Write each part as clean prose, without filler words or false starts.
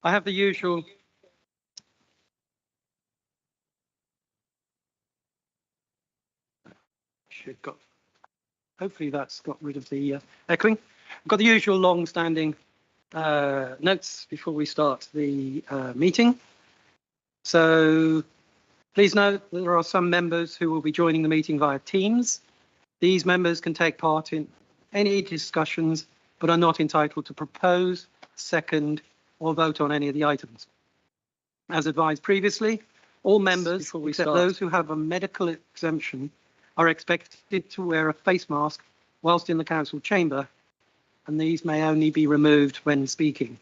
I have the usual. Hopefully that's got rid of the echoing. I've got the usual long-standing notes before we start the meeting. So please note that there are some members who will be joining the meeting via Teams. These members can take part in any discussions, but are not entitled to propose, second, or vote on any of the items. As advised previously, all members, except those who have a medical exemption, are expected to wear a face mask whilst in the council chamber, and these may only be removed when speaking.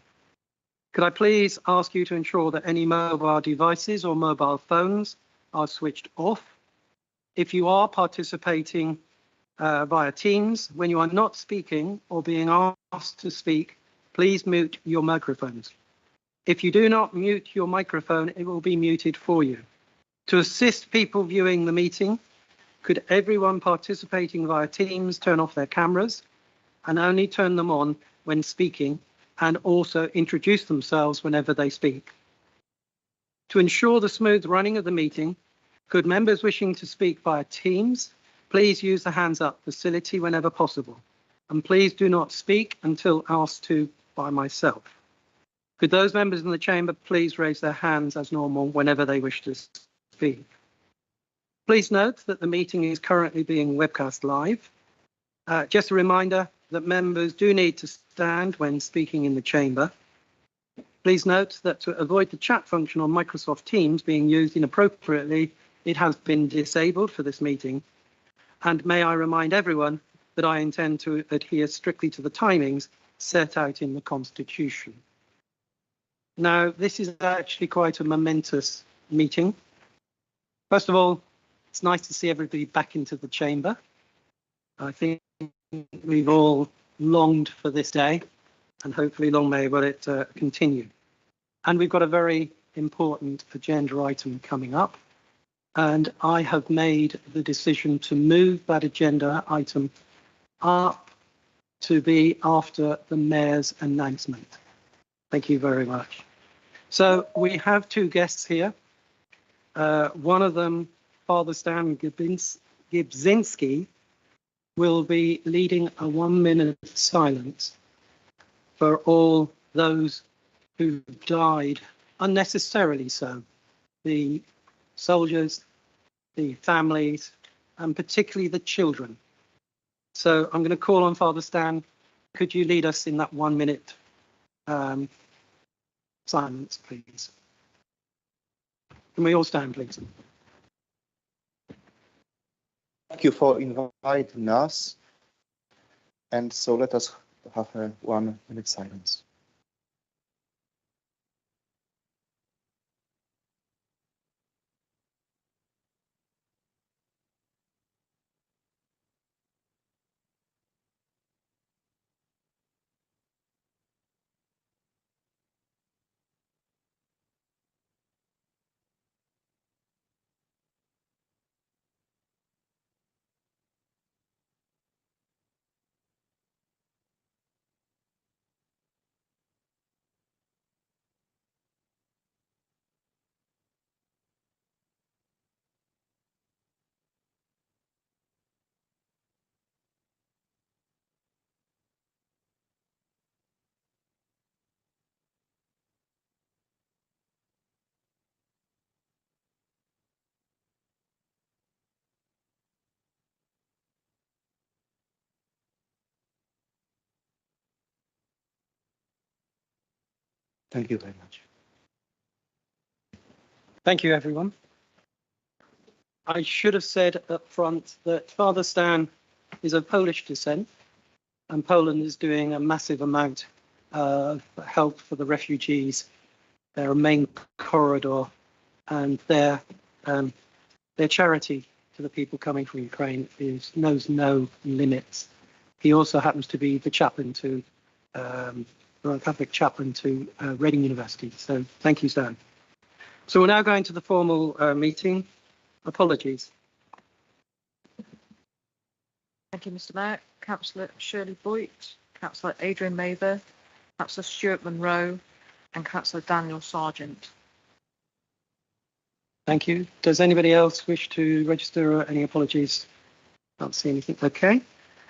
Could I please ask you to ensure that any mobile devices or mobile phones are switched off? If you are participating via Teams, when you are not speaking or being asked to speak, please mute your microphones. If you do not mute your microphone, it will be muted for you. To assist people viewing the meeting, could everyone participating via Teams turn off their cameras and only turn them on when speaking, and also introduce themselves whenever they speak? To ensure the smooth running of the meeting, could members wishing to speak via Teams please use the hands up facility whenever possible, and please do not speak until asked to by myself. Could those members in the chamber please raise their hands as normal whenever they wish to speak? Please note that the meeting is currently being webcast live. Just a reminder that members do need to stand when speaking in the chamber. Please note that to avoid the chat function on Microsoft Teams being used inappropriately, it has been disabled for this meeting. And may I remind everyone that I intend to adhere strictly to the timings set out in the Constitution. Now, this is actually quite a momentous meeting. First of all, it's nice to see everybody back into the chamber. I think we've all longed for this day, and hopefully long may it continue. And we've got a very important agenda item coming up, and I have made the decision to move that agenda item up to be after the Mayor's announcement. Thank you very much. So we have two guests here. One of them, Father Stan Gibzinski, will be leading a 1-minute silence for all those who died unnecessarily so. The soldiers, the families, and particularly the children. So I'm going to call on Father Stan. Could you lead us in that 1-minute silence, please? Can we all stand, please? Thank you for inviting us. And so let us have a 1-minute silence. Thank you very much. Thank you, everyone. I should have said up front that Father Stan is of Polish descent, and Poland is doing a massive amount of help for the refugees. They're a main corridor, and their charity to the people coming from Ukraine knows no limits. He also happens to be the chaplain to Roman Catholic chaplain to Reading University. So thank you, Stan. So we're now going to the formal meeting. Apologies. Thank you, Mr. Mayor. Councillor Shirley Boyt, Councillor Adrian Mather, Councillor Stuart Monroe, and Councillor Daniel Sargent. Thank you. Does anybody else wish to register any apologies? Can't see anything. Okay.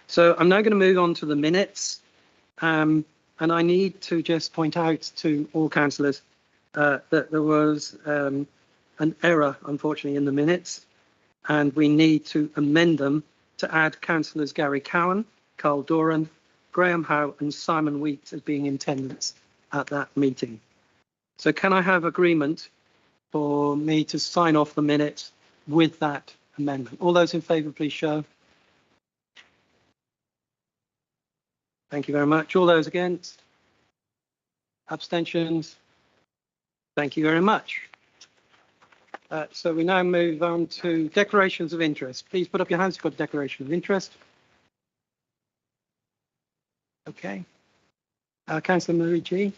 So I'm now going to move on to the minutes. And I need to just point out to all councillors that there was an error, unfortunately, in the minutes, and we need to amend them to add councillors Gary Cowan, Carl Doran, Graham Howe and Simon Wheat as being in attendance at that meeting. So can I have agreement for me to sign off the minutes with that amendment? All those in favour, please show. Thank you very much. All those against? Abstentions? Thank you very much. So we now move on to declarations of interest. Please put up your hands if you've got a declaration of interest. Okay. Councillor Marie G.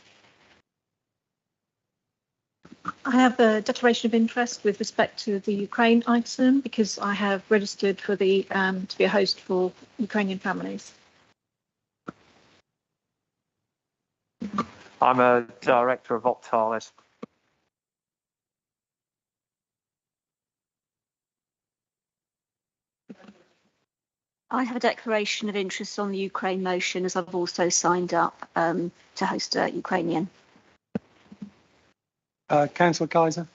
I have a declaration of interest with respect to the Ukraine item because I have registered for the to be a host for Ukrainian families. I'm a director of Optalis. I have a declaration of interest on the Ukraine motion, as I've also signed up to host a Ukrainian. Councillor Kaiser.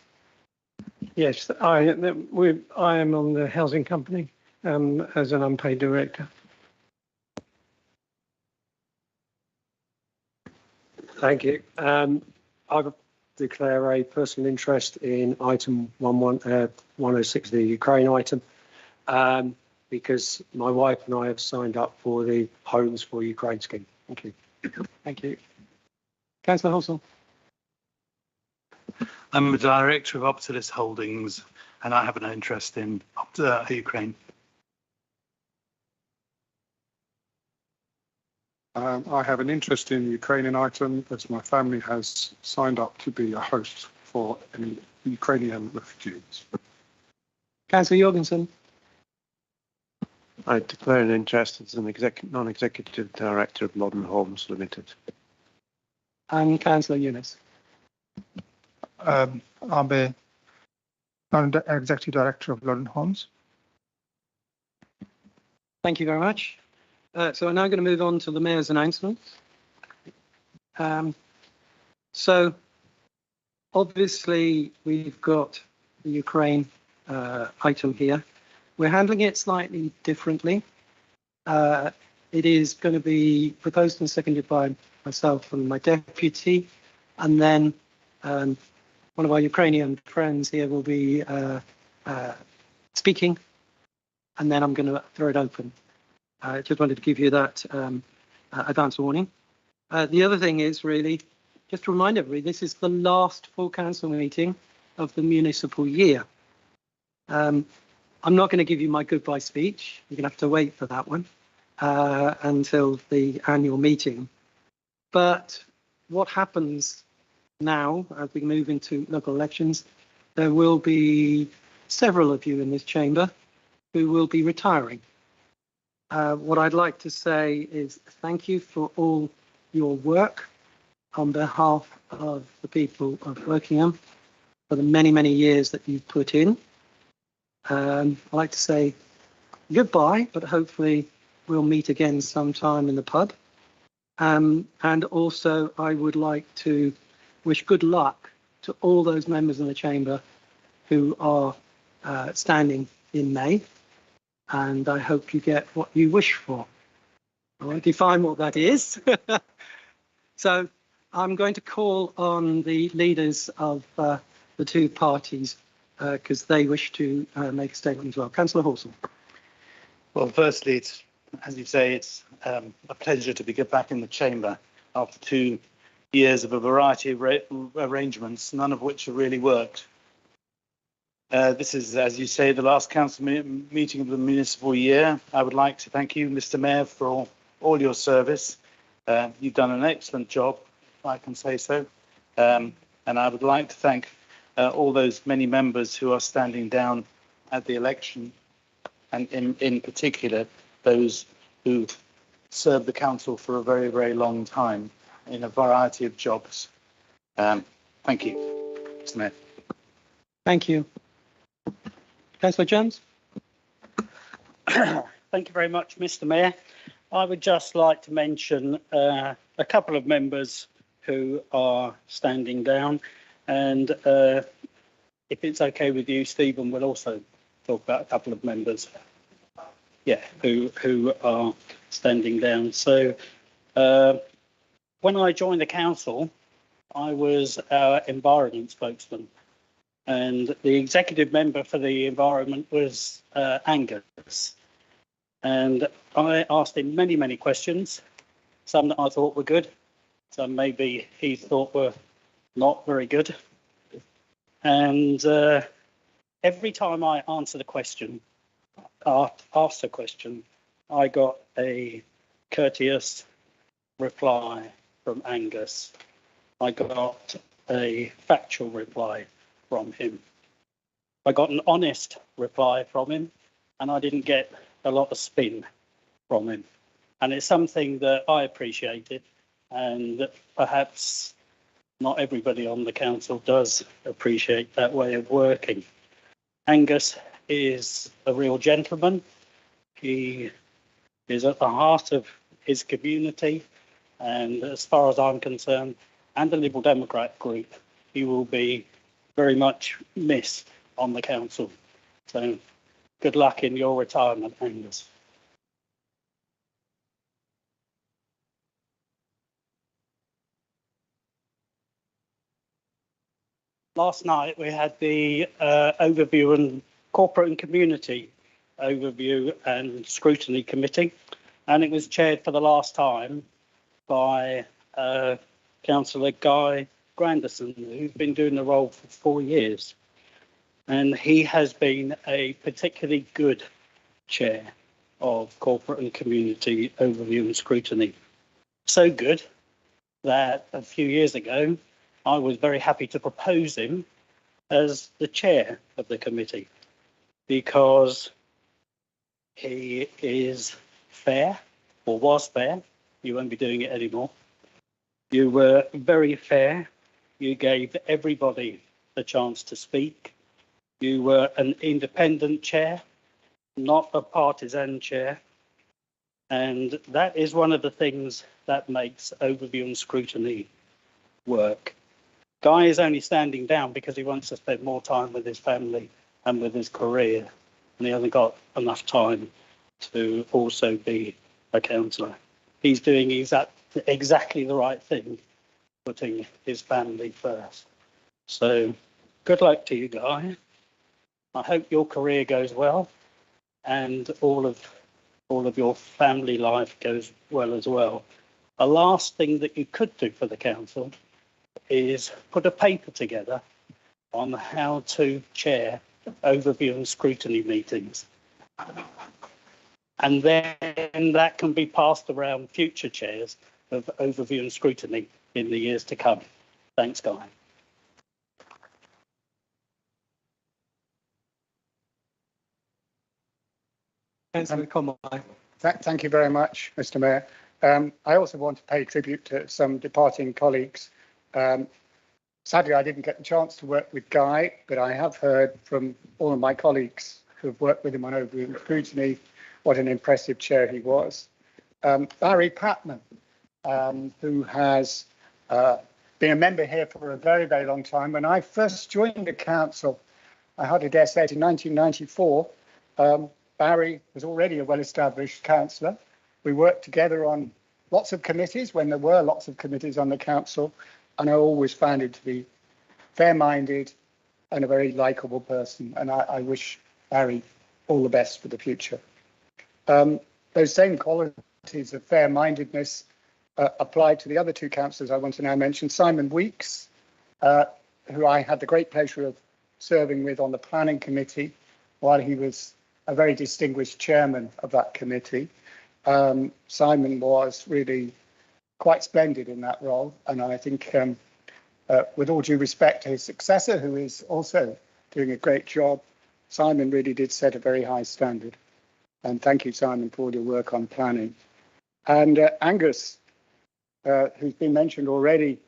Yes, I am on the housing company as an unpaid director. Thank you. I declare a personal interest in item 106, the Ukraine item, because my wife and I have signed up for the Homes for Ukraine scheme. Thank you. Thank you. Councillor Halsall. I'm a director of Optalis Holdings, and I have an interest in Ukraine. I have an interest in the Ukrainian item as my family has signed up to be a host for any Ukrainian refugees. Councillor Jorgensen. I declare an interest as an non-executive director of Modern Homes Limited. And Councillor Yunus. I'm a non-executive director of London Homes. Thank you very much. So we're now going to move on to the Mayor's announcements. So obviously we've got the Ukraine item here. We're handling it slightly differently. It is going to be proposed and seconded by myself and my deputy, and then one of our Ukrainian friends here will be speaking, and then I'm going to throw it open. I just wanted to give you that advance warning. The other thing is really just to remind everybody, this is the last full council meeting of the municipal year. I'm not going to give you my goodbye speech. You're going to have to wait for that one until the annual meeting. But what happens now as we move into local elections, there will be several of you in this chamber who will be retiring. What I'd like to say is thank you for all your work on behalf of the people of Wokingham for the many, many years that you've put in. I'd like to say goodbye, but hopefully we'll meet again sometime in the pub. And also I would like to wish good luck to all those members in the chamber who are standing in May. And I hope you get what you wish for. I won't define what that is. So I'm going to call on the leaders of the two parties because they wish to make a statement as well. Councillor Horsell. Well, firstly, it's, as you say, it's a pleasure to be back in the chamber after 2 years of a variety of arrangements, none of which have really worked. This is, as you say, the last council meeting of the municipal year. I would like to thank you, Mr. Mayor, for all your service. You've done an excellent job, if I can say so. And I would like to thank all those many members who are standing down at the election, and in particular, those who served the council for a very, very long time in a variety of jobs. Thank you, Mr. Mayor. Thank you. Councillor Jones. Thank you very much, Mr. Mayor. I would just like to mention a couple of members who are standing down, and if it's okay with you, Stephen will also talk about a couple of members, who are standing down. So when I joined the council, I was our environment spokesman, and the executive member for the environment was Angus. And I asked him many, many questions, some that I thought were good, some maybe he thought were not very good. And every time I answered a question, asked a question, I got a courteous reply from Angus. I got a factual reply from him. I got an honest reply from him, and I didn't get a lot of spin from him. And it's something that I appreciated, and that perhaps not everybody on the council does appreciate that way of working. Angus is a real gentleman. He is at the heart of his community, and as far as I'm concerned, and the Liberal Democrat group, he will be very much missed on the council. So good luck in your retirement, Angus. Last night we had the overview and corporate and community overview and scrutiny committee, and it was chaired for the last time by Councillor Guy Granderson, who's been doing the role for 4 years. And he has been a particularly good chair of corporate and community overview and scrutiny. So good that a few years ago, I was very happy to propose him as the chair of the committee, because he is fair, or was fair. You won't be doing it anymore. You were very fair. You gave everybody the chance to speak. You were an independent chair, not a partisan chair. And that is one of the things that makes overview and scrutiny work. Guy is only standing down because he wants to spend more time with his family and with his career, and he hasn't got enough time to also be a councillor. He's doing exactly the right thing, putting his family first. So good luck to you, Guy. I hope your career goes well, and all of your family life goes well as well. The last thing that you could do for the council is put a paper together on how to chair overview and scrutiny meetings. And then that can be passed around future chairs of overview and scrutiny in the years to come. Thanks, Guy. Councillor Conway. Thank you very much, Mr. Mayor. I also want to pay tribute to some departing colleagues. Sadly, I didn't get the chance to work with Guy, but I have heard from all of my colleagues who've worked with him on overview and scrutiny what an impressive chair he was. Barry Patman, who has been a member here for a very, very long time. When I first joined the council, I hardly dare say it, in 1994, Barry was already a well-established councillor. We worked together on lots of committees when there were lots of committees on the council, and I always found him to be fair-minded and a very likeable person. And I wish Barry all the best for the future. Those same qualities of fair-mindedness apply to the other two councillors I want to now mention. Simon Weeks, who I had the great pleasure of serving with on the planning committee while he was a very distinguished chairman of that committee. Simon was really quite splendid in that role, and I think with all due respect to his successor, who is also doing a great job, Simon really did set a very high standard. And thank you, Simon, for all your work on planning. And Angus, who's been mentioned already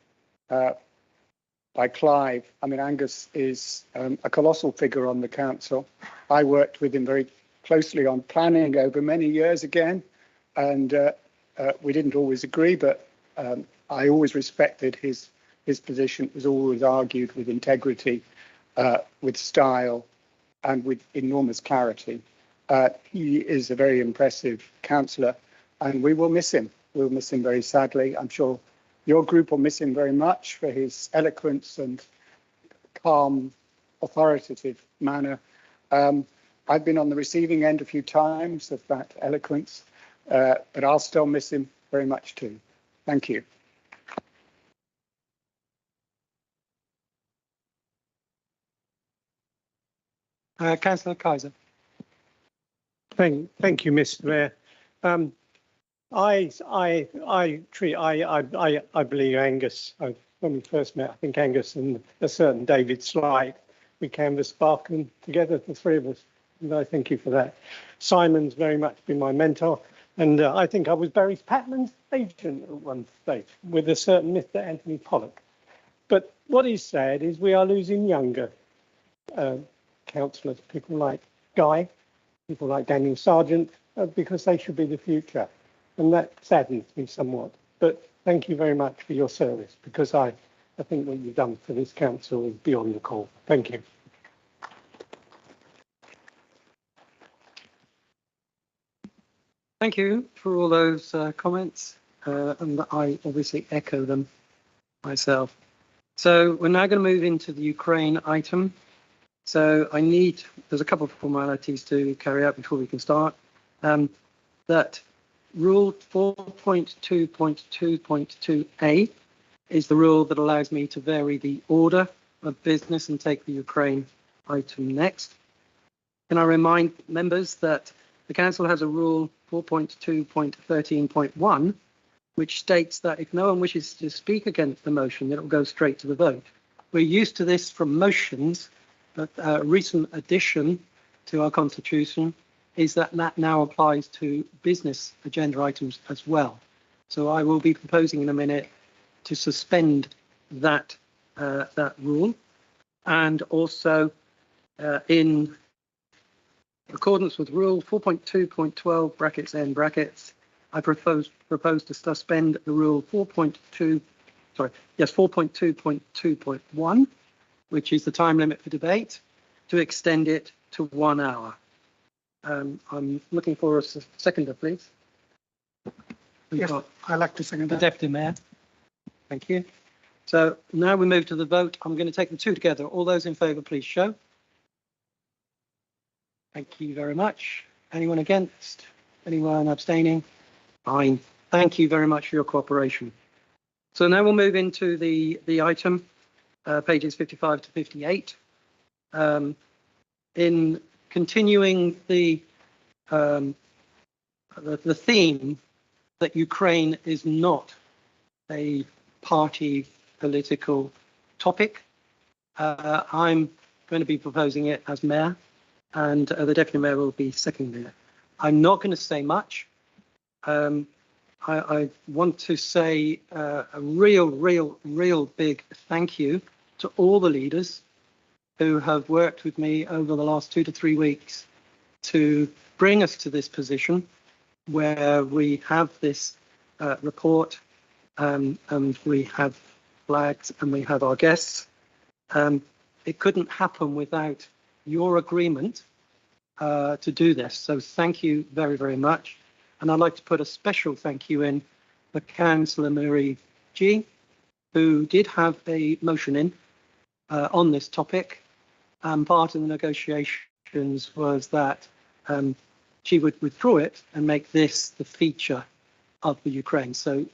by Clive. I mean, Angus is a colossal figure on the council. I worked with him very closely on planning over many years again, and we didn't always agree, but I always respected his position. It was always argued with integrity, with style, and with enormous clarity. He is a very impressive councillor, and we will miss him. We'll miss him very sadly. I'm sure your group will miss him very much for his eloquence and calm, authoritative manner. I've been on the receiving end a few times of that eloquence, but I'll still miss him very much too. Thank you. Councillor Kaiser. Thank you, Mr. Mayor. I believe Angus. When we first met, I think Angus and a certain David Slide, we canvassed Barkham together, the three of us, and I thank you for that. Simon's very much been my mentor, and I think I was Barry Patman's agent at one stage with a certain Mr. Anthony Pollock. But what is sad is we are losing younger councillors, people like Guy, people like Daniel Sargent, because they should be the future. And that saddens me somewhat. But thank you very much for your service, because I think what you've done for this council is beyond the call. Thank you. Thank you for all those comments, and I obviously echo them myself. So we're now going to move into the Ukraine item. So there's a couple of formalities to carry out before we can start. That Rule 4.2.2.2a is the rule that allows me to vary the order of business and take the Ukraine item next. Can I remind members that the council has a rule 4.2.13.1, which states that if no one wishes to speak against the motion, it will go straight to the vote. We're used to this from motions, but a recent addition to our constitution is that now applies to business agenda items as well. So I will be proposing in a minute to suspend that rule, and also in accordance with rule 4.2.12 brackets n brackets, I propose to suspend the rule 4.2.2.1, which is the time limit for debate, to extend it to 1 hour. I'm looking for a seconder, please. Yes, I'd like to second the that. Deputy Mayor. Thank you. So now we move to the vote. I'm going to take the two together. All those in favour, please show. Thank you very much. Anyone against? Anyone abstaining? Fine. Thank you very much for your cooperation. So now we'll move into the item, pages 55 to 58. In continuing the theme that Ukraine is not a party political topic, I'm going to be proposing it as mayor, and the deputy mayor will be seconding it. I'm not going to say much. I want to say a real big thank you to all the leaders who have worked with me over the last 2 to 3 weeks to bring us to this position where we have this report, and we have flags and we have our guests. It couldn't happen without your agreement to do this. So thank you very, very much. And I'd like to put a special thank you in for Councillor Marie G, who did have a motion in on this topic. Part of the negotiations was that she would withdraw it and make this the feature of the Ukraine. So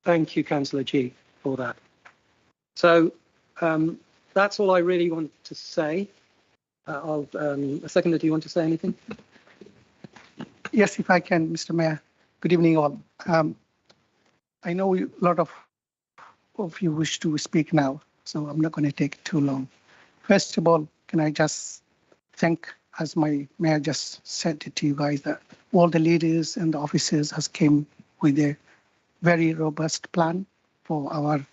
thank you, Councillor G, for that. So that's all I really want to say. Seconder, do you want to say anything? Yes, if I can, Mr. Mayor. Good evening, all. I know a lot of you wish to speak now, so I'm not going to take too long. First of all, can I just thank, as my mayor just said it to you guys, that all the leaders and the officers has came with a very robust plan for our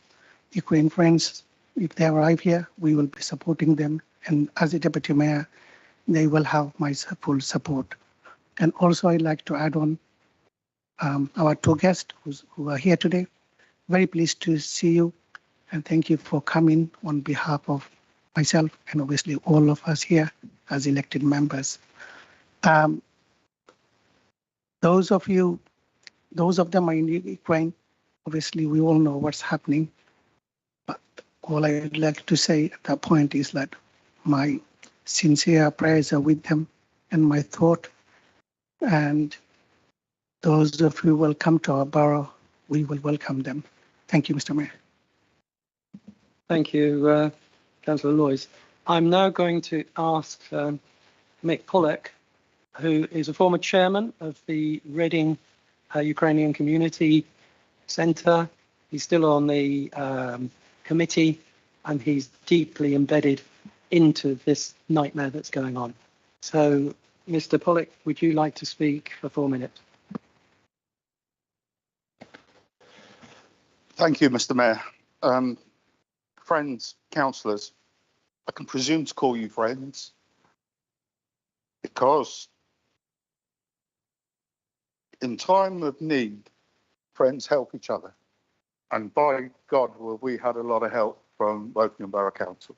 Ukraine friends. If they arrive here, we will be supporting them. And as a deputy mayor, they will have my full support. And also I'd like to add on our two guests who are here today. Very pleased to see you and thank you for coming on behalf of myself and obviously all of us here as elected members. Those of them are in Ukraine, obviously we all know what's happening. But all I'd like to say at that point is that my sincere prayers are with them and my thought. And those of you who will come to our borough, we will welcome them. Thank you, Mr. Mayor. Thank you, Councillor Loyes. I'm now going to ask Mick Pollock, who is a former chairman of the Reading Ukrainian Community Centre. He's still on the committee and he's deeply embedded into this nightmare that's going on. So, Mr. Pollock, would you like to speak for 4 minutes? Thank you, Mr. Mayor. Friends, councillors, I can presume to call you friends because in time of need, friends help each other. And by God, well, we had a lot of help from Wokingham Borough Council.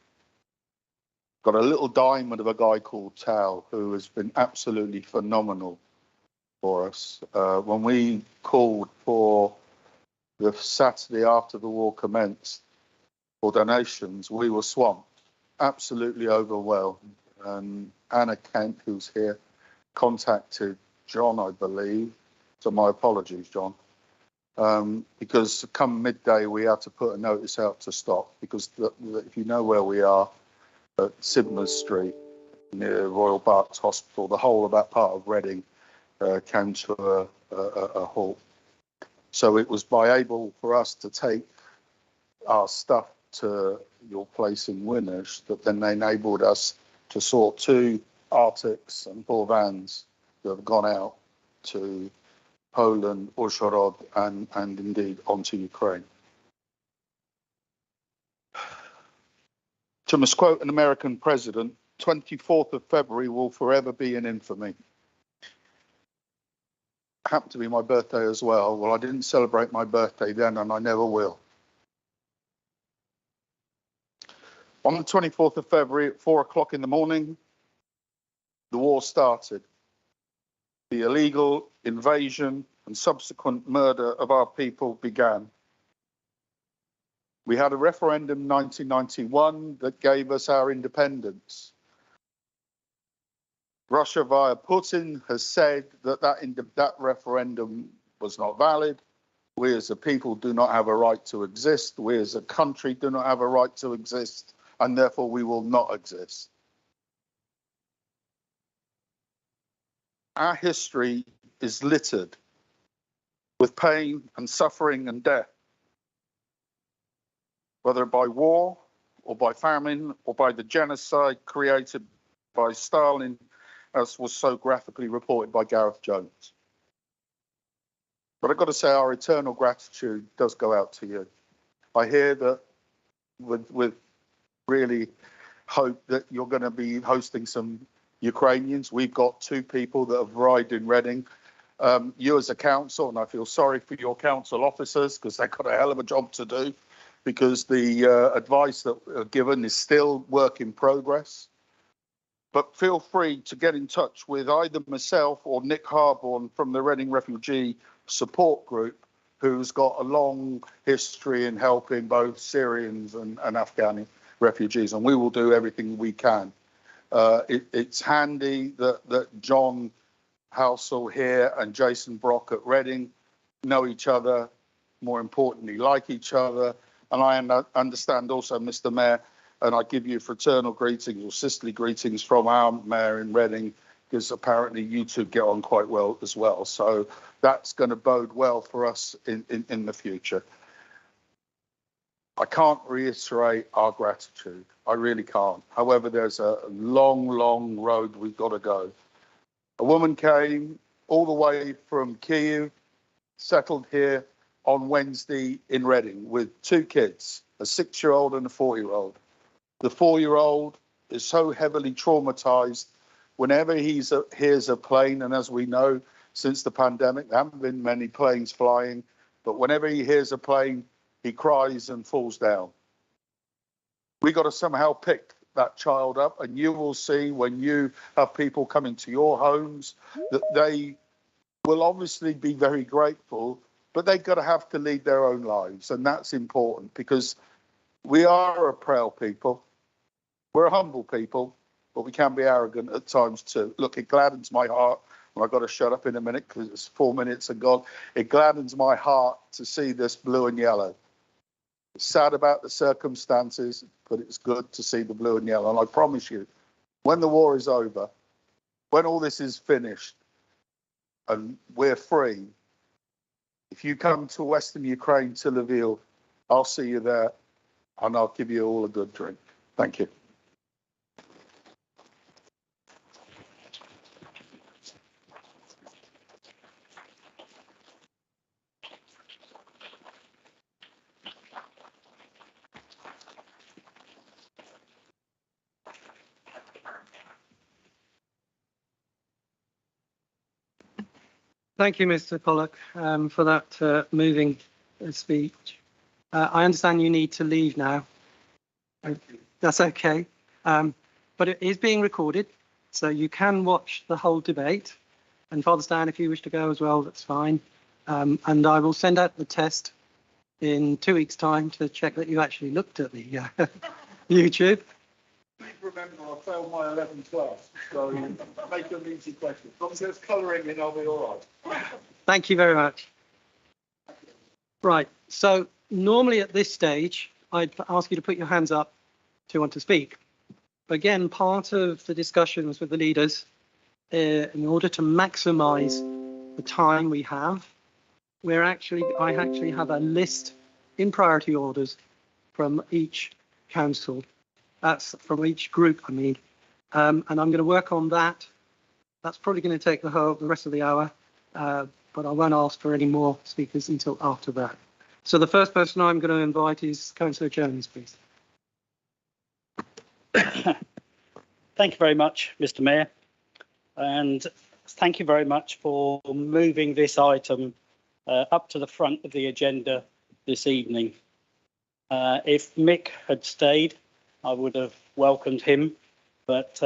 Got a little diamond of a guy called Tal who has been absolutely phenomenal for us. When we called for the Saturday after the war commenced for donations, we were swamped, absolutely overwhelmed. And Anna Kent, who's here, contacted John, I believe. So my apologies, John. Because come midday, we had to put a notice out to stop because if you know where we are, at Sidmouth Street, near Royal Berks Hospital, the whole of that part of Reading came to a halt. So it was able for us to take our stuff to your place in Winnersh that then enabled us to sort 2 Arctics and 4 vans that have gone out to Poland, Uzhhorod, and indeed onto Ukraine. To misquote an American president, 24th of February will forever be in infamy. Happened to be my birthday as well. Well, I didn't celebrate my birthday then, and I never will. On the 24th of February at 4 o'clock in the morning, the war started. The illegal invasion and subsequent murder of our people began. We had a referendum in 1991 that gave us our independence. Russia via Putin has said that that referendum was not valid. We as a people do not have a right to exist. We as a country do not have a right to exist, and therefore we will not exist. Our history is littered with pain and suffering and death, whether by war or by famine or by the genocide created by Stalin, as was so graphically reported by Gareth Jones. But I've got to say our eternal gratitude does go out to you. I hear that with really hope that you're going to be hosting some Ukrainians. We've got 2 people that have arrived in Reading. You as a council, and I feel sorry for your council officers because they've got a hell of a job to do, because the advice that are given is still work in progress. But feel free to get in touch with either myself or Nick Harborne from the Reading Refugee Support Group who's got a long history in helping both Syrians and Afghani refugees, and we will do everything we can. It's handy that John Halsall here and Jason Brock at Reading know each other, more importantly, like each other. And I understand also, Mr. Mayor, and I give you fraternal greetings or sisterly greetings from our mayor in Reading, because apparently you two get on quite well as well. So that's going to bode well for us in the future. I can't reiterate our gratitude. I really can't. However, there's a long, long road we've got to go. A woman came all the way from Kyiv, settled here on Wednesday in Reading with 2 kids, a 6-year-old and a 4-year-old. The 4-year-old is so heavily traumatized whenever he hears a plane, and as we know, since the pandemic, there haven't been many planes flying, but whenever he hears a plane, he cries and falls down. We got to somehow pick that child up, and you will see when you have people coming to your homes that they will obviously be very grateful, but they've got to have to lead their own lives, and that's important because we are a proud people. We're a humble people, but we can be arrogant at times too. Look, it gladdens my heart, and I've got to shut up in a minute because it's 4 minutes and gone. It gladdens my heart to see this blue and yellow. It's sad about the circumstances, but it's good to see the blue and yellow. And I promise you, when the war is over, when all this is finished and we're free, if you come to Western Ukraine, to Lviv, I'll see you there and I'll give you all a good drink. Thank you. Thank you, Mr. Pollock, for that moving speech. I understand you need to leave now. That's okay. But it is being recorded, so you can watch the whole debate. And Father Stan, if you wish to go as well, that's fine. And I will send out the test in 2 weeks' time to check that you actually looked at the YouTube. Please remember, I failed my 11th class, so make them easy questions. As long as there's colouring in, I'll be all right. Thank you very much. Right, so normally at this stage, I'd ask you to put your hands up to want to speak. But again, part of the discussions with the leaders, in order to maximise the time we have, I actually have a list in priority orders from each council. That's from each group, I mean, and I'm going to work on that. That's probably going to take the rest of the hour, but I won't ask for any more speakers until after that. So the first person I'm going to invite is Councillor Jones, please. Thank you very much, Mr. Mayor, and thank you very much for moving this item up to the front of the agenda this evening. If Mick had stayed, I would have welcomed him, but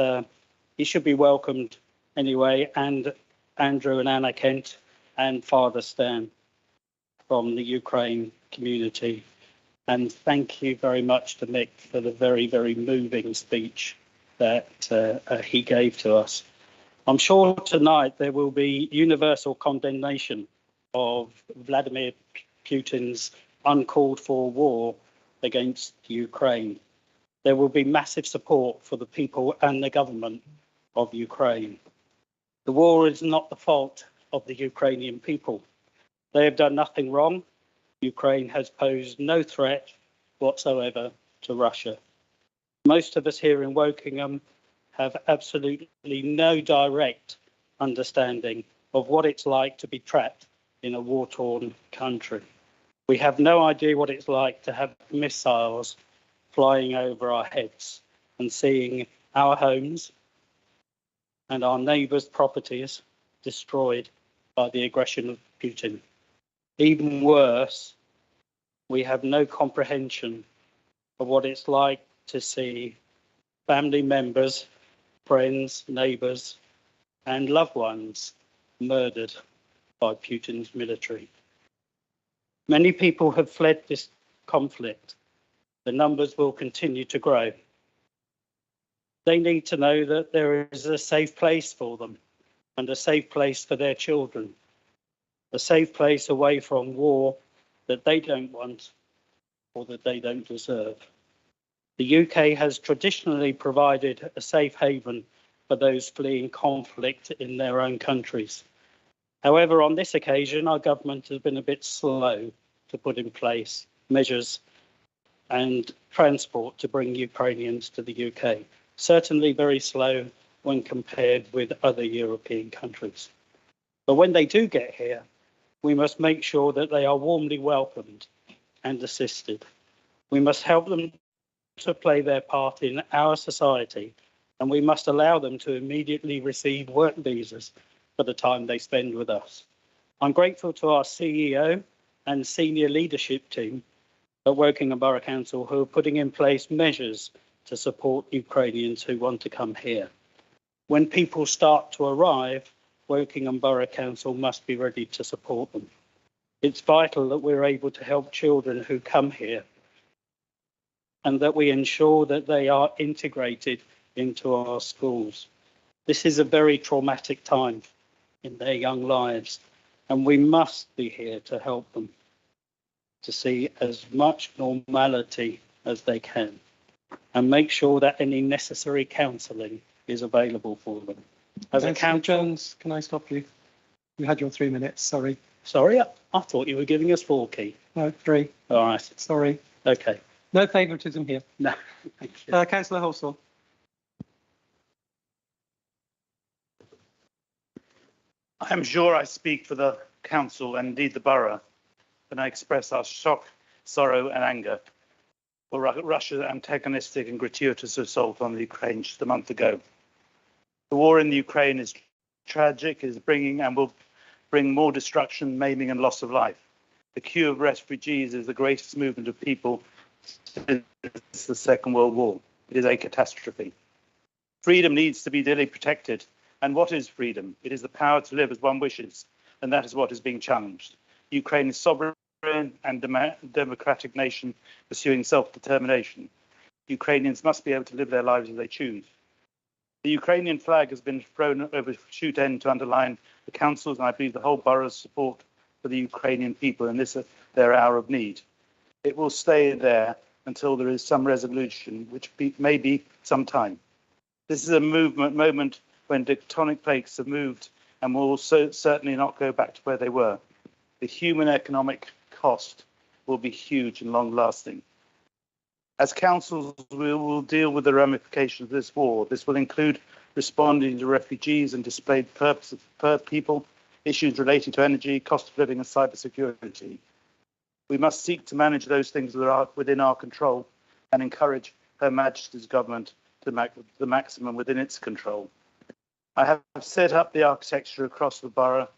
he should be welcomed anyway, and Andrew and Anna Kent and Father Stan from the Ukraine community. And thank you very much to Mick for the very, very moving speech that he gave to us. I'm sure tonight there will be universal condemnation of Vladimir Putin's uncalled for war against Ukraine. There will be massive support for the people and the government of Ukraine. The war is not the fault of the Ukrainian people. They have done nothing wrong. Ukraine has posed no threat whatsoever to Russia. Most of us here in Wokingham have absolutely no direct understanding of what it's like to be trapped in a war-torn country. We have no idea what it's like to have missiles flying over our heads and seeing our homes and our neighbours' properties destroyed by the aggression of Putin. Even worse, we have no comprehension of what it's like to see family members, friends, neighbours and loved ones murdered by Putin's military. Many people have fled this conflict. The numbers will continue to grow. They need to know that there is a safe place for them and a safe place for their children, a safe place away from war that they don't want or that they don't deserve. The UK has traditionally provided a safe haven for those fleeing conflict in their own countries. However, on this occasion, our government has been a bit slow to put in place measures and transport to bring Ukrainians to the UK. Certainly very slow when compared with other European countries. But when they do get here, we must make sure that they are warmly welcomed and assisted. We must help them to play their part in our society, and we must allow them to immediately receive work visas for the time they spend with us. I'm grateful to our CEO and senior leadership team at Wokingham Borough Council who are putting in place measures to support Ukrainians who want to come here. When people start to arrive, Wokingham Borough Council must be ready to support them. It's vital that we're able to help children who come here and that we ensure that they are integrated into our schools. This is a very traumatic time in their young lives, and we must be here to help them to see as much normality as they can and make sure that any necessary counselling is available for them. As a Councillor council, Jones, can I stop you? You had your 3 minutes, sorry. sorry, I thought you were giving us 4 key. No, 3, All right, sorry. okay. No favouritism here. No, thank you. Councillor Halsall. I am sure I speak for the council and indeed the borough when I express our shock, sorrow and anger for Russia's antagonistic and gratuitous assault on the Ukraine just a month ago. The war in the Ukraine is tragic, is bringing and will bring more destruction, maiming and loss of life. The queue of refugees is the greatest movement of people since the Second World War. It is a catastrophe. Freedom needs to be dearly protected. And what is freedom? It is the power to live as one wishes, and that is what is being challenged. Ukraine is sovereign and democratic nation pursuing self-determination. Ukrainians must be able to live their lives as they choose. The Ukrainian flag has been thrown over shoot end to underline the council's and I believe the whole borough's support for the Ukrainian people in this their hour of need. It will stay there until there is some resolution, which may be some time. This is a moment when tectonic plates have moved and will certainly not go back to where they were. The human economic cost will be huge and long lasting. As councils, we will deal with the ramifications of this war. This will include responding to refugees and displaced people, issues relating to energy, cost of living and cybersecurity. We must seek to manage those things that are within our control and encourage Her Majesty's government to the maximum within its control. I have set up the architecture across the borough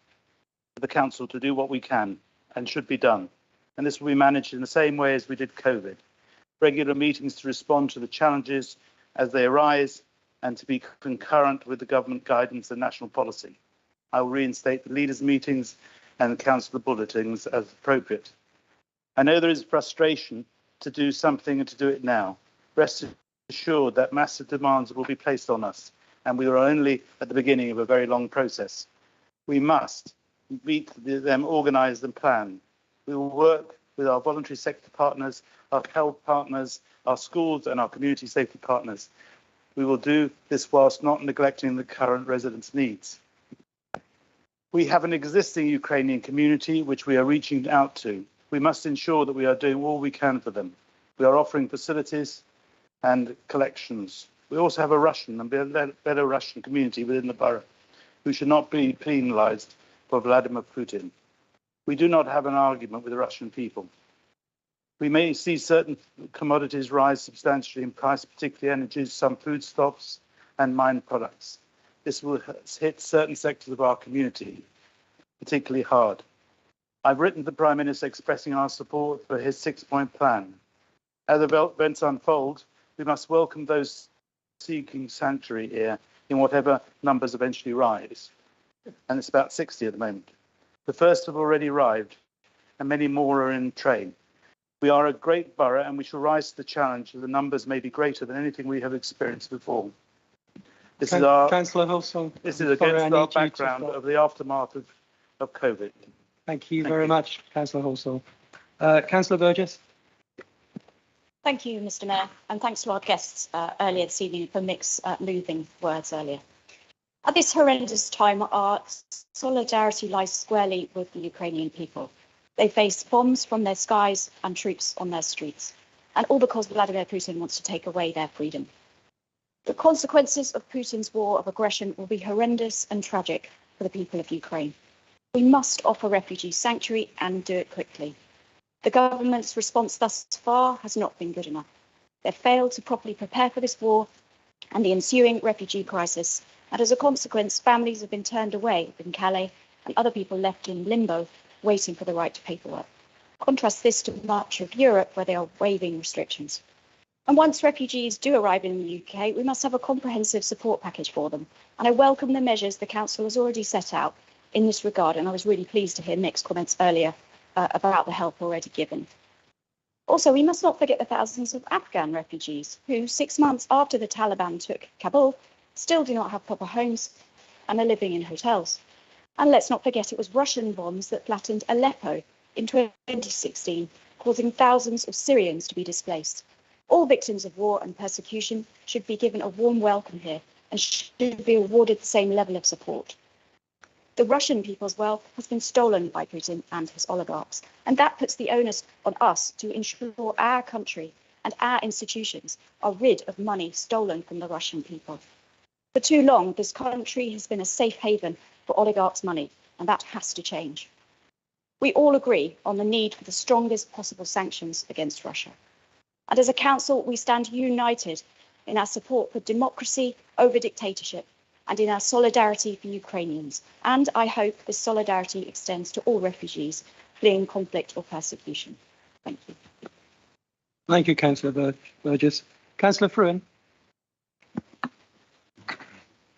for the council to do what we can and should be done. And this will be managed in the same way as we did COVID. Regular meetings to respond to the challenges as they arise and to be concurrent with the government guidance and national policy. I will reinstate the leaders' meetings and the council bulletins as appropriate. I know there is frustration to do something and to do it now. Rest assured that massive demands will be placed on us, and we are only at the beginning of a very long process. We must meet them, organise and plan. We will work with our voluntary sector partners, our health partners, our schools and our community safety partners. We will do this whilst not neglecting the current residents' needs. We have an existing Ukrainian community which we are reaching out to. We must ensure that we are doing all we can for them. We are offering facilities and collections. We also have a Russian and Belarusian community within the borough who should not be penalised for Vladimir Putin. We do not have an argument with the Russian people. We may see certain commodities rise substantially in price, particularly energy, some foodstuffs and mined products. This will hit certain sectors of our community particularly hard. I've written to the Prime Minister expressing our support for his 6-point plan. As events unfold, we must welcome those seeking sanctuary here in whatever numbers eventually rise. And it's about 60 at the moment. The first have already arrived. and many more are in train. We are a great borough and we shall rise to the challenge. The numbers may be greater than anything we have experienced before. This is Councillor Halsall. This is against our background of the aftermath of COVID. Thank you very much, Councillor Halsall. Councillor Burgess. Thank you, Mr. Mayor, and thanks to our guests earlier this evening for mixed moving words earlier. At this horrendous time, our solidarity lies squarely with the Ukrainian people. They face bombs from their skies and troops on their streets, and all because Vladimir Putin wants to take away their freedom. The consequences of Putin's war of aggression will be horrendous and tragic for the people of Ukraine. We must offer refugees sanctuary and do it quickly. The government's response thus far has not been good enough. They've failed to properly prepare for this war and the ensuing refugee crisis, and as a consequence, families have been turned away in Calais and other people left in limbo, waiting for the right to paperwork. Contrast this to much of Europe, where they are waiving restrictions. And once refugees do arrive in the UK, we must have a comprehensive support package for them. And I welcome the measures the Council has already set out in this regard, and I was really pleased to hear Nick's comments earlier about the help already given. Also, we must not forget the thousands of Afghan refugees who, 6 months after the Taliban took Kabul, still do not have proper homes and are living in hotels. And let's not forget it was Russian bombs that flattened Aleppo in 2016, causing thousands of Syrians to be displaced. All victims of war and persecution should be given a warm welcome here and should be awarded the same level of support. The Russian people's wealth has been stolen by Putin and his oligarchs, and that puts the onus on us to ensure our country and our institutions are rid of money stolen from the Russian people. For too long, this country has been a safe haven for oligarchs' money, and that has to change. We all agree on the need for the strongest possible sanctions against Russia. And as a council, we stand united in our support for democracy over dictatorship and in our solidarity for Ukrainians. And I hope this solidarity extends to all refugees fleeing conflict or persecution. Thank you. Thank you, Councillor Burgess. Councillor Fruin.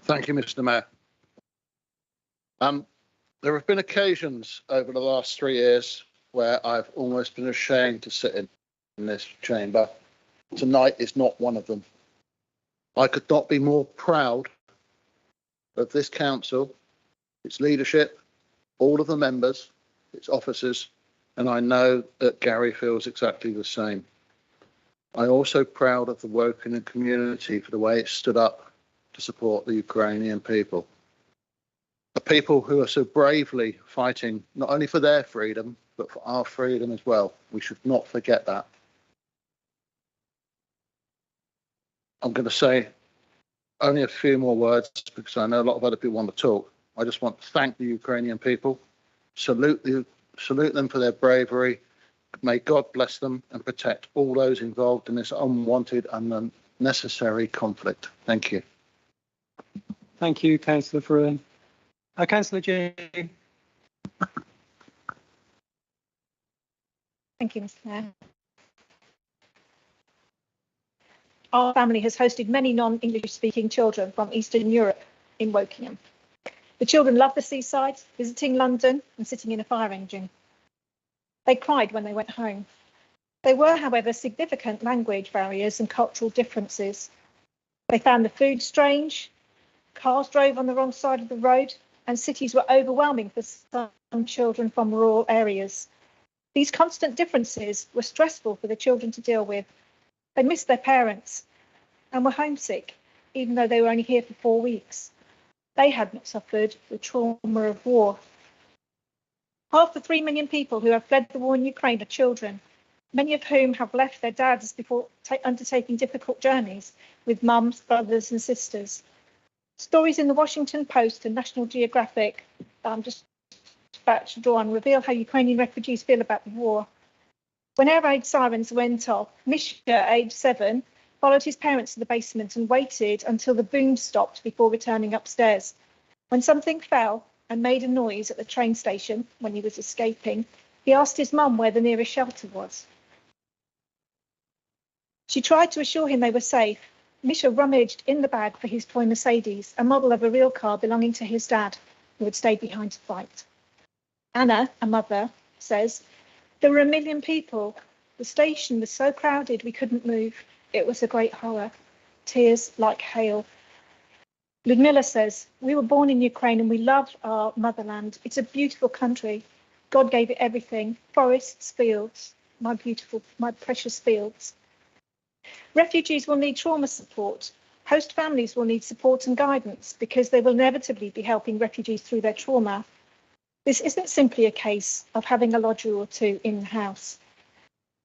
Thank you, Mr. Mayor. There have been occasions over the last 3 years where I've almost been ashamed to sit in this chamber. Tonight is not one of them. I could not be more proud of this council, its leadership, all of the members, its officers, and I know that Gary feels exactly the same. I'm also proud of the Woking community for the way it stood up to support the Ukrainian people. The people who are so bravely fighting not only for their freedom, but for our freedom as well. We should not forget that. I'm going to say only a few more words because I know a lot of other people want to talk. I just want to thank the Ukrainian people, salute them for their bravery. May God bless them and protect all those involved in this unwanted and unnecessary conflict. Thank you. Thank you, Councillor Fruin. Councillor Jane. Thank you, Mr. Mayor. Our family has hosted many non-English speaking children from Eastern Europe in Wokingham. The children love the seaside, visiting London and sitting in a fire engine. They cried when they went home. There were, however, significant language barriers and cultural differences. They found the food strange, cars drove on the wrong side of the road, and cities were overwhelming for some children from rural areas. These constant differences were stressful for the children to deal with. They missed their parents and were homesick, even though they were only here for 4 weeks. They had not suffered the trauma of war. Half the 3 million people who have fled the war in Ukraine are children, many of whom have left their dads before undertaking difficult journeys with mums, brothers and sisters. Stories in the Washington Post and National Geographic that I'm just about to draw on reveal how Ukrainian refugees feel about the war. When air raid sirens went off, Misha, aged 7, followed his parents to the basement and waited until the boom stopped before returning upstairs. When something fell and made a noise at the train station when he was escaping, he asked his mum where the nearest shelter was. She tried to assure him they were safe. Misha rummaged in the bag for his toy Mercedes, a model of a real car belonging to his dad, who had stayed behind to fight. Anna, a mother, says, There were 1 million people. The station was so crowded we couldn't move. It was a great horror. Tears like hail. Ludmilla says, we were born in Ukraine and we love our motherland. It's a beautiful country. God gave it everything. Forests, fields, my precious fields. Refugees will need trauma support. Host families will need support and guidance because they will inevitably be helping refugees through their trauma. This isn't simply a case of having a lodger or two in-house.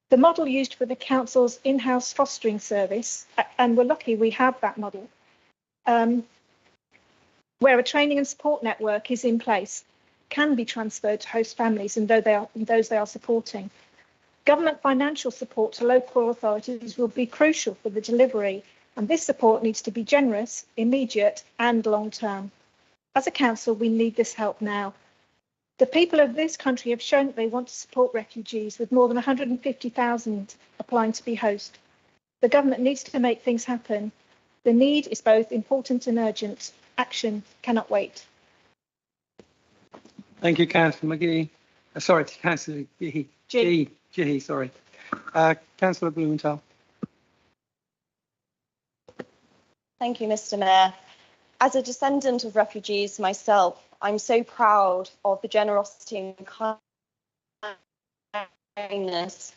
The model used for the council's in-house fostering service, and we're lucky we have that model, where a training and support network is in place, can be transferred to host families and those they are supporting. Government financial support to local authorities will be crucial for the delivery, and this support needs to be generous, immediate and long-term. As a council, we need this help now. The people of this country have shown that they want to support refugees, with more than 150,000 applying to be host. The government needs to make things happen. The need is both important and urgent. Action cannot wait. Thank you, Councillor McGee. Sorry, Councillor G, sorry. Councillor Blumenthal. Thank you, Mr. Mayor. As a descendant of refugees myself, I'm so proud of the generosity and kindness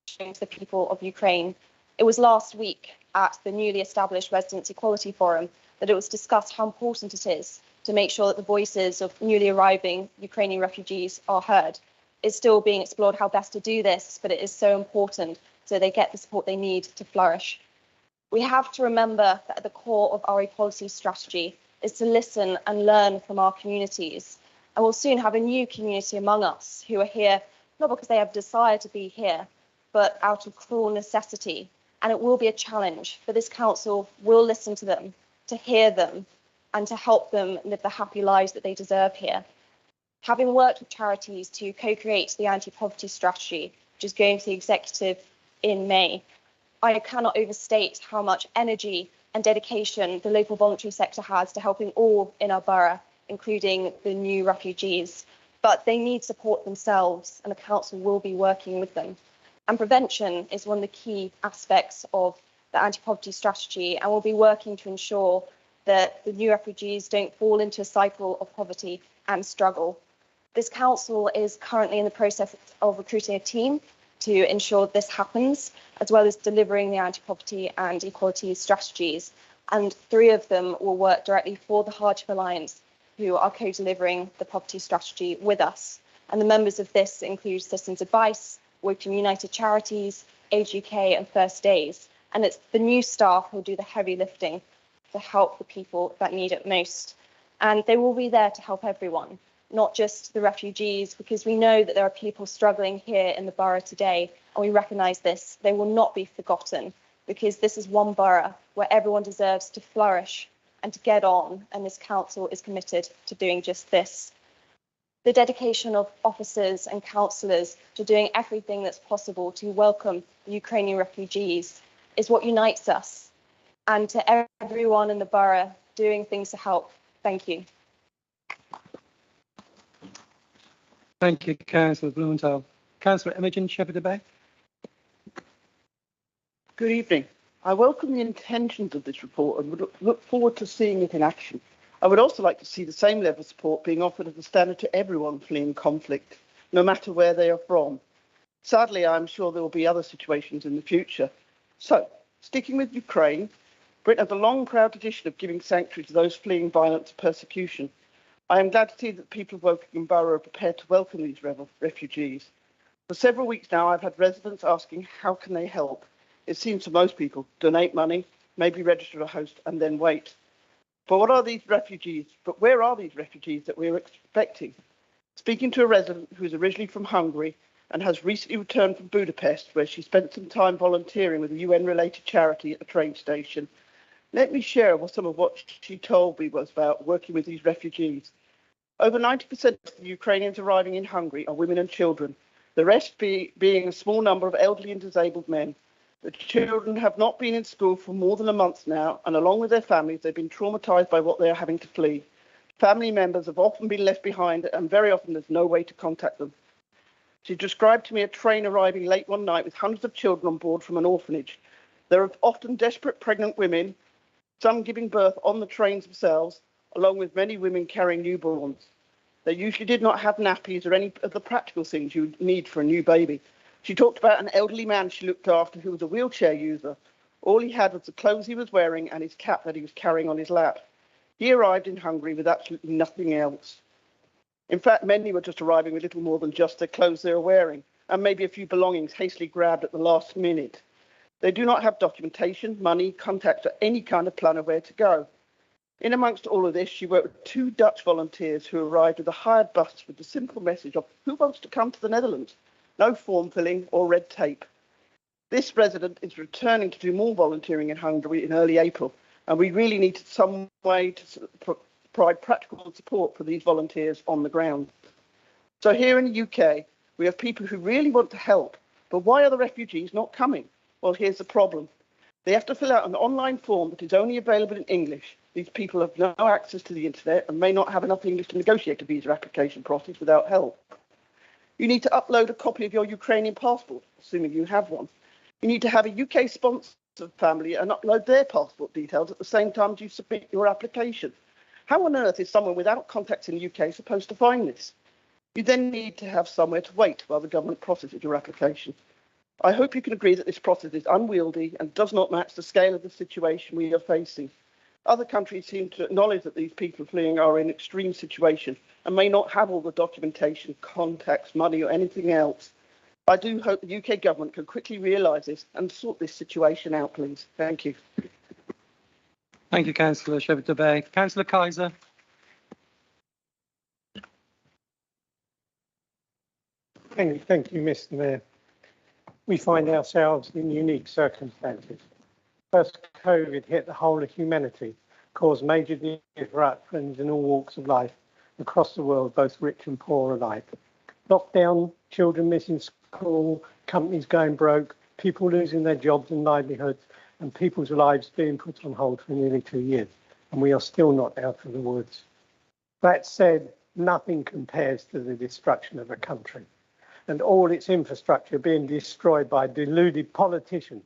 shown to the people of Ukraine. It was last week at the newly established Residents' Equality Forum that it was discussed how important it is to make sure that the voices of newly arriving Ukrainian refugees are heard. It's still being explored how best to do this, but it is so important so they get the support they need to flourish. We have to remember that at the core of our equality strategy is to listen and learn from our communities. And we'll soon have a new community among us who are here, not because they have desire to be here, but out of cruel necessity. And it will be a challenge, but this council will listen to them, to hear them, and to help them live the happy lives that they deserve here. Having worked with charities to co-create the anti-poverty strategy, which is going to the executive in May, I cannot overstate how much energy and dedication the local voluntary sector has to helping all in our borough, including the new refugees. But they need support themselves, and the council will be working with them. And prevention is one of the key aspects of the anti-poverty strategy, and we'll be working to ensure that the new refugees don't fall into a cycle of poverty and struggle. This council is currently in the process of recruiting a team to ensure this happens, as well as delivering the anti-poverty and equality strategies. And 3 of them will work directly for the Hardship Alliance, who are co-delivering the poverty strategy with us. And the members of this include Citizens Advice, Woking United Charities, Age UK and First Days. And it's the new staff who will do the heavy lifting to help the people that need it most. And they will be there to help everyone, not just the refugees, because we know that there are people struggling here in the borough today, and we recognise this. They will not be forgotten, because this is one borough where everyone deserves to flourish and to get on, and this council is committed to doing just this. The dedication of officers and councillors to doing everything that's possible to welcome the Ukrainian refugees is what unites us, and to everyone in the borough doing things to help. Thank you. Thank you, Councillor Blumenthal. Councillor Imogen Shepherd-Bay. Good evening. I welcome the intentions of this report and would look forward to seeing it in action. I would also like to see the same level of support being offered as a standard to everyone fleeing conflict, no matter where they are from. Sadly, I'm sure there will be other situations in the future. So, sticking with Ukraine, Britain has a long, proud tradition of giving sanctuary to those fleeing violence and persecution. I am glad to see that the people of Woking Borough are prepared to welcome these refugees. For several weeks now, I've had residents asking how can they help. It seems to most people, donate money, maybe register a host and then wait. But what are these refugees? But where are these refugees that we're expecting? Speaking to a resident who is originally from Hungary and has recently returned from Budapest, where she spent some time volunteering with a UN-related charity at the train station, let me share some of what she told me was about working with these refugees. Over 90% of the Ukrainians arriving in Hungary are women and children, the rest being a small number of elderly and disabled men. The children have not been in school for more than a month now, and along with their families, they've been traumatized by what they are having to flee. Family members have often been left behind, and very often there's no way to contact them. She described to me a train arriving late one night with hundreds of children on board from an orphanage. There are often desperate pregnant women, some giving birth on the trains themselves, along with many women carrying newborns. They usually did not have nappies or any of the practical things you need for a new baby. She talked about an elderly man she looked after who was a wheelchair user. All he had was the clothes he was wearing and his cat that he was carrying on his lap. He arrived in Hungary with absolutely nothing else. In fact, many were just arriving with little more than just the clothes they were wearing, and maybe a few belongings hastily grabbed at the last minute. They do not have documentation, money, contacts, or any kind of plan of where to go. In amongst all of this, she worked with 2 Dutch volunteers who arrived with a hired bus with the simple message of who wants to come to the Netherlands? No form filling or red tape. This resident is returning to do more volunteering in Hungary in early April, and we really need some way to provide practical support for these volunteers on the ground. So here in the UK, we have people who really want to help, but why are the refugees not coming? Well, here's the problem. They have to fill out an online form that is only available in English. These people have no access to the internet and may not have enough English to negotiate a visa application process without help. You need to upload a copy of your Ukrainian passport, assuming you have one. You need to have a UK sponsored family and upload their passport details at the same time as you submit your application. How on earth is someone without contacts in the UK supposed to find this? You then need to have somewhere to wait while the government processes your application. I hope you can agree that this process is unwieldy and does not match the scale of the situation we are facing. Other countries seem to acknowledge that these people fleeing are in an extreme situation and may not have all the documentation, contacts, money or anything else. I do hope the UK government can quickly realise this and sort this situation out, please. Thank you. Thank you, Councillor Shepherd-Bay. Councillor Kaiser. Thank you, Mr. Mayor. We find ourselves in unique circumstances. First, COVID hit the whole of humanity, caused major disruptions in all walks of life across the world, both rich and poor alike. Lockdown, children missing school, companies going broke, people losing their jobs and livelihoods, and people's lives being put on hold for nearly 2 years. And we are still not out of the woods. That said, nothing compares to the destruction of a country and all its infrastructure being destroyed by deluded politicians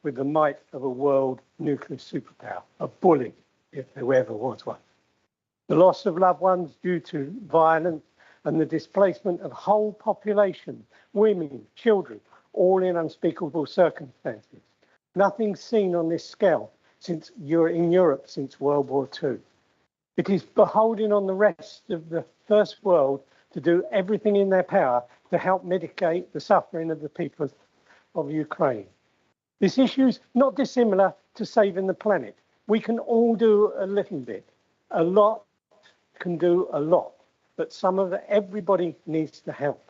with the might of a world nuclear superpower, a bully, if there ever was one. The loss of loved ones due to violence and the displacement of whole population, women, children, all in unspeakable circumstances. Nothing seen on this scale since in Europe since World War II. It is beholden on the rest of the First World to do everything in their power to help mitigate the suffering of the people of Ukraine. This issue is not dissimilar to saving the planet. We can all do a little bit. A lot can do a lot, but everybody needs to help.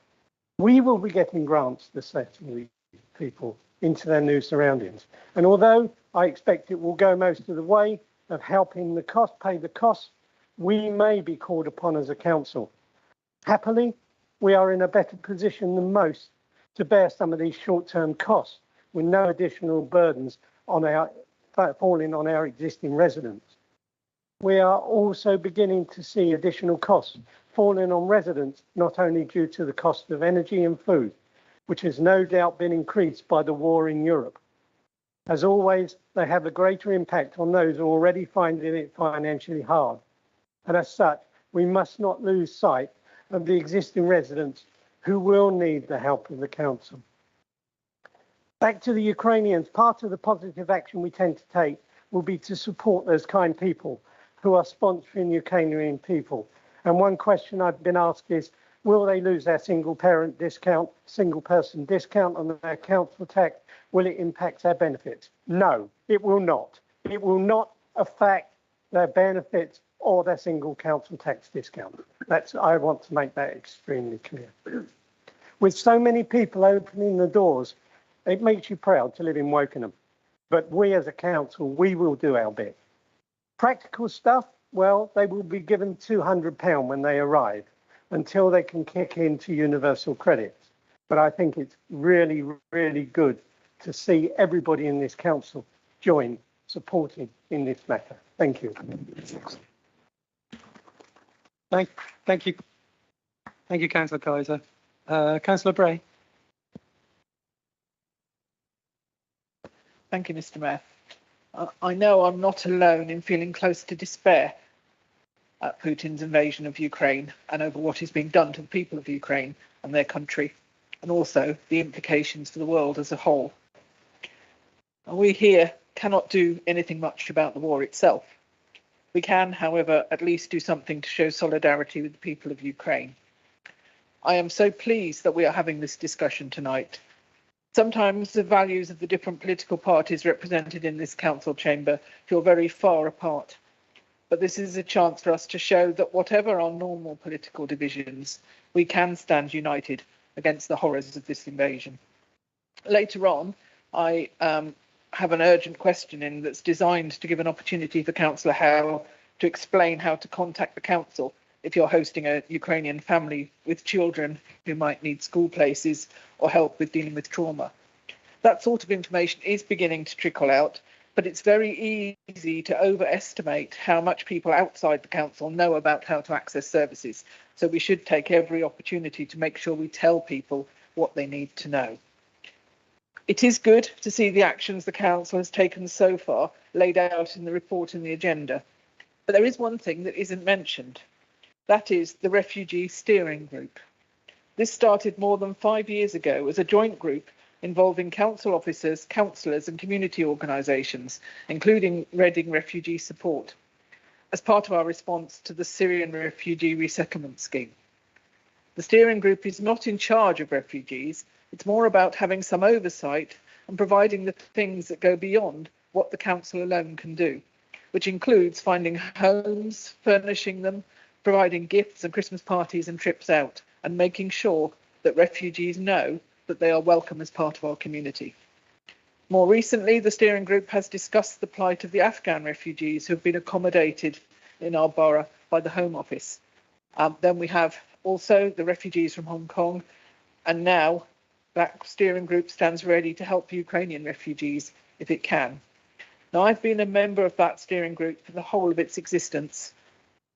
We will be getting grants to settle these people into their new surroundings. And although I expect it will go most of the way of helping pay the cost, we may be called upon as a council. Happily, we are in a better position than most to bear some of these short-term costs with no additional burdens falling on our existing residents. We are also beginning to see additional costs falling on residents, not only due to the cost of energy and food, which has no doubt been increased by the war in Europe. As always, they have a greater impact on those already finding it financially hard. And as such, we must not lose sight of the existing residents who will need the help of the council. Back to the Ukrainians, part of the positive action we tend to take will be to support those kind people who are sponsoring Ukrainian people. And one question I've been asked is, will they lose their single person discount on their council tax? Will it impact their benefits? No, it will not. It will not affect their benefits or their single council tax discount. I want to make that extremely clear. With so many people opening the doors, it makes you proud to live in Wokingham. But we as a council, we will do our bit. Practical stuff, well, they will be given £200 when they arrive until they can kick into universal credits. But I think it's really, really good to see everybody in this council join supporting in this matter. Thank you. Thank you. Thank you, Councillor Kaiser. Councillor Bray. Thank you, Mr. Mayor. I know I'm not alone in feeling close to despair at Putin's invasion of Ukraine and over what is being done to the people of Ukraine and their country, and also the implications for the world as a whole. We here cannot do anything much about the war itself. We can, however, at least do something to show solidarity with the people of Ukraine. I am so pleased that we are having this discussion tonight. Sometimes the values of the different political parties represented in this council chamber feel very far apart. But this is a chance for us to show that whatever our normal political divisions, we can stand united against the horrors of this invasion. Later on, I have an urgent question in that's designed to give an opportunity for Councillor Howell to explain how to contact the council if you're hosting a Ukrainian family with children who might need school places or help with dealing with trauma. That sort of information is beginning to trickle out, but it's very easy to overestimate how much people outside the council know about how to access services. So we should take every opportunity to make sure we tell people what they need to know. It is good to see the actions the council has taken so far laid out in the report and the agenda. But there is one thing that isn't mentioned. That is the Refugee Steering Group. This started more than 5 years ago as a joint group involving council officers, councillors and community organisations, including Reading Refugee Support, as part of our response to the Syrian Refugee Resettlement Scheme. The steering group is not in charge of refugees. It's more about having some oversight and providing the things that go beyond what the council alone can do, which includes finding homes, furnishing them, providing gifts and Christmas parties and trips out, and making sure that refugees know that they are welcome as part of our community. More recently, the steering group has discussed the plight of the Afghan refugees who have been accommodated in our borough by the Home Office. Then we have also the refugees from Hong Kong, and now that steering group stands ready to help Ukrainian refugees if it can. Now, I've been a member of that steering group for the whole of its existence.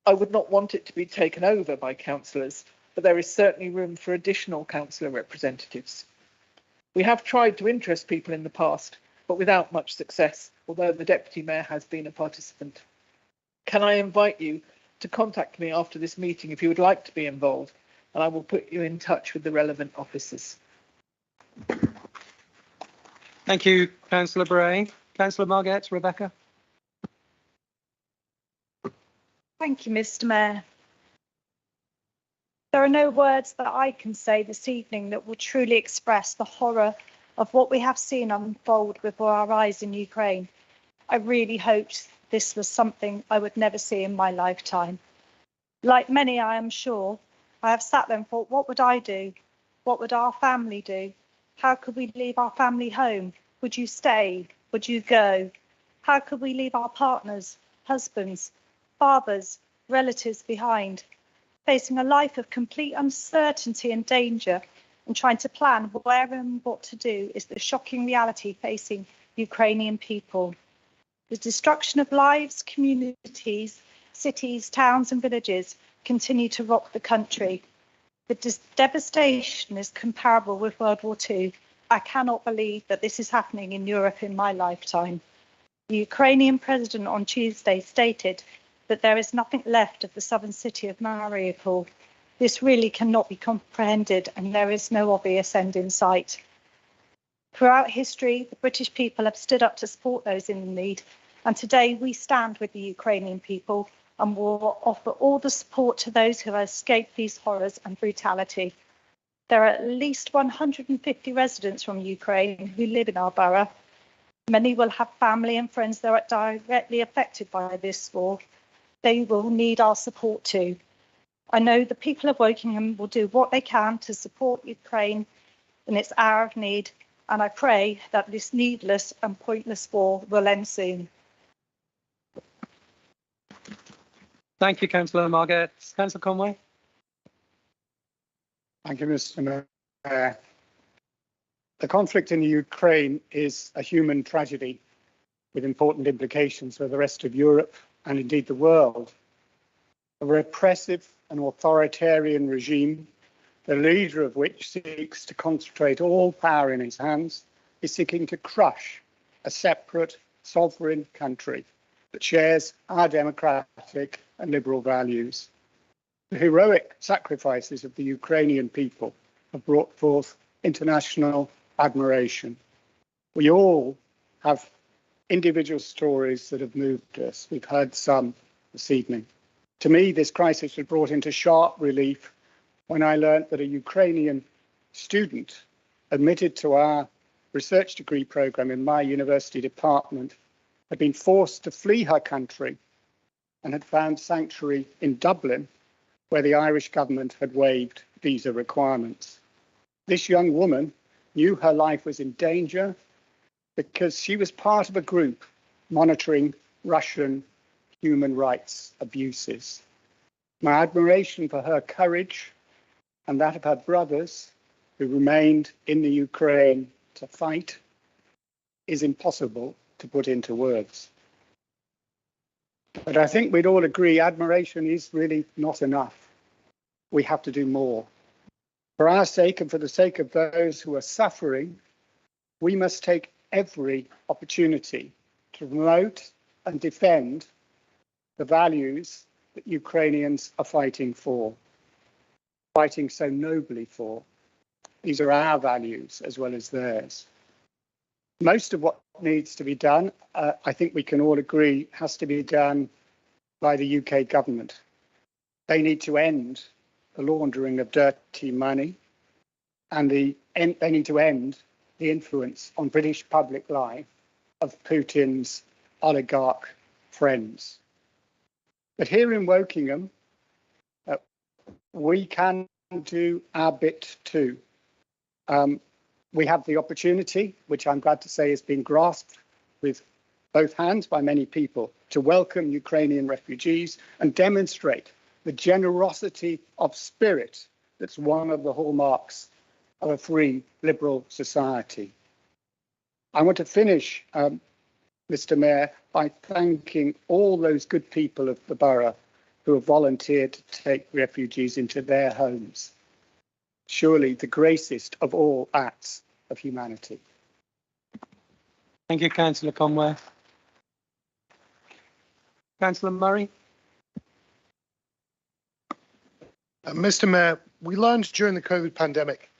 I would not want it to be taken over by councillors, but there is certainly room for additional councillor representatives. We have tried to interest people in the past, but without much success, although the Deputy Mayor has been a participant. Can I invite you to contact me after this meeting if you would like to be involved, and I will put you in touch with the relevant officers. Thank you, Councillor Bray. Councillor Margate, Rebecca. Thank you, Mr. Mayor. There are no words that I can say this evening that will truly express the horror of what we have seen unfold before our eyes in Ukraine. I really hoped this was something I would never see in my lifetime. Like many, I am sure, I have sat there and thought, what would I do? What would our family do? How could we leave our family home? Would you stay? Would you go? How could we leave our partners, husbands, fathers, relatives behind, facing a life of complete uncertainty and danger, and trying to plan where and what to do is the shocking reality facing Ukrainian people. The destruction of lives, communities, cities, towns and villages continue to rock the country. The devastation is comparable with World War II. I cannot believe that this is happening in Europe in my lifetime. The Ukrainian president on Tuesday stated that there is nothing left of the southern city of Mariupol. This really cannot be comprehended, and there is no obvious end in sight. Throughout history, the British people have stood up to support those in need, and today we stand with the Ukrainian people and will offer all the support to those who have escaped these horrors and brutality. There are at least 150 residents from Ukraine who live in our borough. Many will have family and friends that are directly affected by this war. They will need our support too. I know the people of Wokingham will do what they can to support Ukraine in its hour of need, and I pray that this needless and pointless war will end soon. Thank you, Councillor Margate. Councillor Conway. Thank you, Mr. Mayor. The conflict in Ukraine is a human tragedy with important implications for the rest of Europe and indeed the world. A repressive and authoritarian regime the leader of which seeks to concentrate all power in his hands, is seeking to crush a separate sovereign country that shares our democratic and liberal values. The heroic sacrifices of the Ukrainian people have brought forth international admiration. We all have individual stories that have moved us. We've heard some this evening. To me, this crisis was brought into sharp relief when I learned that a Ukrainian student admitted to our research degree program in my university department had been forced to flee her country and had found sanctuary in Dublin, where the Irish government had waived visa requirements. This young woman knew her life was in danger because she was part of a group monitoring Russian human rights abuses. My admiration for her courage and that of her brothers who remained in the Ukraine to fight is impossible to put into words. But I think we'd all agree admiration is really not enough. We have to do more. For our sake and for the sake of those who are suffering, we must take every opportunity to promote and defend the values that Ukrainians are fighting for, fighting so nobly for. These are our values as well as theirs. Most of what needs to be done, I think we can all agree, has to be done by the UK government. They need to end the laundering of dirty money, and they need to end the influence on British public life of Putin's oligarch friends. But here in Wokingham, we can do our bit too. We have the opportunity, which I'm glad to say has been grasped with both hands by many people, to welcome Ukrainian refugees and demonstrate the generosity of spirit that's one of the hallmarks of a free, liberal society. I want to finish, Mr. Mayor, by thanking all those good people of the borough who have volunteered to take refugees into their homes. Surely the greatest of all acts of humanity. Thank you, Councillor Conway. Councillor Murray. Mr. Mayor, we learned during the COVID pandemic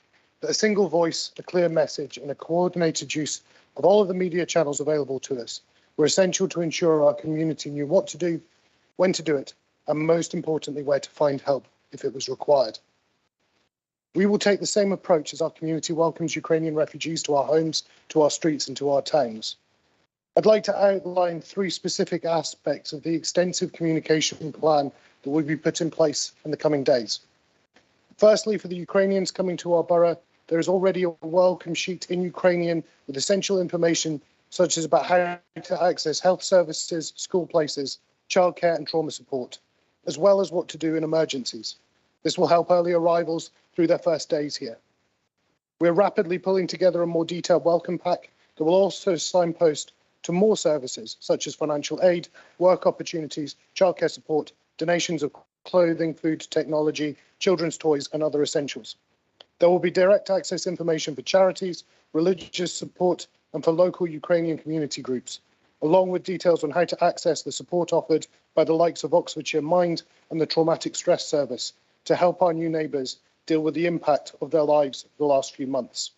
that a single voice, a clear message and a coordinated use of all of the media channels available to us were essential to ensure our community knew what to do, when to do it, and most importantly, where to find help if it was required. We will take the same approach as our community welcomes Ukrainian refugees to our homes, to our streets and to our towns. I'd like to outline 3 specific aspects of the extensive communication plan that will be put in place in the coming days. Firstly, for the Ukrainians coming to our borough, there is already a welcome sheet in Ukrainian with essential information such as about how to access health services, school places, childcare and trauma support, as well as what to do in emergencies. This will help early arrivals through their first days here. We're rapidly pulling together a more detailed welcome pack that will also signpost to more services such as financial aid, work opportunities, childcare support, donations of clothing, food, technology, children's toys and other essentials. There will be direct access information for charities, religious support and for local Ukrainian community groups, along with details on how to access the support offered by the likes of Oxfordshire Mind and the Traumatic Stress Service to help our new neighbours deal with the impact of their lives the last few months.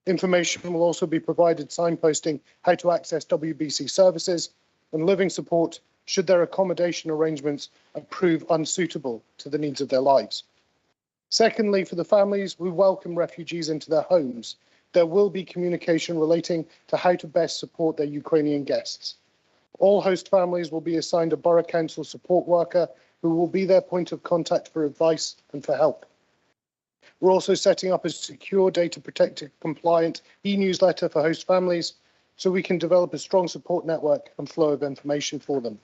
Information will also be provided signposting how to access WBC services and living support should their accommodation arrangements prove unsuitable to the needs of their lives. Secondly, for the families who welcome refugees into their homes, there will be communication relating to how to best support their Ukrainian guests. All host families will be assigned a Borough Council support worker who will be their point of contact for advice and for help. We're also setting up a secure, data protected, compliant e-newsletter for host families so we can develop a strong support network and flow of information for them.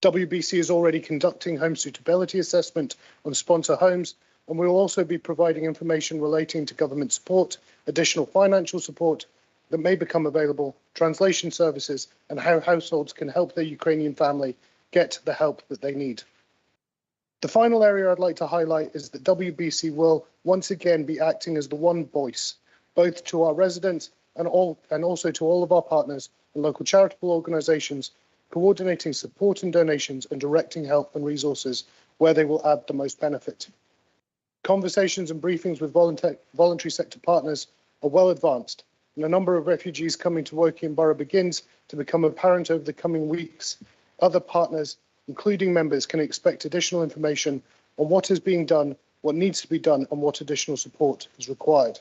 WBC is already conducting home suitability assessment on sponsor homes, and we will also be providing information relating to government support, additional financial support that may become available, translation services, and how households can help their Ukrainian family get the help that they need. The final area I'd like to highlight is that WBC will once again be acting as the one voice, both to our residents and also to all of our partners and local charitable organisations, coordinating support and donations and directing help and resources where they will add the most benefit. Conversations and briefings with voluntary sector partners are well advanced, and the number of refugees coming to Woking Borough begins to become apparent over the coming weeks. Other partners, including members, can expect additional information on what is being done, what needs to be done, and what additional support is required.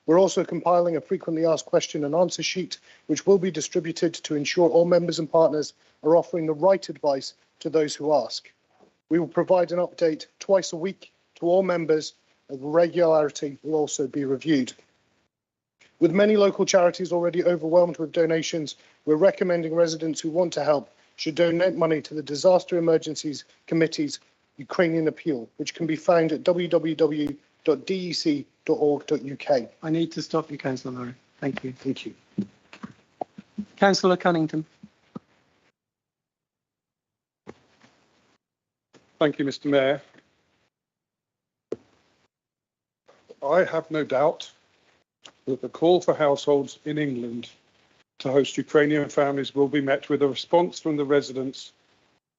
We're also compiling a frequently asked question and answer sheet, which will be distributed to ensure all members and partners are offering the right advice to those who ask. We will provide an update twice a week to all members, and regularity will also be reviewed. With many local charities already overwhelmed with donations, we're recommending residents who want to help should donate money to the Disaster Emergencies Committee's Ukrainian Appeal, which can be found at www.dec.org.uk. I need to stop you, Councillor Murray. Thank you. Thank you. Councillor Cunnington. Thank you, Mr. Mayor. I have no doubt that the call for households in England to host Ukrainian families will be met with a response from the residents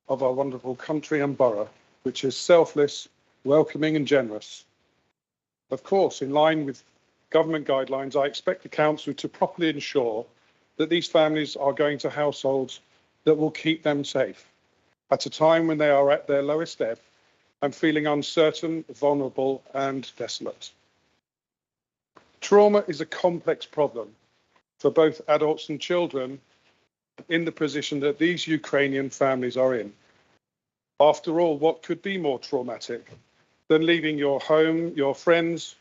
of our wonderful country and borough, which is selfless, welcoming and generous. Of course, in line with government guidelines, I expect the council to properly ensure that these families are going to households that will keep them safe at a time when they are at their lowest ebb and feeling uncertain, vulnerable and desolate. Trauma is a complex problem for both adults and children in the position that these Ukrainian families are in. After all, what could be more traumatic than leaving your home, your friends,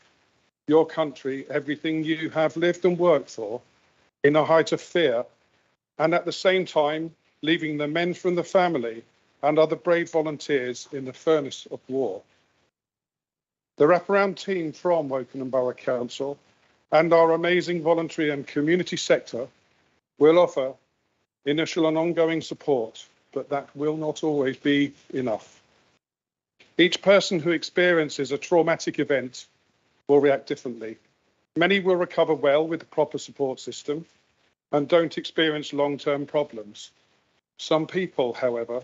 your country, everything you have lived and worked for in a height of fear, and at the same time leaving the men from the family and other brave volunteers in the furnace of war. The wraparound team from Woking Borough Council and our amazing voluntary and community sector will offer initial and ongoing support, but that will not always be enough. Each person who experiences a traumatic event will react differently. Many will recover well with the proper support system and don't experience long-term problems. Some people, however,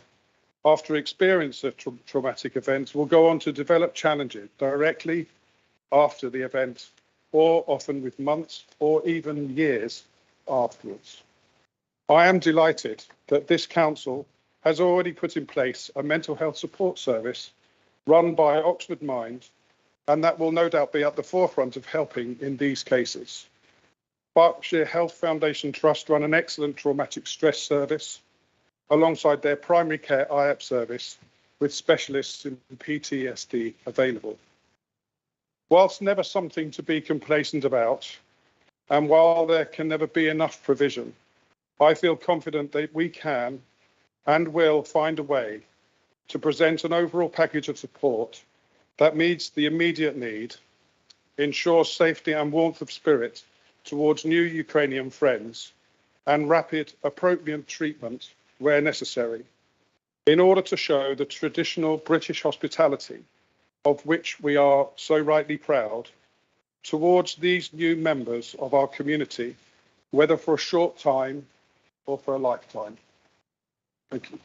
after experience of traumatic events, will go on to develop challenges directly after the event, or often with months or even years afterwards. I am delighted that this council has already put in place a mental health support service run by Oxford Mind, and that will no doubt be at the forefront of helping in these cases. Berkshire Health Foundation Trust run an excellent traumatic stress service alongside their primary care IAP service with specialists in PTSD available. Whilst never something to be complacent about, and while there can never be enough provision, I feel confident that we can and will find a way to present an overall package of support that meets the immediate need, ensures safety and warmth of spirit towards new Ukrainian friends, and rapid, appropriate treatment where necessary, in order to show the traditional British hospitality of which we are so rightly proud towards these new members of our community, whether for a short time or for a lifetime. Thank you.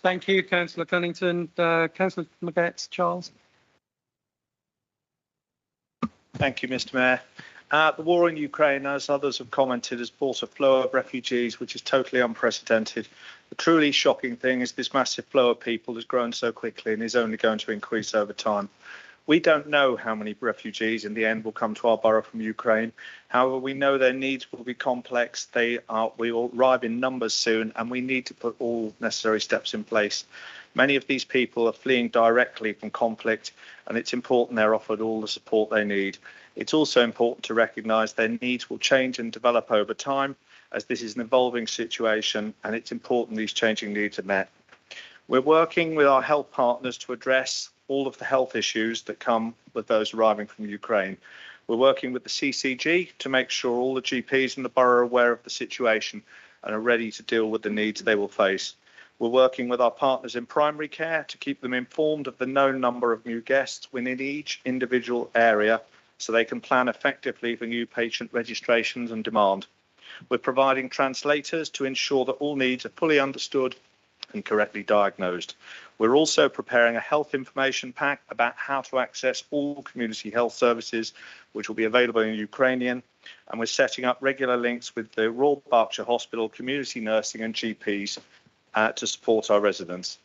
Thank you, Councillor Cunnington. Councillor McGetts, Charles. Thank you, Mr. Mayor. The war in Ukraine, as others have commented, has brought a flow of refugees, which is totally unprecedented. The truly shocking thing is this massive flow of people has grown so quickly and is only going to increase over time. We don't know how many refugees in the end will come to our borough from Ukraine. However, we know their needs will be complex. We will arrive in numbers soon, and we need to put all necessary steps in place. Many of these people are fleeing directly from conflict, and it's important they're offered all the support they need. It's also important to recognise their needs will change and develop over time, as this is an evolving situation, and it's important these changing needs are met. We're working with our health partners to address all of the health issues that come with those arriving from Ukraine. We're working with the CCG to make sure all the GPs in the borough are aware of the situation and are ready to deal with the needs they will face. We're working with our partners in primary care to keep them informed of the known number of new guests within each individual area so they can plan effectively for new patient registrations and demand. We're providing translators to ensure that all needs are fully understood and correctly diagnosed. We're also preparing a health information pack about how to access all community health services, which will be available in Ukrainian. And we're setting up regular links with the Royal Berkshire Hospital, community nursing and GPs to support our residents.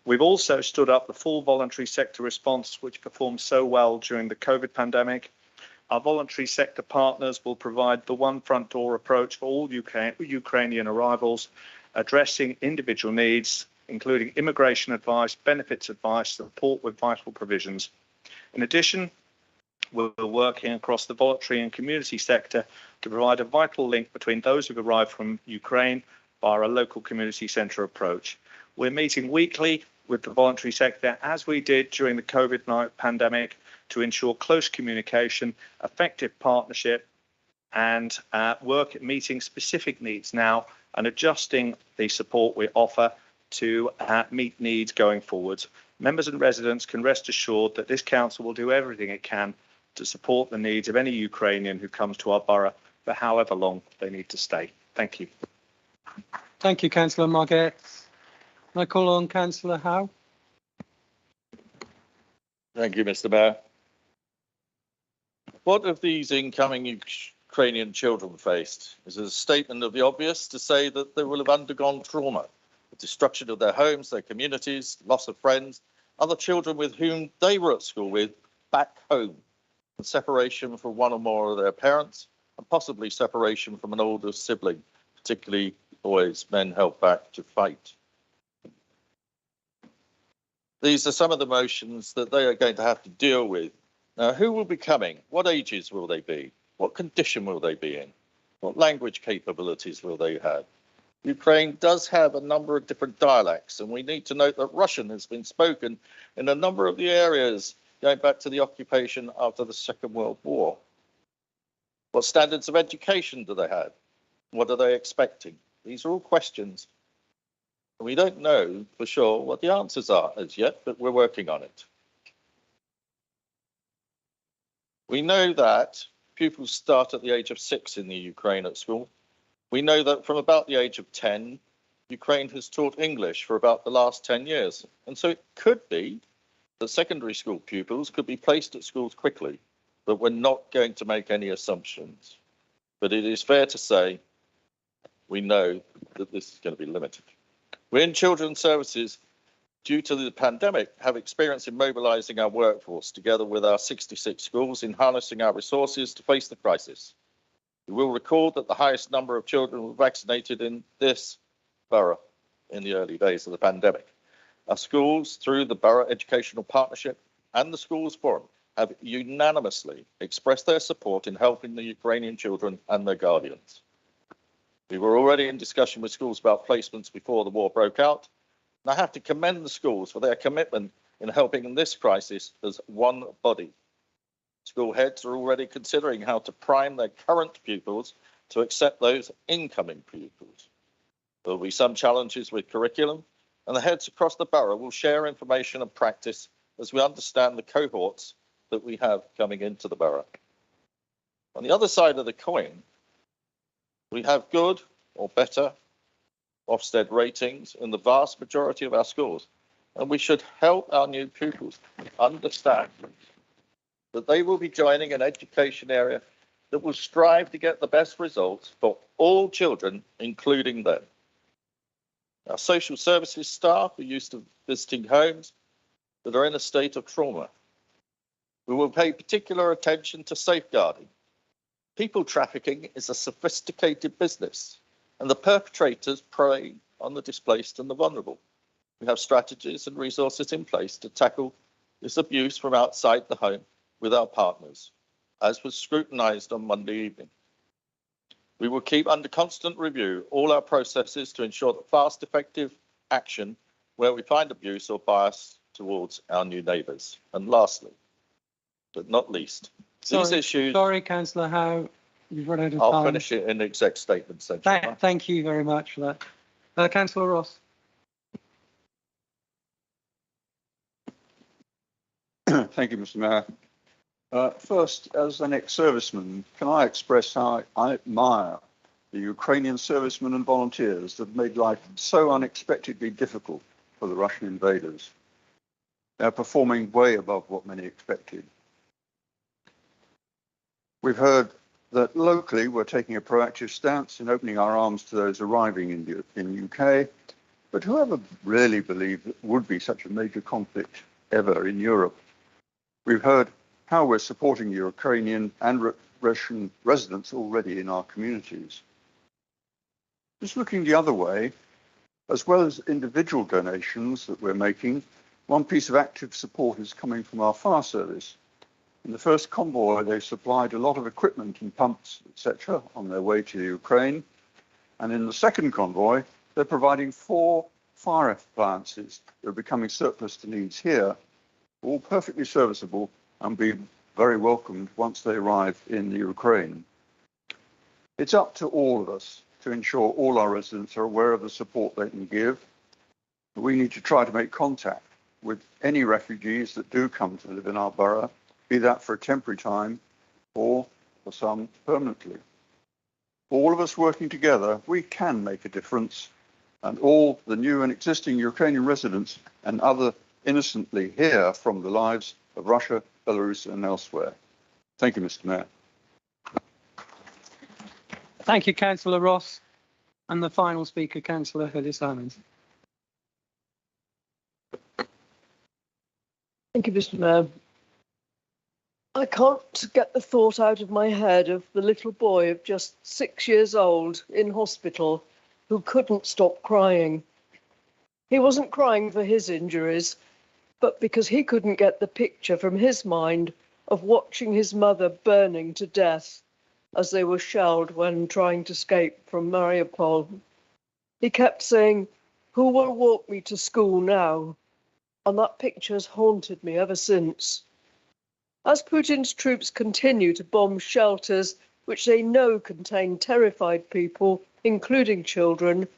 We've also stood up the full voluntary sector response, which performed so well during the COVID pandemic. Our voluntary sector partners will provide the one front door approach for all Ukrainian arrivals, addressing individual needs, including immigration advice, benefits advice, support with vital provisions. In addition, we're working across the voluntary and community sector to provide a vital link between those who've arrived from Ukraine via a local community centre approach. We're meeting weekly with the voluntary sector, as we did during the COVID-19 pandemic, to ensure close communication, effective partnership, and work at meeting specific needs now and adjusting the support we offer to meet needs going forwards. Members and residents can rest assured that this council will do everything it can to support the needs of any Ukrainian who comes to our borough for however long they need to stay. Thank you. Thank you, Councillor Marget. Can I call on Councillor Howe? Thank you, Mr. Mayor. What have these incoming Ukrainian children faced? Is it a statement of the obvious to say that they will have undergone trauma, the destruction of their homes, their communities, loss of friends, other children with whom they were at school with back home, and separation from one or more of their parents, and possibly separation from an older sibling, particularly boys men held back to fight? These are some of the emotions that they are going to have to deal with. Now, who will be coming? What ages will they be? What condition will they be in? What language capabilities will they have? Ukraine does have a number of different dialects, and we need to note that Russian has been spoken in a number of the areas going back to the occupation after the Second World War. What standards of education do they have? What are they expecting? These are all questions. We don't know for sure what the answers are as yet, but we're working on it. We know that pupils start at the age of 6 in the Ukraine at school. We know that from about the age of 10, Ukraine has taught English for about the last 10 years. And so it could be that secondary school pupils could be placed at schools quickly, but we're not going to make any assumptions. But it is fair to say we know that this is going to be limited. We in Children's Services, due to the pandemic, have experience in mobilising our workforce together with our 66 schools in harnessing our resources to face the crisis. We will record that the highest number of children were vaccinated in this borough in the early days of the pandemic. Our schools, through the Borough Educational Partnership and the Schools Forum, have unanimously expressed their support in helping the Ukrainian children and their guardians. We were already in discussion with schools about placements before the war broke out, and I have to commend the schools for their commitment in helping in this crisis as one body. School heads are already considering how to prime their current pupils to accept those incoming pupils. There will be some challenges with curriculum, and the heads across the borough will share information and practice as we understand the cohorts that we have coming into the borough. On the other side of the coin, we have good or better Ofsted ratings in the vast majority of our schools, and we should help our new pupils understand that they will be joining an education area that will strive to get the best results for all children, including them. Our social services staff are used to visiting homes that are in a state of trauma. We will pay particular attention to safeguarding. People trafficking is a sophisticated business, and the perpetrators prey on the displaced and the vulnerable. We have strategies and resources in place to tackle this abuse from outside the home with our partners, as was scrutinised on Monday evening. We will keep under constant review all our processes to ensure that fast, effective action where we find abuse or bias towards our new neighbours. And lastly, but not least, these issues... Sorry, Councillor Howe, you've run out of time. I'll finish it in the exec statement section. Thank you very much for that. Councillor Ross. Thank you, Mr. Mayor. First, as an ex-serviceman, can I express how I admire the Ukrainian servicemen and volunteers that have made life so unexpectedly difficult for the Russian invaders. They're performing way above what many expected. We've heard that locally we're taking a proactive stance in opening our arms to those arriving in the UK, but whoever really believed that would be such a major conflict ever in Europe? We've heard how we're supporting Ukrainian and Russian residents already in our communities. Just looking the other way, as well as individual donations that we're making, one piece of active support is coming from our fire service. In the first convoy, they supplied a lot of equipment and pumps, etc., on their way to the Ukraine. And in the second convoy, they're providing 4 fire appliances that are becoming surplus to needs here, all perfectly serviceable and be very welcomed once they arrive in the Ukraine. It's up to all of us to ensure all our residents are aware of the support they can give. We need to try to make contact with any refugees that do come to live in our borough, be that for a temporary time or for some permanently. All of us working together, we can make a difference, and all the new and existing Ukrainian residents and other innocently here from the lives of Russia, Belarus and elsewhere. Thank you, Mr. Mayor. Thank you, Councillor Ross. And the final speaker, Councillor Hillis-Simons. Thank you, Mr. Mayor. I can't get the thought out of my head of the little boy of just 6 years old in hospital who couldn't stop crying. He wasn't crying for his injuries, but because he couldn't get the picture from his mind of watching his mother burning to death as they were shelled when trying to escape from Mariupol. He kept saying, "Who will walk me to school now?" And that picture has haunted me ever since. As Putin's troops continue to bomb shelters which they know contain terrified people, including children,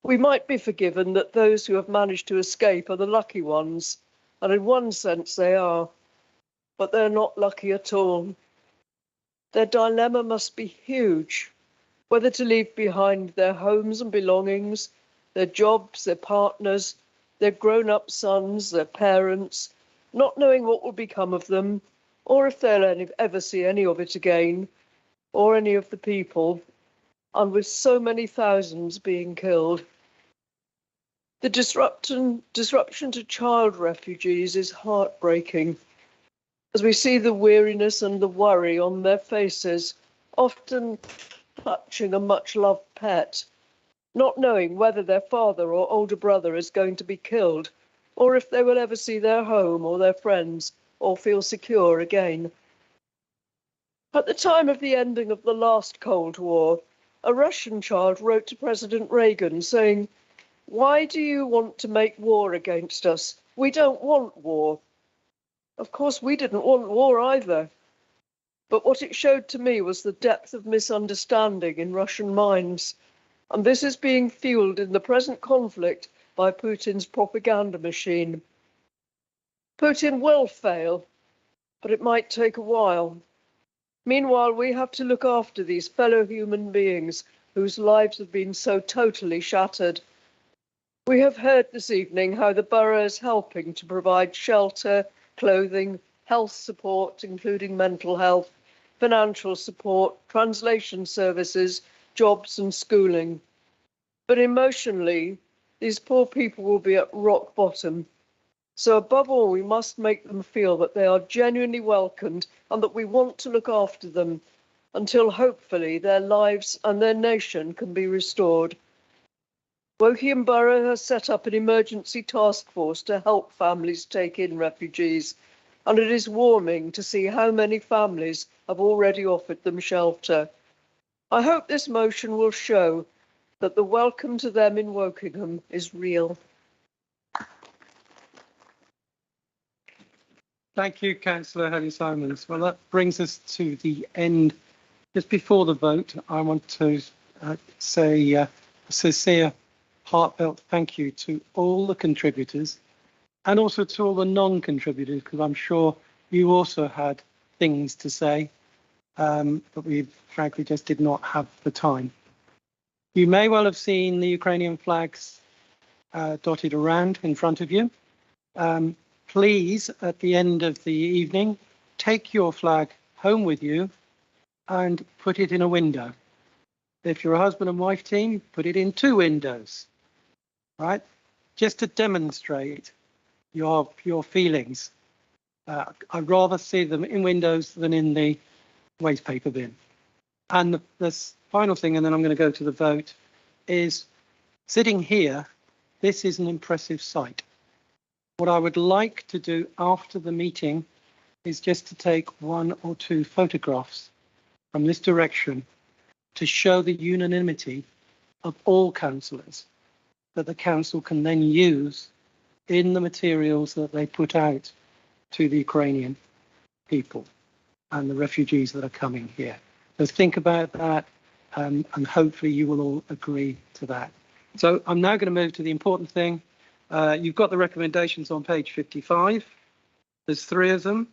we might be forgiven that those who have managed to escape are the lucky ones, and in one sense they are. But they're not lucky at all. Their dilemma must be huge, whether to leave behind their homes and belongings, their jobs, their partners, their grown-up sons, their parents, not knowing what will become of them, or if they'll ever see any of it again, or any of the people, and with so many thousands being killed. The disruption to child refugees is heartbreaking, as we see the weariness and the worry on their faces, often clutching a much-loved pet, not knowing whether their father or older brother is going to be killed, or if they will ever see their home or their friends, or feel secure again. At the time of the ending of the last Cold War, a Russian child wrote to President Reagan saying, "Why do you want to make war against us? We don't want war." Of course, we didn't want war either. But what it showed to me was the depth of misunderstanding in Russian minds. And this is being fueled in the present conflict by Putin's propaganda machine. Putin will fail, but it might take a while. Meanwhile, we have to look after these fellow human beings whose lives have been so totally shattered. We have heard this evening how the borough is helping to provide shelter, clothing, health support, including mental health, financial support, translation services, jobs and schooling. But emotionally, these poor people will be at rock bottom. So above all, we must make them feel that they are genuinely welcomed and that we want to look after them until hopefully their lives and their nation can be restored. Woking Borough has set up an emergency task force to help families take in refugees, and it is warming to see how many families have already offered them shelter. I hope this motion will show that the welcome to them in Wokingham is real. Thank you, Councillor Hillis-Simons. Well, that brings us to the end. Just before the vote, I want to say a sincere, heartfelt thank you to all the contributors and also to all the non-contributors, because I'm sure you also had things to say, but we frankly just did not have the time. You may well have seen the Ukrainian flags dotted around in front of you. Please, at the end of the evening, take your flag home with you and put it in a window. If you're a husband and wife team, put it in 2 windows, right? Just to demonstrate your feelings. I'd rather see them in windows than in the waste paper bin. And the final thing, and then I'm going to go to the vote, is sitting here, this is an impressive sight. What I would like to do after the meeting is just to take 1 or 2 photographs from this direction to show the unanimity of all councillors that the council can then use in the materials that they put out to the Ukrainian people and the refugees that are coming here. So think about that, and hopefully you will all agree to that. So I'm now going to move to the important thing. You've got the recommendations on page 55. There's 3 of them.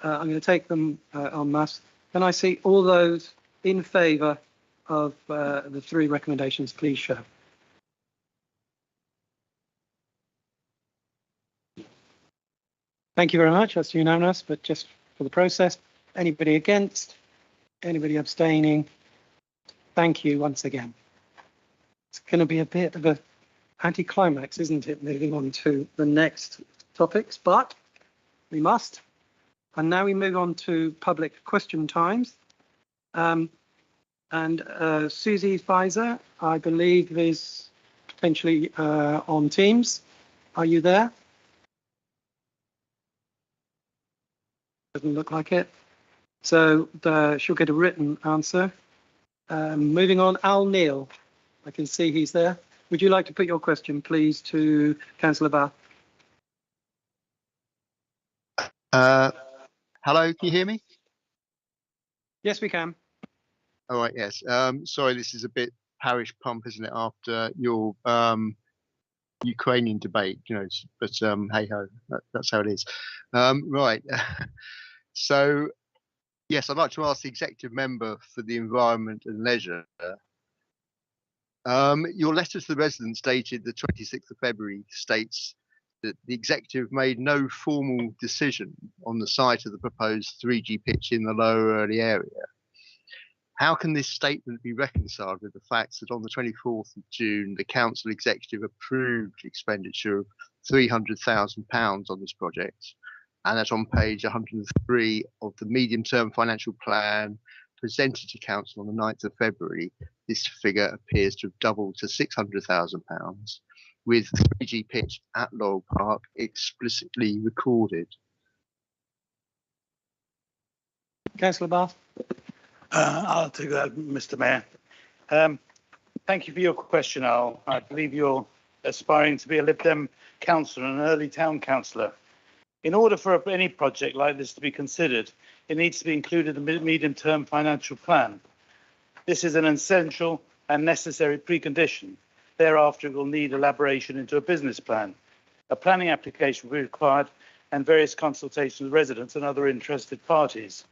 I'm going to take them en masse. Can I see all those in favour of the 3 recommendations, please show. Thank you very much. That's unanimous, but just for the process. Anybody against? Anybody abstaining? Thank you once again. It's going to be a bit of an anticlimax, isn't it, moving on to the next topics, but we must. And now we move on to public question times. Susie Pfizer, I believe, is potentially on Teams. Are you there? Doesn't look like it. So she'll get a written answer. Moving on, Al Neil. I can see he's there. Would you like to put your question, please, to Councillor Bath? Hello, can you hear me? Yes, we can. All right, yes. Sorry, this is a bit parish pump, isn't it, after your Ukrainian debate, you know, but hey ho, that's how it is. Right. So, yes, I'd like to ask the executive member for the Environment and Leisure. Your letter to the residents dated the 26th of February states that the executive made no formal decision on the site of the proposed 3G pitch in the Lower Early area. How can this statement be reconciled with the fact that on the 24th of June, the council executive approved expenditure of £300,000 on this project, and that on page 103 of the medium-term financial plan presented to council on the 9th of February, this figure appears to have doubled to £600,000, with 3G pitch at Laurel Park explicitly recorded? Councillor Bath. I'll take that, Mr. Mayor. Thank you for your question, Al. I believe you're aspiring to be a Lib Dem councillor and an early town councillor. In order for any project like this to be considered, it needs to be included in the medium-term financial plan. This is an essential and necessary precondition. Thereafter, it will need elaboration into a business plan. A planning application will be required and various consultations with residents and other interested parties.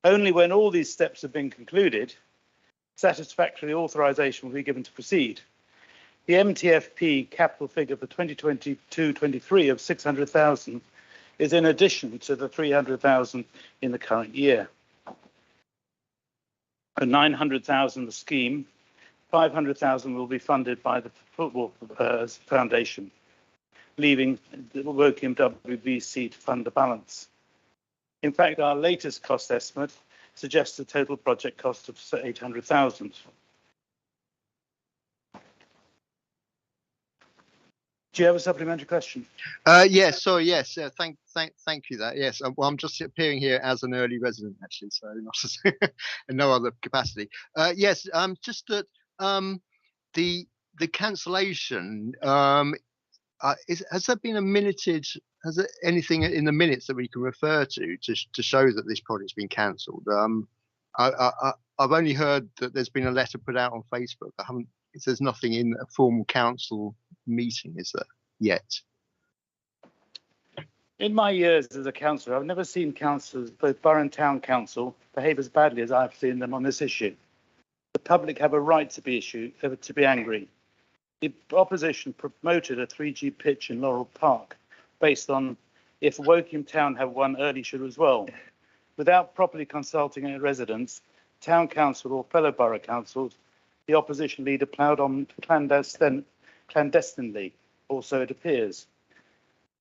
Only when all these steps have been concluded, satisfactory authorisation will be given to proceed. The MTFP capital figure for 2022-23 of 600,000 is in addition to the 300,000 in the current year. For 900,000 the scheme, 500,000 will be funded by the Football Foundation, leaving the Woking WBC to fund the balance. In fact, our latest cost estimate suggests a total project cost of 800,000. Do you have a supplementary question? Yes, sorry, yes, thank you. That yes, well, I'm just appearing here as an early resident actually, so not in no other capacity. Yes, just that the cancellation. Has there been a minuted? Has there anything in the minutes that we can refer to show that this project's been cancelled? I've only heard that there's been a letter put out on Facebook. I haven't. There's nothing in a formal council meeting, is there, yet? In my years as a councillor, I've never seen councillors, both borough and town council, behave as badly as I've seen them on this issue. The public have a right to be angry. The opposition promoted a 3G pitch in Laurel Park based on if Wokingham Town have one, Early should as well. Without properly consulting our residents, town council or fellow borough councils, the opposition leader ploughed on clandestinely, or so it appears.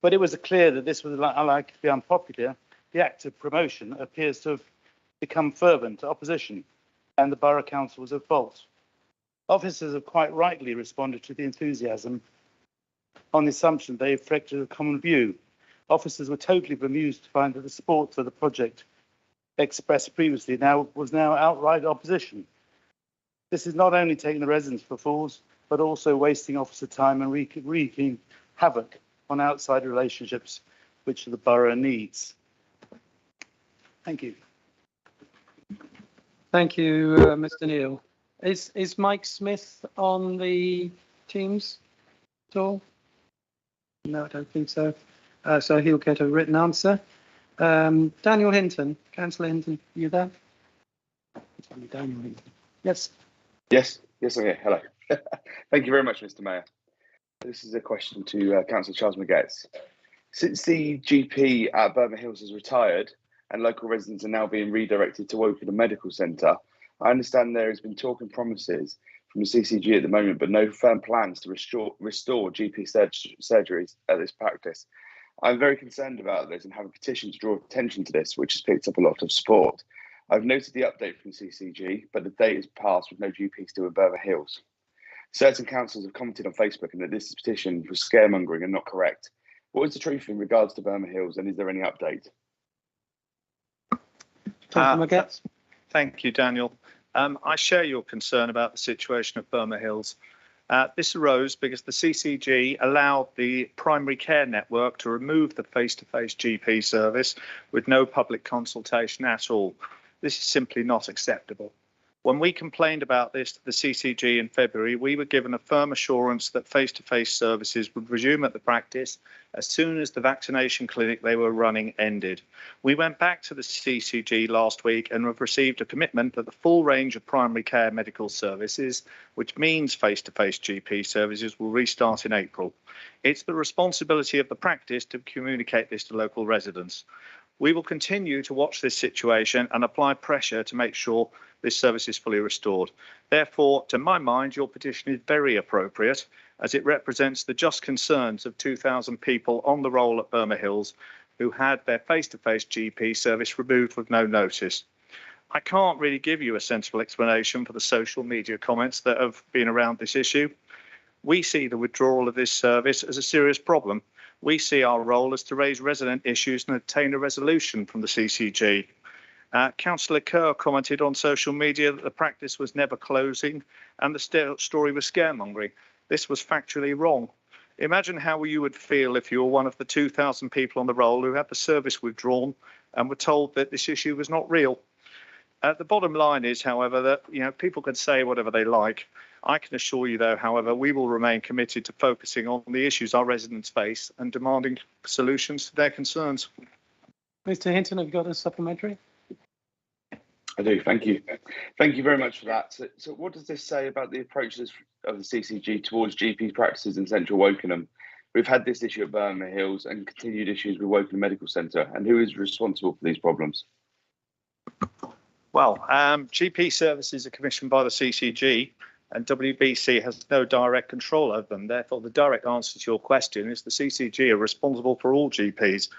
But it was clear that this was unlikely to be unpopular. The act of promotion appears to have become fervent opposition, and the borough council was at fault. Officers have quite rightly responded to the enthusiasm on the assumption they reflected a common view. Officers were totally bemused to find that the support for the project expressed previously was now outright opposition. This is not only taking the residents for fools, but also wasting officer time and wreaking havoc on outside relationships which the borough needs. Thank you. Thank you, Mr. Neal. Is Mike Smith on the Teams at all? No, I don't think so. So he'll get a written answer. Daniel Hinton, Councillor Hinton, you there? Daniel Hinton. Yes. Yes, I'm here. Hello. Thank you very much, Mr. Mayor. This is a question to Councillor Charles McGetts. Since the GP at Burma Hills has retired and local residents are now being redirected to Wokingham Medical Centre, I understand there has been talk and promises from the CCG at the moment, but no firm plans to restore GP surgeries at this practice. I'm very concerned about this and have a petition to draw attention to this, which has picked up a lot of support. I've noted the update from the CCG, but the date has passed with no GP still at Burma Hills. Certain councillors have commented on Facebook and that this petition was scaremongering and not correct. What is the truth in regards to Burma Hills, and is there any update? Thank you, Daniel. I share your concern about the situation at Burma Hills. This arose because the CCG allowed the primary care network to remove the face-to-face GP service with no public consultation at all. This is simply not acceptable. When we complained about this to the CCG in February, we were given a firm assurance that face-to-face services would resume at the practice as soon as the vaccination clinic they were running ended. We went back to the CCG last week and have received a commitment that the full range of primary care medical services, which means face-to-face GP services, will restart in April. It's the responsibility of the practice to communicate this to local residents. We will continue to watch this situation and apply pressure to make sure this service is fully restored. Therefore, to my mind, your petition is very appropriate as it represents the just concerns of 2,000 people on the roll at Burma Hills who had their face-to-face GP service removed with no notice. I can't really give you a sensible explanation for the social media comments that have been around this issue. We see the withdrawal of this service as a serious problem. We see our role as to raise resident issues and obtain a resolution from the CCG. Councillor Kerr commented on social media that the practice was never closing and the story was scaremongering. This was factually wrong. Imagine how you would feel if you were one of the 2,000 people on the roll who had the service withdrawn and were told that this issue was not real. The bottom line is, however, that people can say whatever they like. I can assure you, though, however, we will remain committed to focusing on the issues our residents face and demanding solutions to their concerns. Mr. Hinton, have you got a supplementary? I do, thank you. Thank you very much for that. So what does this say about the approaches of the CCG towards GP practices in central Wokingham? We've had this issue at Burma Hills and continued issues with Wokingham Medical Centre, and who is responsible for these problems? Well, GP services are commissioned by the CCG and WBC has no direct control over them. Therefore, the direct answer to your question is the CCG are responsible for all GPs.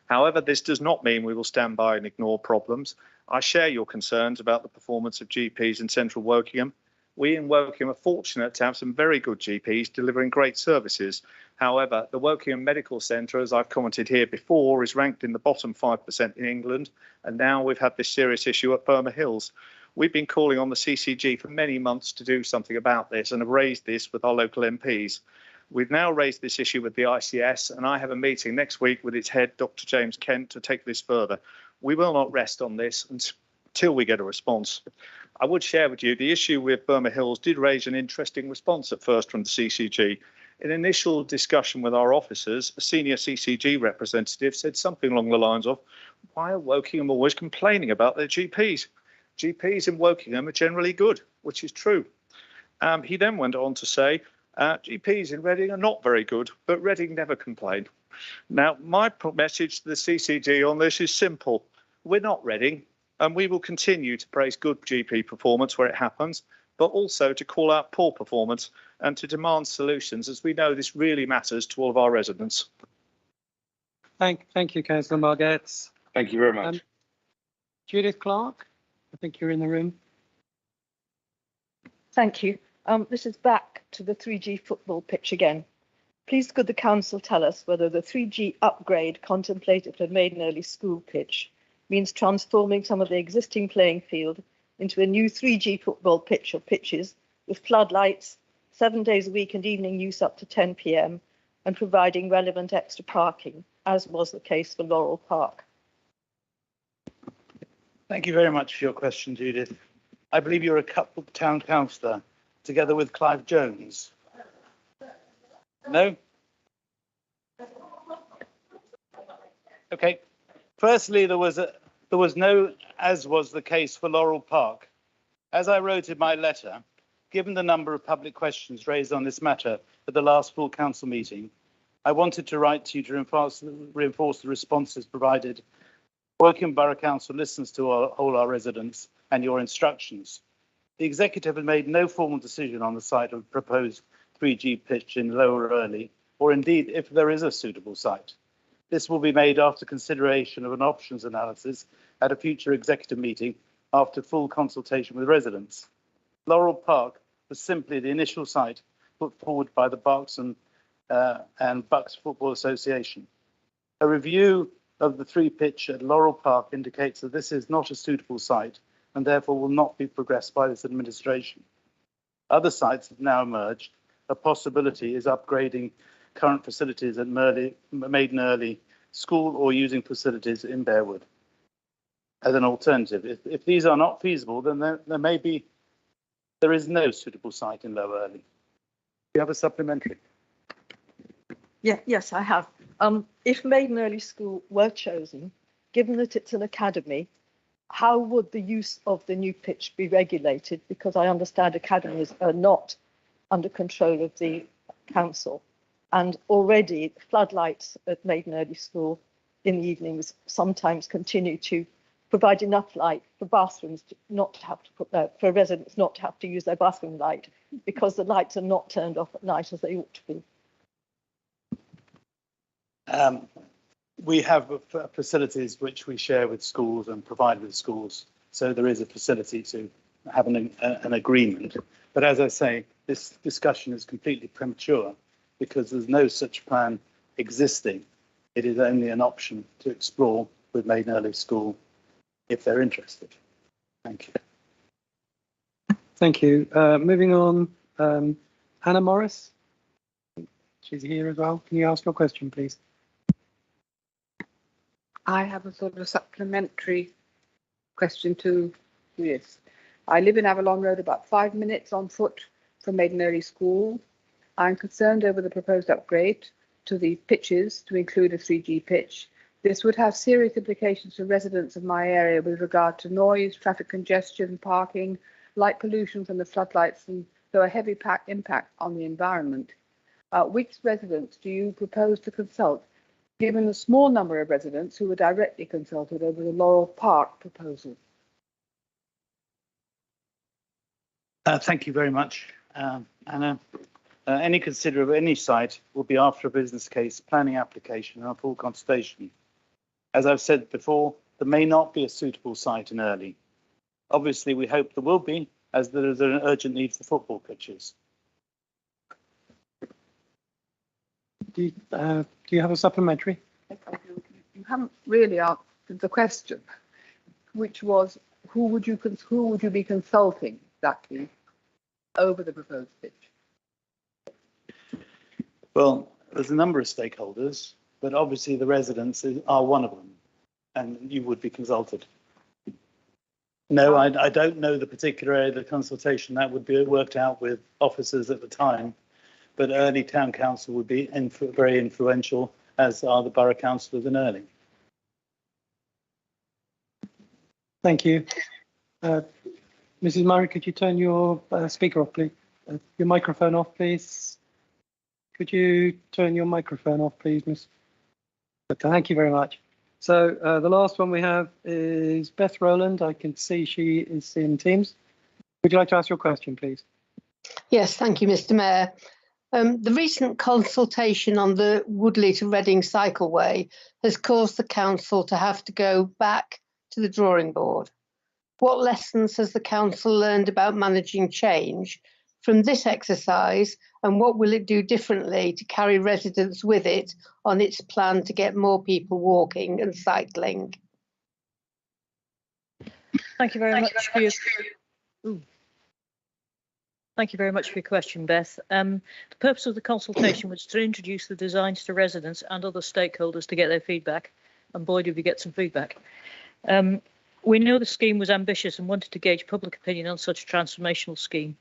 However, this does not mean we will stand by and ignore problems. I share your concerns about the performance of GPs in central Wokingham. We in Wokingham are fortunate to have some very good GPs delivering great services. However, the Wokingham Medical Centre, as I've commented here before, is ranked in the bottom 5% in England. And now we've had this serious issue at Burma Hills. We've been calling on the CCG for many months to do something about this and have raised this with our local MPs. We've now raised this issue with the ICS, and I have a meeting next week with its head, Dr. James Kent, to take this further. We will not rest on this until we get a response. I would share with you the issue with Burma Hills did raise an interesting response at first from the CCG. In initial discussion with our officers, a senior CCG representative said something along the lines of, why are Wokingham always complaining about their GPs? GPs in Wokingham are generally good, which is true. He then went on to say, GPs in Reading are not very good, but Reading never complain. Now, my message to the CCG on this is simple. We're not Reading, and we will continue to praise good GP performance where it happens, but also to call out poor performance and to demand solutions, as we know this really matters to all of our residents. Thank you, Councillor Margetts. Thank you very much. Judith Clark, I think you're in the room. Thank you. This is back to the 3G football pitch again. Please could the council tell us whether the 3G upgrade contemplated for Maiden Early School pitch means transforming some of the existing playing field into a new 3G football pitch or pitches with floodlights, 7 days a week and evening use up to 10 p.m. and providing relevant extra parking, as was the case for Laurel Park. Thank you very much for your question, Judith. I believe you're a Cupboard Town Councillor, together with Clive Jones. No? Okay. Firstly, there was no, as was the case for Laurel Park. As I wrote in my letter, given the number of public questions raised on this matter at the last full council meeting, I wanted to write to you to reinforce the responses provided. Wokingham Borough Council listens to all our residents and your instructions. The executive had made no formal decision on the site of proposed 3G pitch in Lower Early, or indeed if there is a suitable site. This will be made after consideration of an options analysis at a future executive meeting after full consultation with residents. Laurel Park was simply the initial site put forward by the Berks and Bucks Football Association. A review of the 3 pitch at Laurel Park indicates that this is not a suitable site and therefore will not be progressed by this administration. Other sites have now emerged. A possibility is upgrading current facilities at Maiden Early School or using facilities in Bearwood as an alternative. If these are not feasible, then there is no suitable site in Lower Early. Do you have a supplementary? Yeah, yes, I have. If Maiden Early School were chosen, given that it's an academy, how would the use of the new pitch be regulated? Because I understand academies are not under control of the council. And already floodlights at Maiden Early School in the evenings sometimes continue to provide enough light for bathrooms not to have to for residents not to have to use their bathroom light because the lights are not turned off at night as they ought to be. We have facilities which we share with schools and provide with schools. So there is a facility to have an agreement. But as I say, this discussion is completely premature because there's no such plan existing. It is only an option to explore with Maiden Early School if they're interested. Thank you. Thank you. Moving on, Hannah Morris. She's here as well. Can you ask your question, please? I have a sort of supplementary question to this. I live in Avalon Road, about 5 minutes on foot from Maiden Early School. I'm concerned over the proposed upgrade to the pitches to include a 3G pitch. This would have serious implications for residents of my area with regard to noise, traffic congestion, parking, light pollution from the floodlights, and so a heavy impact on the environment. Which residents do you propose to consult, given the small number of residents who were directly consulted over the Laurel Park proposal? Thank you very much, Anna. Any consider of any site will be after a business case, planning application and a full consultation. As I've said before, there may not be a suitable site in Early. Obviously, we hope there will be, as there is an urgent need for football pitches. Do you have a supplementary? You haven't really answered the question, which was who would you be consulting exactly over the proposed pitch? Well, there's a number of stakeholders, but obviously the residents are one of them, and you would be consulted. No, I don't know the particular area of the consultation. That would be worked out with officers at the time. but Early Town Council would be very influential, as are the borough councillors in Early. Thank you. Mrs. Murray, could you turn your speaker off, please? Your microphone off, please. Could you turn your microphone off, please, Miss? Thank you very much. So the last one we have is Beth Rowland. I can see she is in Teams. Would you like to ask your question, please? Yes, thank you, Mr. Mayor. The recent consultation on the Woodley to Reading cycleway has caused the council to have to go back to the drawing board. What lessons has the council learned about managing change from this exercise, and what will it do differently to carry residents with it on its plan to get more people walking and cycling? Thank you very much for your Thank you very much for your question, Beth. The purpose of the consultation was to introduce the designs to residents and other stakeholders to get their feedback, and boy did we get some feedback. We know the scheme was ambitious and wanted to gauge public opinion on such a transformational scheme.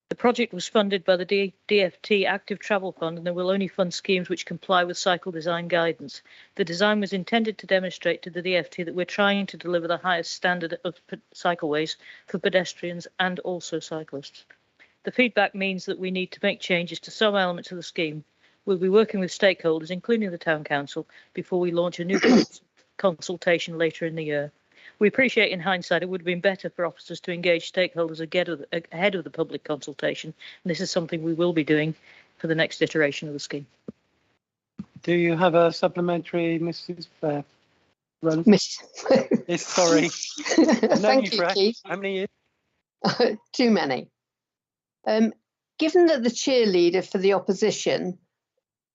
The project was funded by the DFT Active Travel Fund, and they will only fund schemes which comply with cycle design guidance. The design was intended to demonstrate to the DFT that we're trying to deliver the highest standard of cycleways for pedestrians and also cyclists. The feedback means that we need to make changes to some elements of the scheme. We'll be working with stakeholders, including the Town Council, before we launch a new consultation later in the year. We appreciate in hindsight it would have been better for officers to engage stakeholders ahead of the public consultation, and this is something we will be doing for the next iteration of the scheme. Do you have a supplementary, Mrs. Rowland? Yes, sorry. Thank you, Keith. How many years? Too many. Given that the cheerleader for the opposition,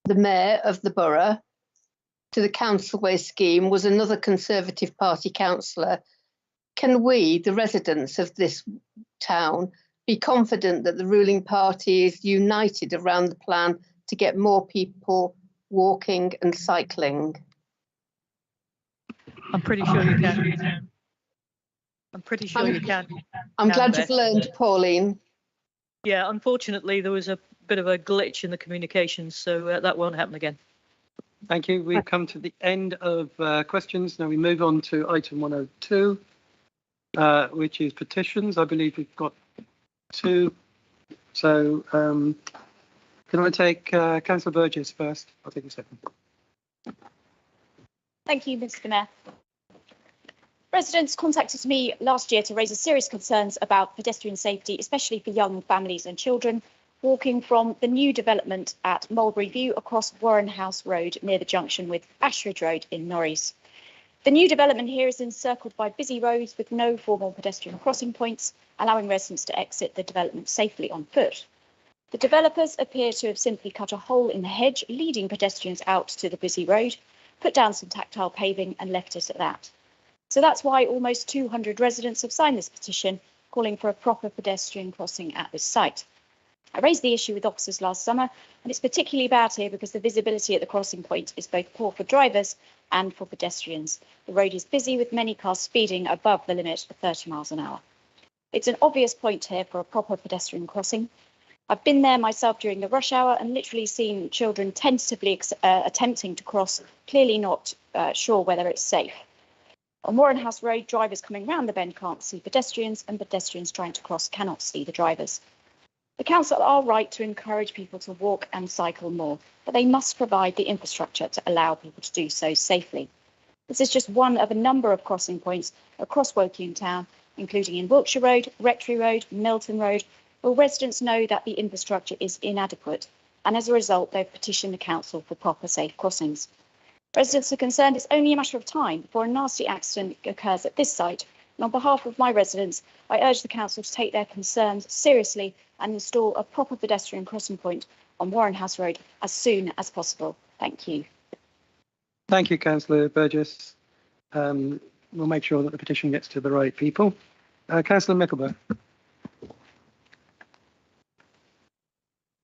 the mayor of the borough, to the councilway scheme was another Conservative Party councillor, can we, the residents of this town, be confident that the ruling party is united around the plan to get more people walking and cycling? I'm pretty sure you can. I'm pretty sure you can. I'm glad you've learned, Pauline. Yeah, unfortunately, there was a bit of a glitch in the communications, so that won't happen again. Thank you. We've come to the end of questions. Now we move on to item 102, which is petitions. I believe we've got two. So can I take Councillor Burgess first? I'll take a second. Thank you, Mr. Mayor. Residents contacted me last year to raise serious concerns about pedestrian safety, especially for young families and children walking from the new development at Mulberry View across Warren House Road near the junction with Ashridge Road in Norreys. The new development here is encircled by busy roads with no formal pedestrian crossing points, allowing residents to exit the development safely on foot. The developers appear to have simply cut a hole in the hedge, leading pedestrians out to the busy road, put down some tactile paving and left it at that. So that's why almost 200 residents have signed this petition, calling for a proper pedestrian crossing at this site. I raised the issue with officers last summer, and it's particularly bad here because the visibility at the crossing point is both poor for drivers and for pedestrians. The road is busy with many cars speeding above the limit of 30 miles an hour. It's an obvious point here for a proper pedestrian crossing. I've been there myself during the rush hour and literally seen children tentatively attempting to cross, clearly not sure whether it's safe. On Warren House Road, drivers coming round the bend can't see pedestrians, and pedestrians trying to cross cannot see the drivers. The council are right to encourage people to walk and cycle more, but they must provide the infrastructure to allow people to do so safely. This is just one of a number of crossing points across Woking Town, including in Wiltshire Road, Rectory Road, Milton Road, where residents know that the infrastructure is inadequate, and as a result, they've petitioned the council for proper safe crossings. Residents are concerned it's only a matter of time before a nasty accident occurs at this site, and on behalf of my residents, I urge the council to take their concerns seriously and install a proper pedestrian crossing point on Warren House Road as soon as possible. Thank you. Thank you, Councillor Burgess. We'll make sure that the petition gets to the right people. Councillor Mickelberg.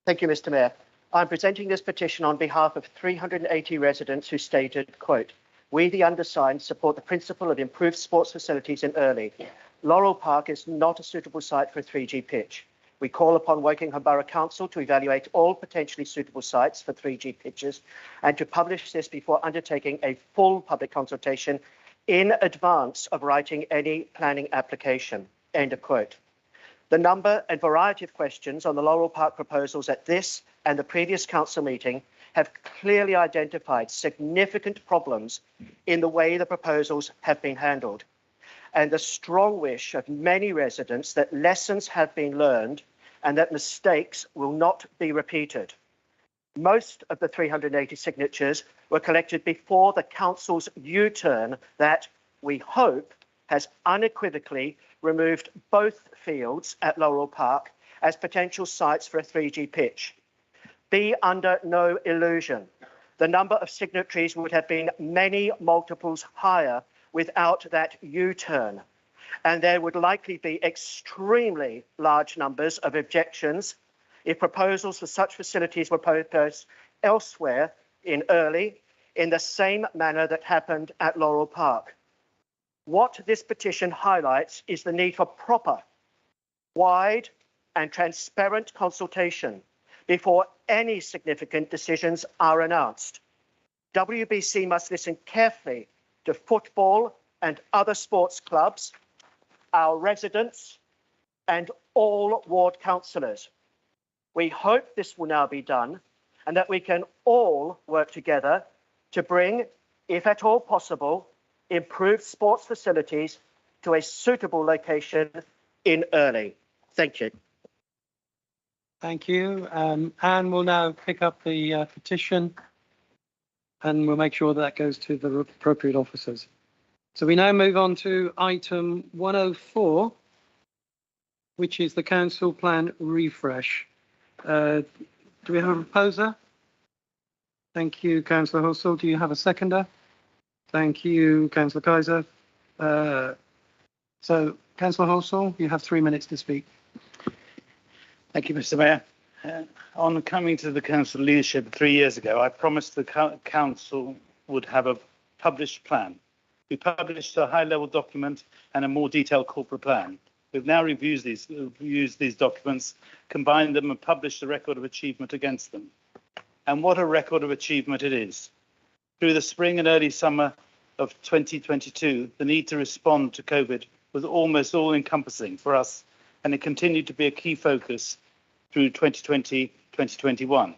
Thank you, Mr. Mayor. I'm presenting this petition on behalf of 380 residents who stated, quote, "We, the undersigned, support the principle of improved sports facilities in Early. Laurel Park is not a suitable site for a 3G pitch. We call upon Wokingham Borough Council to evaluate all potentially suitable sites for 3G pitches and to publish this before undertaking a full public consultation in advance of writing any planning application. End of quote. The number and variety of questions on the Laurel Park proposals at this and the previous council meeting have clearly identified significant problems in the way the proposals have been handled, and the strong wish of many residents that lessons have been learned and that mistakes will not be repeated. Most of the 380 signatures were collected before the council's U-turn that, we hope, has unequivocally removed both fields at Laurel Park as potential sites for a 3G pitch. Be under no illusion. The number of signatories would have been many multiples higher without that U-turn. And there would likely be extremely large numbers of objections if proposals for such facilities were proposed elsewhere in early, in the same manner that happened at Laurel Park. What this petition highlights is the need for proper, wide and transparent consultation before any significant decisions are announced. WBC must listen carefully to football and other sports clubs, our residents, and all ward councillors. We hope this will now be done and that we can all work together to bring, if at all possible, improved sports facilities to a suitable location in Early. Thank you. Thank you. Anne will now pick up the petition and we'll make sure that goes to the appropriate officers. So we now move on to item 104, which is the council plan refresh. Do we have a proposer? Thank you, Councillor Hussell. Do you have a seconder? Thank you, Councillor Kaiser. So, Councillor Hussell, you have 3 minutes to speak. Thank you, Mr. Mayor. On coming to the council leadership 3 years ago, I promised the council would have a published plan. We published a high-level document and a more detailed corporate plan. We've now reviewed these documents, combined them and published a record of achievement against them. And what a record of achievement it is. Through the spring and early summer of 2022, the need to respond to COVID was almost all-encompassing for us, and it continued to be a key focus through 2020-2021.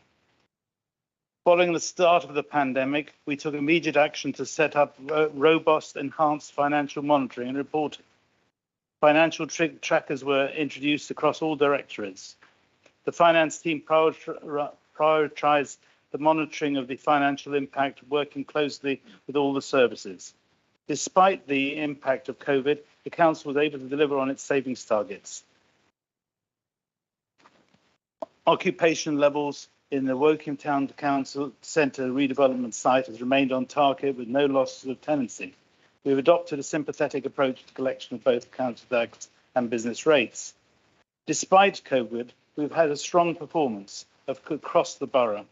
Following the start of the pandemic, we took immediate action to set up robust, enhanced financial monitoring and reporting. Financial trackers were introduced across all directorates. The finance team prioritised the monitoring of the financial impact, working closely with all the services. Despite the impact of COVID, the council was able to deliver on its savings targets. Occupation levels in the Woking Town Council Centre redevelopment site has remained on target with no losses of tenancy. We've adopted a sympathetic approach to collection of both council tax and business rates. Despite COVID, we've had a strong performance across the borough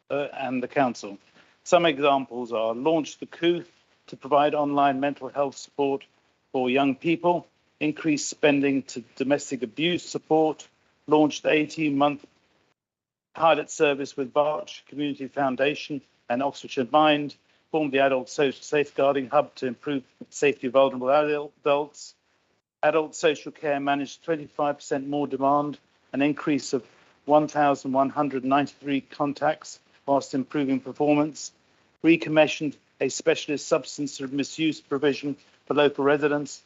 and the council. Some examples are launched the coup to provide online mental health support for young people, increased spending to domestic abuse support, launched 18-month pilot service with Barch Community Foundation and Oxfordshire Mind, formed the Adult Social Safeguarding Hub to improve safety of vulnerable adults. Adult social care managed 25% more demand, an increase of 1,193 contacts whilst improving performance. Recommissioned a specialist substance misuse provision for local residents.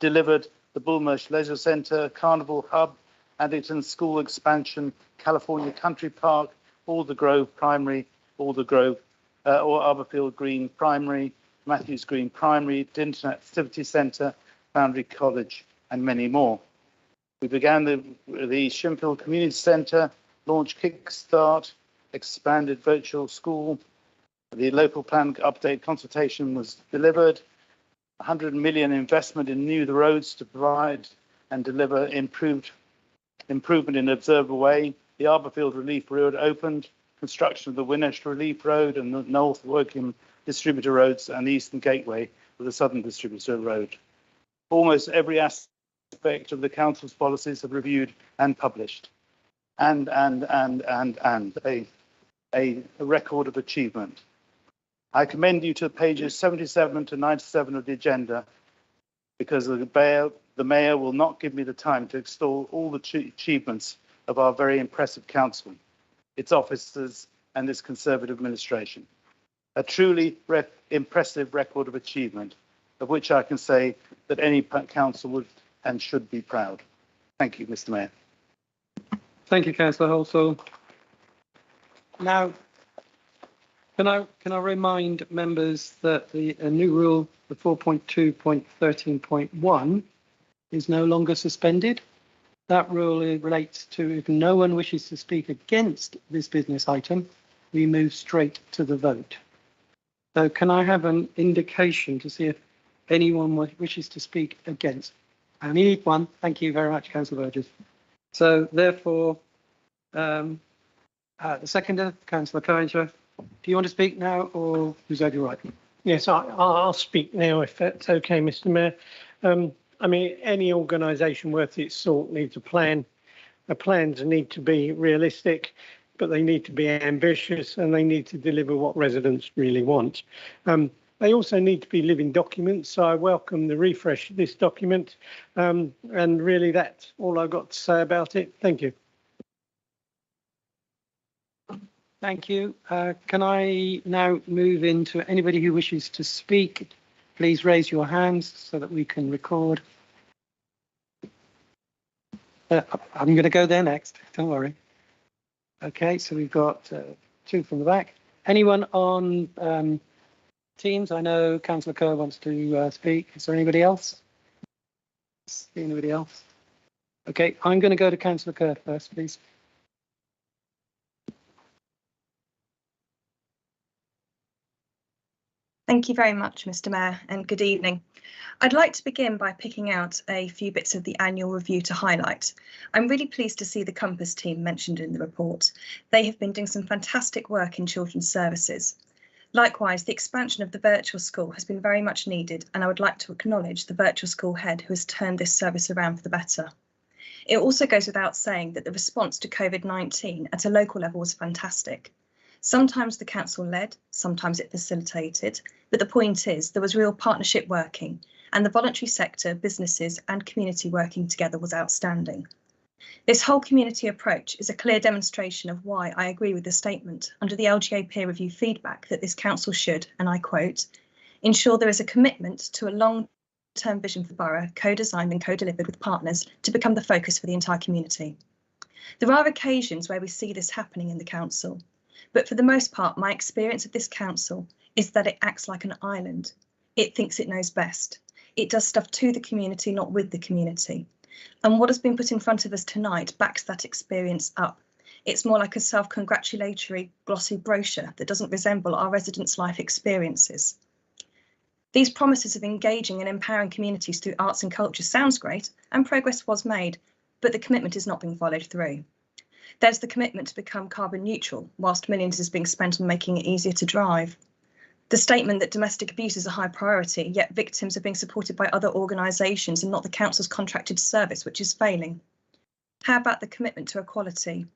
Delivered the Bullmarsh Leisure Centre, Carnival Hub, Addington School expansion, California Country Park, Alder Grove Primary, Alder Grove or Arborfield Green Primary, Matthews Green Primary, Dinton Activity Centre, Boundary College, and many more. We began the Shinfield Community Centre, launched Kickstart, expanded virtual school. The local plan update consultation was delivered. 100 million investment in new roads to provide and deliver improvement in an observable way. The Arborfield Relief Road opened. Construction of the Winnersh Relief Road and the North Woking Distributor Roads and the Eastern Gateway with the Southern Distributor Road. Almost every aspect aspect of the council's policies are reviewed and published. And a record of achievement. I commend you to pages 77 to 97 of the agenda, because the mayor will not give me the time to extol all the achievements of our very impressive council, its officers and its Conservative administration. A truly impressive record of achievement, of which I can say that any council would and should be proud. Thank you, Mr. Mayor. Thank you, Councillor Halsall. Now, can I remind members that the new rule, the 4.2.13.1, is no longer suspended. That rule relates to if no one wishes to speak against this business item, we move straight to the vote. So can I have an indication to see if anyone wishes to speak against? I only need one. Thank you very much, Councillor Burgess. So therefore, the seconder, Councillor Carringer, do you want to speak now, or is that your right? Yes, I'll speak now if that's okay, Mr. Mayor. I mean, any organisation worth its salt needs a plan. The plans need to be realistic, but they need to be ambitious, and they need to deliver what residents really want. They also need to be living documents, so I welcome the refresh of this document, and really that's all I've got to say about it. Thank you. Thank you. Can I now move into anybody who wishes to speak? Please raise your hands so that we can record. I'm going to go there next, don't worry. Okay, so we've got two from the back. Anyone on Teams? I know Councillor Kerr wants to speak. Is there anybody else? Anybody else? Okay, I'm going to go to Councillor Kerr first, please. Thank you very much, Mr. Mayor, and good evening. I'd like to begin by picking out a few bits of the annual review to highlight. I'm really pleased to see the Compass team mentioned in the report. They have been doing some fantastic work in children's services. Likewise, the expansion of the virtual school has been very much needed, and I would like to acknowledge the virtual school head who has turned this service around for the better. It also goes without saying that the response to COVID-19 at a local level was fantastic. Sometimes the council led, sometimes it facilitated, but the point is there was real partnership working, and the voluntary sector, businesses and community working together was outstanding. This whole community approach is a clear demonstration of why I agree with the statement under the LGA peer review feedback that this council should, and I quote, ensure there is a commitment to a long-term vision for the borough, co-designed and co-delivered with partners to become the focus for the entire community. There are occasions where we see this happening in the council, but for the most part, my experience of this council is that it acts like an island. It thinks it knows best. It does stuff to the community, not with the community. And what has been put in front of us tonight backs that experience up. It's more like a self-congratulatory glossy brochure that doesn't resemble our residents' life experiences. These promises of engaging and empowering communities through arts and culture sounds great, and progress was made, but the commitment is not being followed through. There's the commitment to become carbon neutral, whilst millions is being spent on making it easier to drive. The statement that domestic abuse is a high priority, yet victims are being supported by other organisations and not the council's contracted service, which is failing. How about the commitment to equality?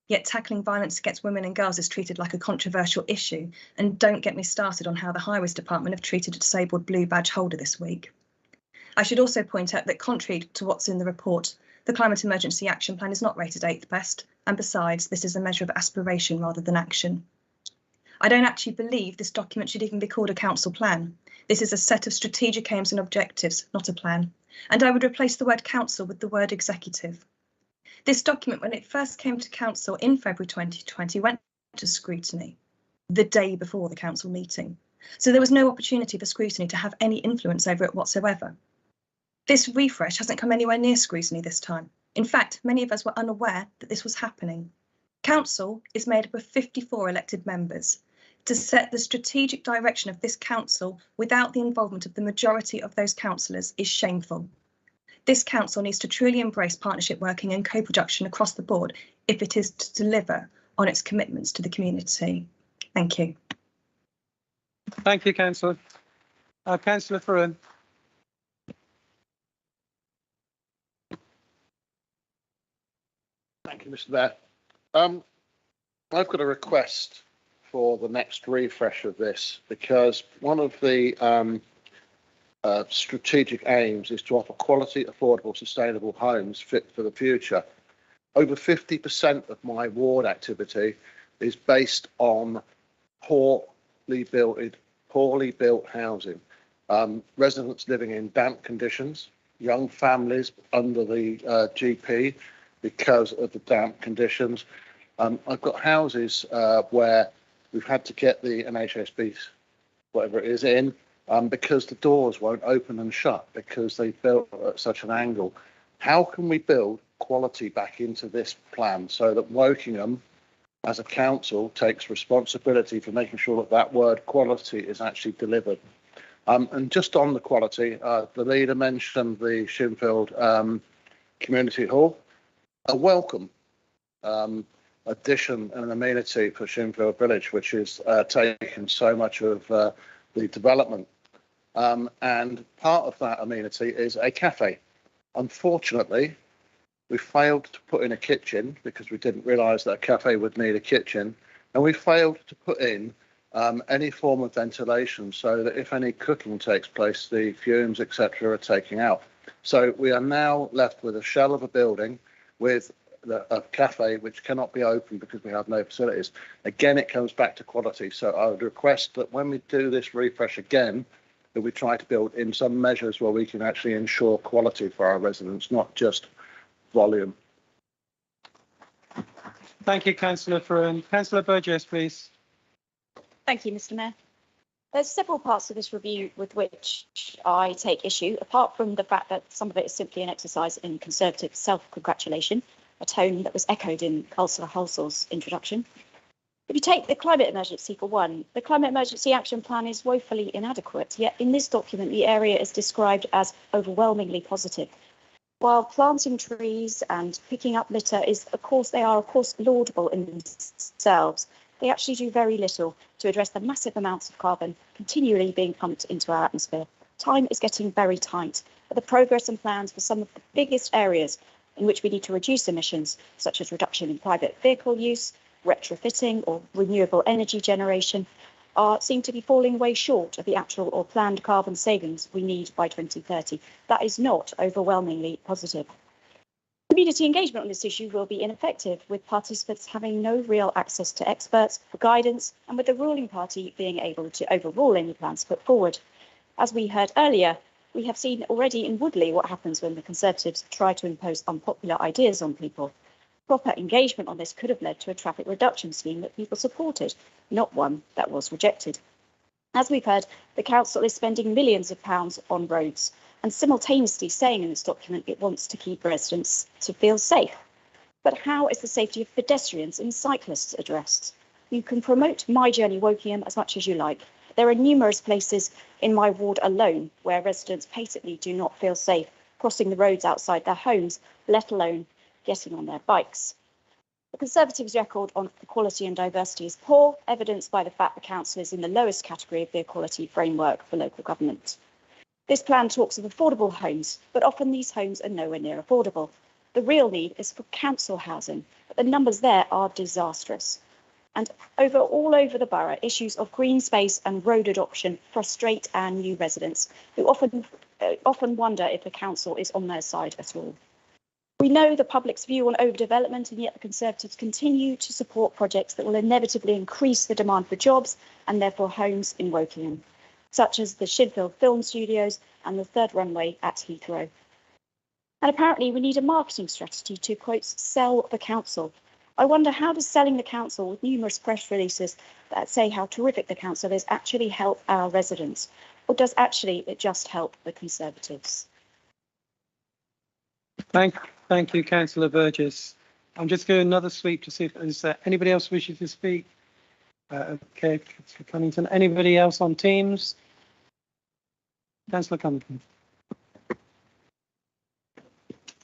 Yet tackling violence against women and girls is treated like a controversial issue, and don't get me started on how the Highways Department have treated a disabled blue badge holder this week. I should also point out that contrary to what's in the report, the Climate Emergency Action Plan is not rated 8th best, and besides, this is a measure of aspiration rather than action. I don't actually believe this document should even be called a council plan. This is a set of strategic aims and objectives, not a plan. And I would replace the word council with the word executive. This document, when it first came to council in February 2020, went to scrutiny the day before the council meeting. So there was no opportunity for scrutiny to have any influence over it whatsoever. This refresh hasn't come anywhere near scrutiny this time. In fact, many of us were unaware that this was happening. Council is made up of 54 elected members. To set the strategic direction of this council without the involvement of the majority of those councillors is shameful. This council needs to truly embrace partnership working and co-production across the board if it is to deliver on its commitments to the community. Thank you. Thank you, Councillor. Councillor Frewen. Thank you, Mr. Mayor. I've got a request for the next refresh of this, because one of the strategic aims is to offer quality, affordable, sustainable homes fit for the future. Over 50% of my ward activity is based on poorly built housing. Residents living in damp conditions, young families under the GP because of the damp conditions. I've got houses where we've had to get the NHSB, whatever it is, in because the doors won't open and shut because they built at such an angle. How can we build quality back into this plan so that Wokingham, as a council, takes responsibility for making sure that that word quality is actually delivered? And just on the quality, the leader mentioned the Shinfield Community Hall, a welcome addition and amenity for Shinfield Village, which is taken so much of the development. And part of that amenity is a cafe. Unfortunately, we failed to put in a kitchen because we didn't realise that a cafe would need a kitchen, and we failed to put in any form of ventilation so that if any cooking takes place, the fumes, etc., are taken out. So we are now left with a shell of a building with a cafe which cannot be opened because we have no facilities. Again, it comes back to quality. So I would request that when we do this refresh again, that we try to build in some measures where we can actually ensure quality for our residents, not just volume. Thank you, Councillor Frewen. Councillor Burgess, please. Thank you, Mr. Mayor. There's several parts of this review with which I take issue, apart from the fact that some of it is simply an exercise in Conservative self-congratulation, a tone that was echoed in Councillor Halsall's introduction. If you take the climate emergency for one, the Climate Emergency Action Plan is woefully inadequate, yet in this document the area is described as overwhelmingly positive. While planting trees and picking up litter they are of course laudable in themselves, they actually do very little to address the massive amounts of carbon continually being pumped into our atmosphere. Time is getting very tight, but the progress and plans for some of the biggest areas in which we need to reduce emissions, such as reduction in private vehicle use, retrofitting or renewable energy generation, seem to be falling way short of the actual or planned carbon savings we need by 2030. That is not overwhelmingly positive. Community engagement on this issue will be ineffective, with participants having no real access to experts for guidance and with the ruling party being able to overrule any plans put forward. As we heard earlier, we have seen already in Woodley what happens when the Conservatives try to impose unpopular ideas on people. Proper engagement on this could have led to a traffic reduction scheme that people supported, not one that was rejected. As we've heard, the council is spending millions of pounds on roads and simultaneously saying in this document it wants to keep residents to feel safe. But how is the safety of pedestrians and cyclists addressed? You can promote My Journey Wokingham as much as you like. There are numerous places in my ward alone where residents patently do not feel safe crossing the roads outside their homes, let alone getting on their bikes. The Conservatives' record on equality and diversity is poor, evidenced by the fact the council is in the lowest category of the equality framework for local government. This plan talks of affordable homes, but often these homes are nowhere near affordable. The real need is for council housing, but the numbers there are disastrous. And all over the borough, issues of green space and road adoption frustrate our new residents, who often wonder if the council is on their side at all. We know the public's view on overdevelopment, and yet the Conservatives continue to support projects that will inevitably increase the demand for jobs and therefore homes in Wokingham, such as the Shinfield Film Studios and the third runway at Heathrow. And apparently we need a marketing strategy to, quote, sell the council. I wonder, how does selling the council with numerous press releases that say how terrific the council is actually help our residents? Or does actually it just help the Conservatives? Thank you, Councillor Burgess. I'm just going another sweep to see if there's anybody else wishing to speak. Okay, Councillor Cunnington. Anybody else on Teams? Councillor Cunnington.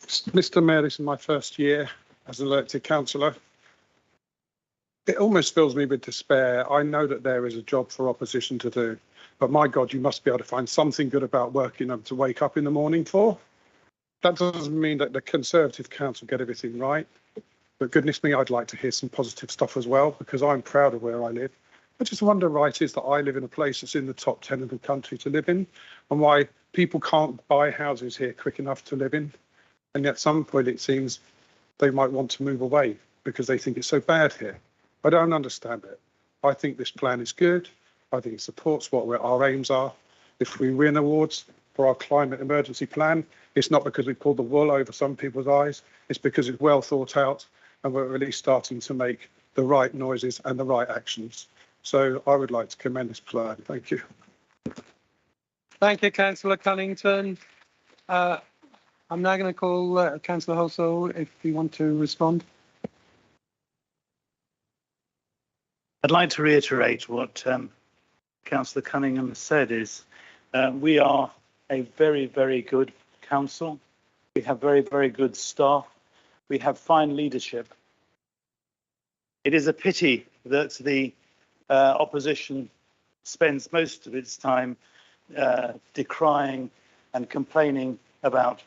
Mr. Mayor, this is my first year as an elected councillor. It almost fills me with despair. I know that there is a job for opposition to do, but my God, you must be able to find something good about Wokingham to wake up in the morning for. That doesn't mean that the Conservative council get everything right, But goodness me, I'd like to hear some positive stuff as well, because I'm proud of where I live. I just wonder why it is that I live in a place that's in the top 10 of the country to live in, and why people can't buy houses here quick enough to live in. And yet at some point it seems they might want to move away because they think it's so bad here. I don't understand it. I think this plan is good. I think it supports what our aims are. If we win awards for our climate emergency plan, it's not because we pulled the wool over some people's eyes. It's because it's well thought out and we're really starting to make the right noises and the right actions. So I would like to commend this plan. Thank you. Thank you, Councillor Cunnington. I'm now going to call Councillor Halsall if you want to respond. I'd like to reiterate what Councillor Cunningham has said is we are a very, very good council. We have very, very good staff. We have fine leadership. It is a pity that the opposition spends most of its time decrying and complaining about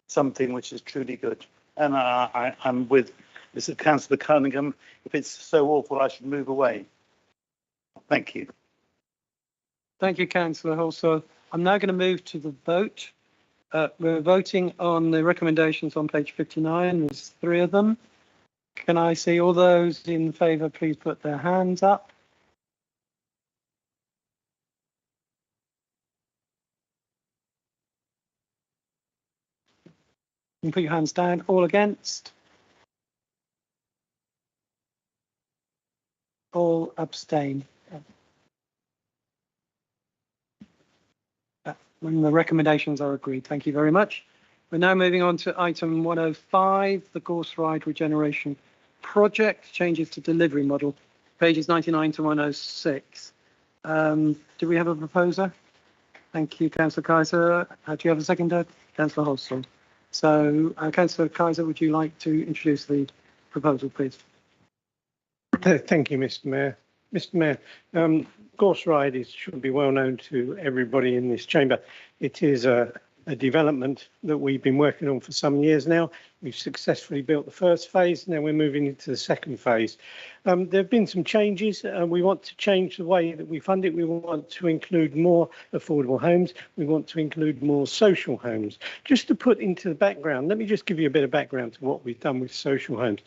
something which is truly good. And I'm with Mr. Councillor Cunningham. If it's so awful, I should move away. Thank you. Thank you, Councillor Halsall. I'm now going to move to the vote. We're voting on the recommendations on page 59. There's 3 of them. Can I see all those in favour, please put their hands up. You can put your hands down. All against? All abstain? When the recommendations are agreed. Thank you very much. We're now moving on to item 105, the Gorse Ride Regeneration Project, changes to delivery model, pages 99 to 106. Do we have a proposer? Thank you, Councillor Kaiser. Do you have a seconder? Councillor Halsall. So, Councillor Kaiser, would you like to introduce the proposal, please? Thank you, Mr. Mayor. Mr. Mayor, Gorse Ride should be well known to everybody in this chamber. It is a development that we've been working on for some years now. We've successfully built the first phase. Now we're moving into the second phase. There have been some changes. We want to change the way that we fund it. We want to include more affordable homes. We want to include more social homes. Just to put into the background, let me just give you a bit of background to what we've done with social homes.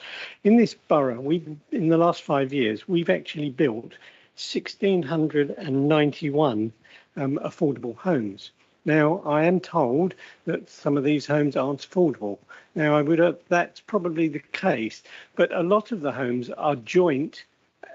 In this borough, in the last 5 years, we've actually built 1,691 affordable homes. Now, I am told that some of these homes aren't affordable. Now, that's probably the case, but a lot of the homes are joint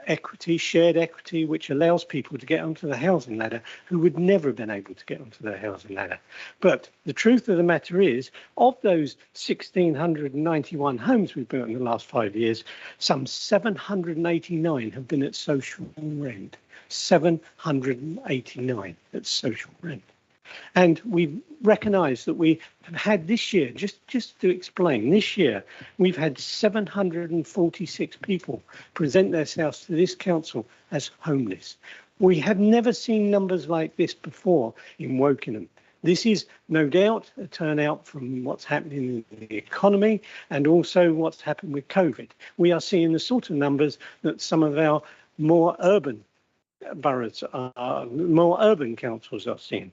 equity, shared equity, which allows people to get onto the housing ladder who would never have been able to get onto the housing ladder. But the truth of the matter is, of those 1,691 homes we've built in the last 5 years, some 789 have been at social rent. 789 at social rent. And we recognise that we have had this year, just to explain, this year we've had 746 people present themselves to this council as homeless. We have never seen numbers like this before in Wokingham. This is no doubt a turnout from what's happening in the economy and also what's happened with COVID. We are seeing the sort of numbers that some of our more urban boroughs, more urban councils are seeing.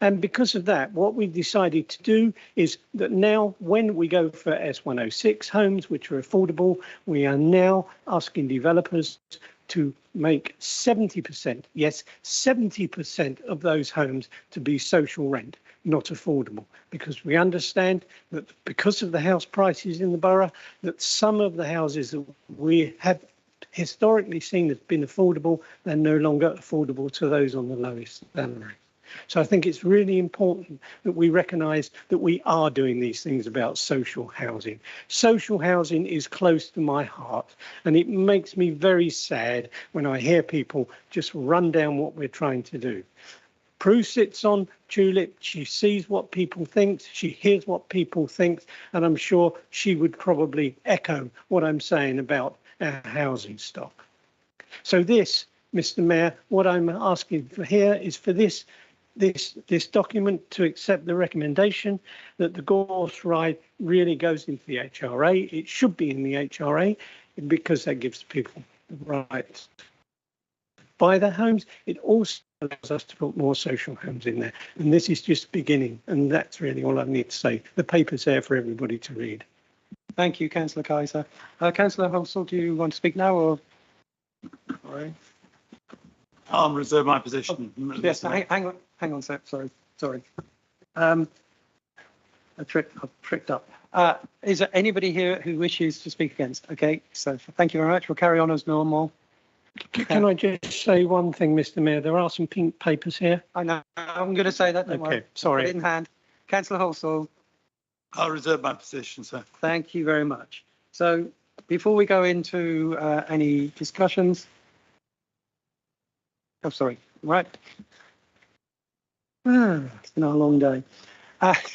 And because of that, what we decided to do is that now when we go for S106 homes, which are affordable, we are now asking developers to make 70%, yes, 70% of those homes to be social rent, not affordable, because we understand that because of the house prices in the borough, that some of the houses that we have historically seen as been affordable, they're no longer affordable to those on the lowest salary. So I think it's really important that we recognise that we are doing these things about social housing. Social housing is close to my heart, and it makes me very sad when I hear people just run down what we're trying to do. Prue sits on Tulip, she sees what people think, she hears what people think, and I'm sure she would probably echo what I'm saying about our housing stock. So this, Mr. Mayor, what I'm asking for here is for this this document to accept the recommendation that the Gorse ride really goes into the HRA. It should be in the HRA because that gives people the right to buy their homes. It also allows us to put more social homes in there. And this is just beginning. And that's really all I need to say. The paper's there for everybody to read. Thank you, Councillor Kaiser. Councillor Halsall, do you want to speak now or? All right. I'll reserve my position. Oh, yes, hang on, sir. Sorry. I tricked up. Is there anybody here who wishes to speak against? Okay, so thank you very much. We'll carry on as normal. Can I just say one thing, Mr. Mayor? There are some pink papers here. I know. I'm going to say that. Okay, sorry. Put it in hand. Councillor Halsall. I'll reserve my position, sir. Thank you very much. So before we go into any discussions. Oh, sorry. Right. It's been a long day.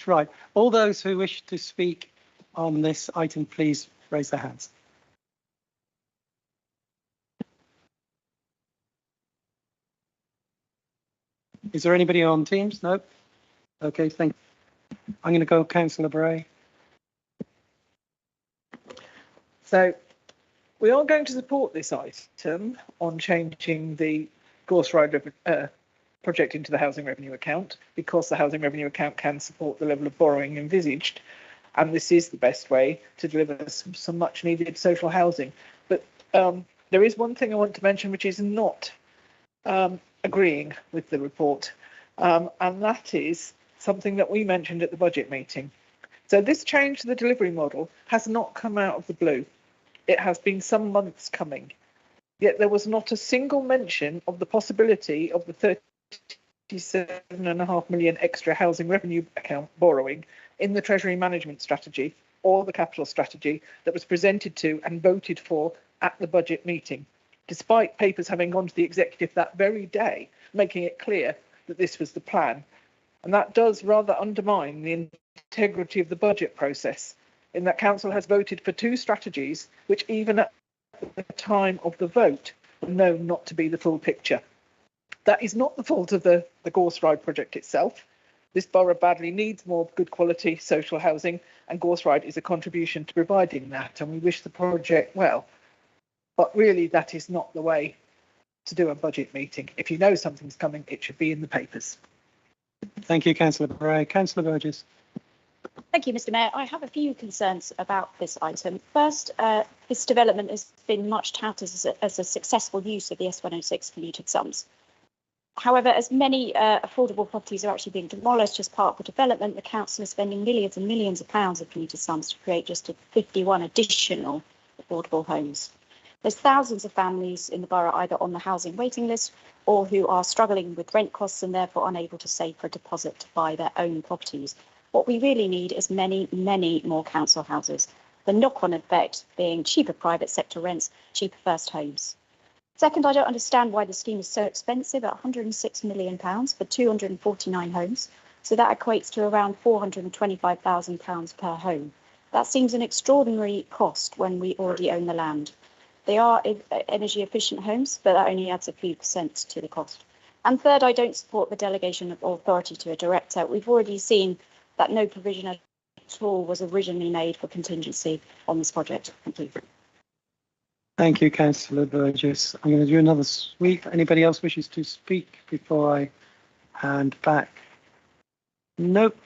Right. All those who wish to speak on this item, please raise their hands. Is there anybody on Teams? No? Okay, thank you. I'm going to go Councillor Bray. So we are going to support this item on changing the Gorse Ride project into the housing revenue account because the housing revenue account can support the level of borrowing envisaged. And this is the best way to deliver some much needed social housing. But there is one thing I want to mention which is not agreeing with the report. And that is something that we mentioned at the budget meeting. So this change to the delivery model has not come out of the blue. It has been some months coming. Yet there was not a single mention of the possibility of the 37.5 million extra housing revenue account borrowing in the Treasury management strategy or the capital strategy that was presented to and voted for at the budget meeting, despite papers having gone to the executive that very day, making it clear that this was the plan. And that does rather undermine the integrity of the budget process, in that council has voted for two strategies, which even at the time of the vote were known not to be the full picture. That is not the fault of the Gorse Ride project itself. This borough badly needs more good quality social housing, and Gorse Ride is a contribution to providing that, and we wish the project well. But really, that is not the way to do a budget meeting. If you know something's coming, it should be in the papers. Thank you, Councillor Bray. Councillor Burgess. Thank you, Mr. Mayor. I have a few concerns about this item. First, this development has been much touted as a successful use of the S106 commuted sums. However, as many affordable properties are actually being demolished as part of the development, the council is spending millions and millions of pounds of commuted sums to create just 51 additional affordable homes. There's thousands of families in the borough either on the housing waiting list or who are struggling with rent costs and therefore unable to save for a deposit to buy their own properties. What we really need is many, many more council houses. The knock-on effect being cheaper private sector rents, cheaper first homes. Second, I don't understand why the scheme is so expensive at £106 million for 249 homes. So that equates to around £425,000 per home. That seems an extraordinary cost when we already own the land. They are energy efficient homes, but that only adds a few percent to the cost. And third, I don't support the delegation of authority to a director. We've already seen that no provision at all was originally made for contingency on this project. Thank you. Thank you, Councillor Burgess. I'm going to do another sweep. Anybody else wishes to speak before I hand back? Nope.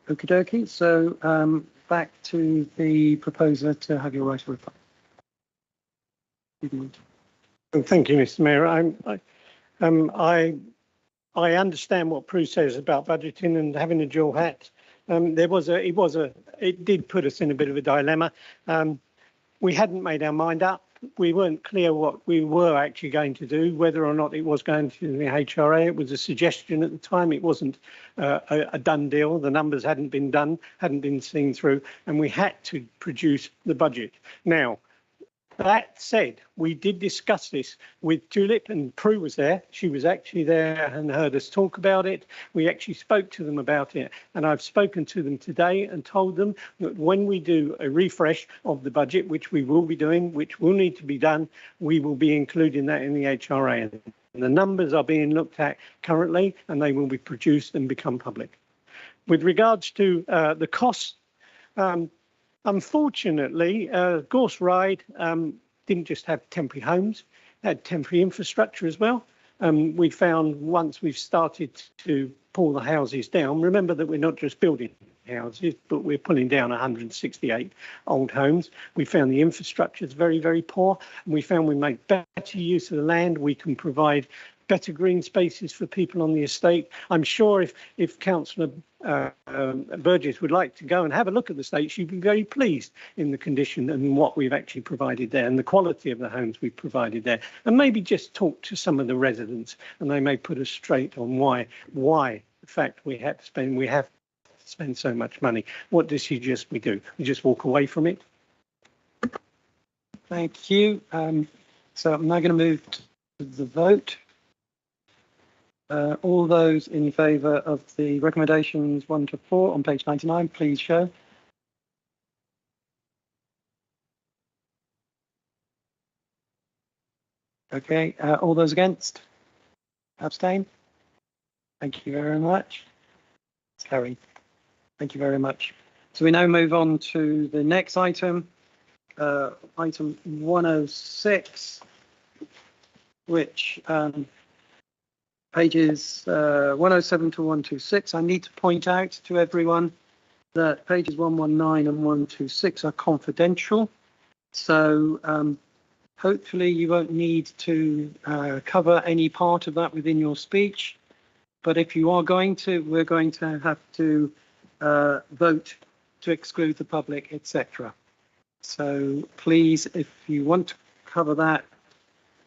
Okie dokie. So back to the proposer to have your right of reply. Thank you, Mr. Mayor. I understand what Prue says about budgeting and having a dual hat. It did put us in a bit of a dilemma. We hadn't made our mind up. We weren't clear what we were actually going to do, whether or not it was going to the HRA. It was a suggestion at the time. It wasn't a done deal. The numbers hadn't been seen through, and we had to produce the budget. Now, that said, we did discuss this with Julep, and Prue was there. She was actually there and heard us talk about it. We actually spoke to them about it, and I've spoken to them today and told them that when we do a refresh of the budget, which we will be doing, which will need to be done, we will be including that in the HRA. The numbers are being looked at currently, and they will be produced and become public. With regards to the costs, unfortunately, Gorse Ride didn't just have temporary homes, it had temporary infrastructure as well. We found once we've started to pull the houses down, remember that we're not just building houses, but we're pulling down 168 old homes. We found the infrastructure is very, very poor, and we found we make better use of the land. We can provide better green spaces for people on the estate. I'm sure if Councillor Burgess would like to go and have a look at the estate, she'd be very pleased in the condition and what we've actually provided there and the quality of the homes we've provided there. And maybe just talk to some of the residents, and they may put us straight on why the fact we have to spend so much money. What does she just we do? We just walk away from it? Thank you. So I'm now going to move to the vote. All those in favour of the recommendations 1 to 4 on page 99, please show. Okay, all those against? Abstain? Thank you very much. It's carried. Thank you very much. So we now move on to the next item, item 106, which pages 107 to 126. I need to point out to everyone that pages 119 and 126 are confidential. So hopefully you won't need to cover any part of that within your speech. But if you are going to, we're going to have to vote to exclude the public, etc. So please, if you want to cover that,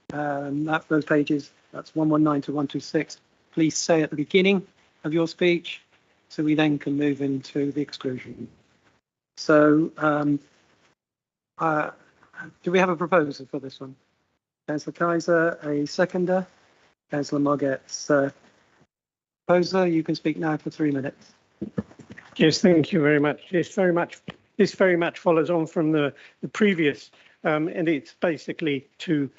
those pages, that's 119 to 126, please say at the beginning of your speech, so we then can move into the exclusion. So do we have a proposer for this one? Councillor Kaiser, a seconder. Councillor Moggett's proposer, you can speak now for 3 minutes. Yes, thank you very much. This very much follows on from the previous, and it's basically to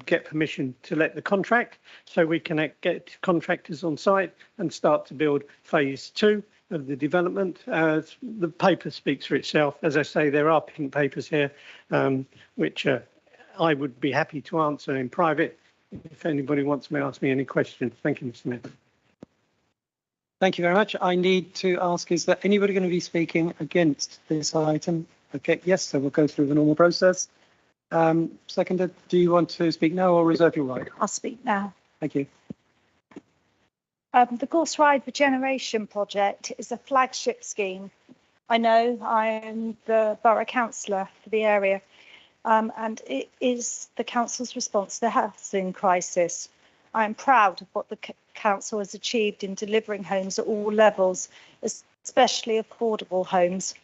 get permission to let the contract, so we can get contractors on site and start to build phase 2 of the development. The paper speaks for itself. As I say, there are pink papers here, which I would be happy to answer in private if anybody wants to ask me any questions. Thank you, Mr. Mayor. Thank you very much. I need to ask, is there anybody going to be speaking against this item? Okay, yes, so we'll go through the normal process. Seconder, do you want to speak now or reserve your right? I'll speak now. Thank you. The Gorse Ride Regeneration Project is a flagship scheme. I know I'm the borough councillor for the area, and it is the council's response to the housing crisis. I am proud of what the council has achieved in delivering homes at all levels, especially affordable homes.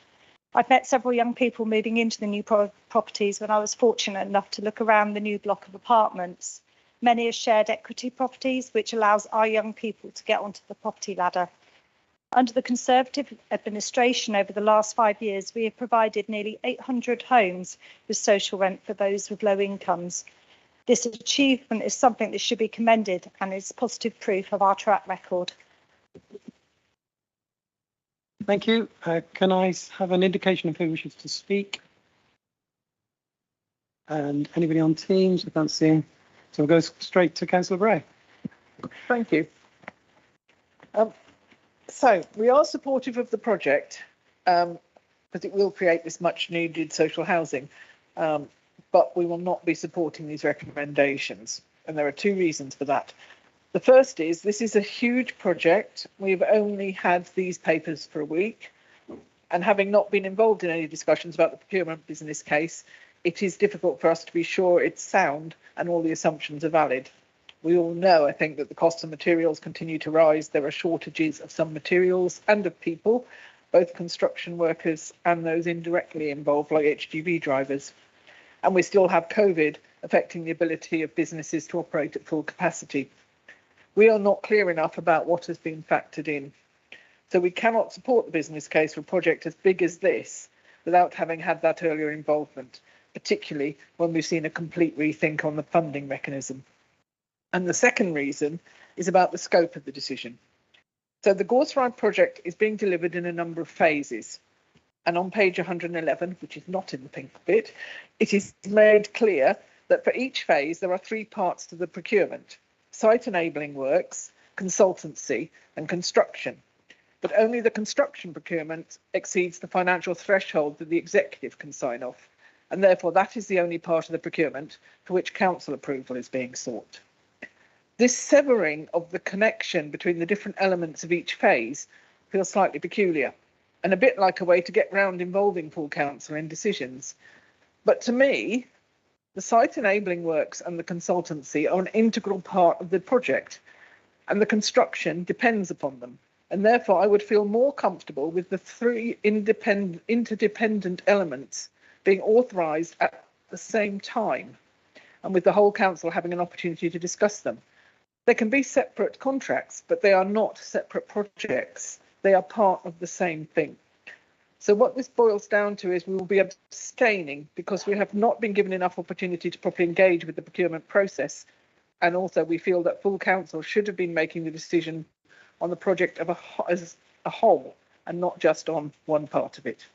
I've met several young people moving into the new properties when I was fortunate enough to look around the new block of apartments. Many are shared equity properties, which allows our young people to get onto the property ladder. Under the Conservative administration over the last 5 years, we have provided nearly 800 homes with social rent for those with low incomes. This achievement is something that should be commended and is positive proof of our track record. Thank you. Can I have an indication of who wishes to speak? And anybody on Teams? I can't see him. So we'll go straight to Councillor Bray. Thank you. So we are supportive of the project because it will create this much needed social housing, but we will not be supporting these recommendations. And there are 2 reasons for that. The first is this is a huge project. We've only had these papers for a week, and having not been involved in any discussions about the procurement business case, it is difficult for us to be sure it's sound and all the assumptions are valid. We all know, I think, that the costs of materials continue to rise. There are shortages of some materials and of people, both construction workers and those indirectly involved, like HGV drivers. And we still have COVID affecting the ability of businesses to operate at full capacity. We are not clear enough about what has been factored in. So we cannot support the business case for a project as big as this without having had that earlier involvement, particularly when we've seen a complete rethink on the funding mechanism. And the second reason is about the scope of the decision. So the Gorse Ride project is being delivered in a number of phases. And on page 111, which is not in the pink bit, it is made clear that for each phase there are three parts to the procurement: site enabling works, consultancy and construction. But only the construction procurement exceeds the financial threshold that the executive can sign off, and therefore that is the only part of the procurement for which council approval is being sought. This severing of the connection between the different elements of each phase feels slightly peculiar and a bit like a way to get round involving full council in decisions. But to me, the site enabling works and the consultancy are an integral part of the project, and the construction depends upon them. And therefore, I would feel more comfortable with the three interdependent elements being authorised at the same time, and with the whole council having an opportunity to discuss them. They can be separate contracts, but they are not separate projects. They are part of the same thing. So what this boils down to is we will be abstaining because we have not been given enough opportunity to properly engage with the procurement process. And also we feel that full council should have been making the decision on the project as a whole and not just on one part of it.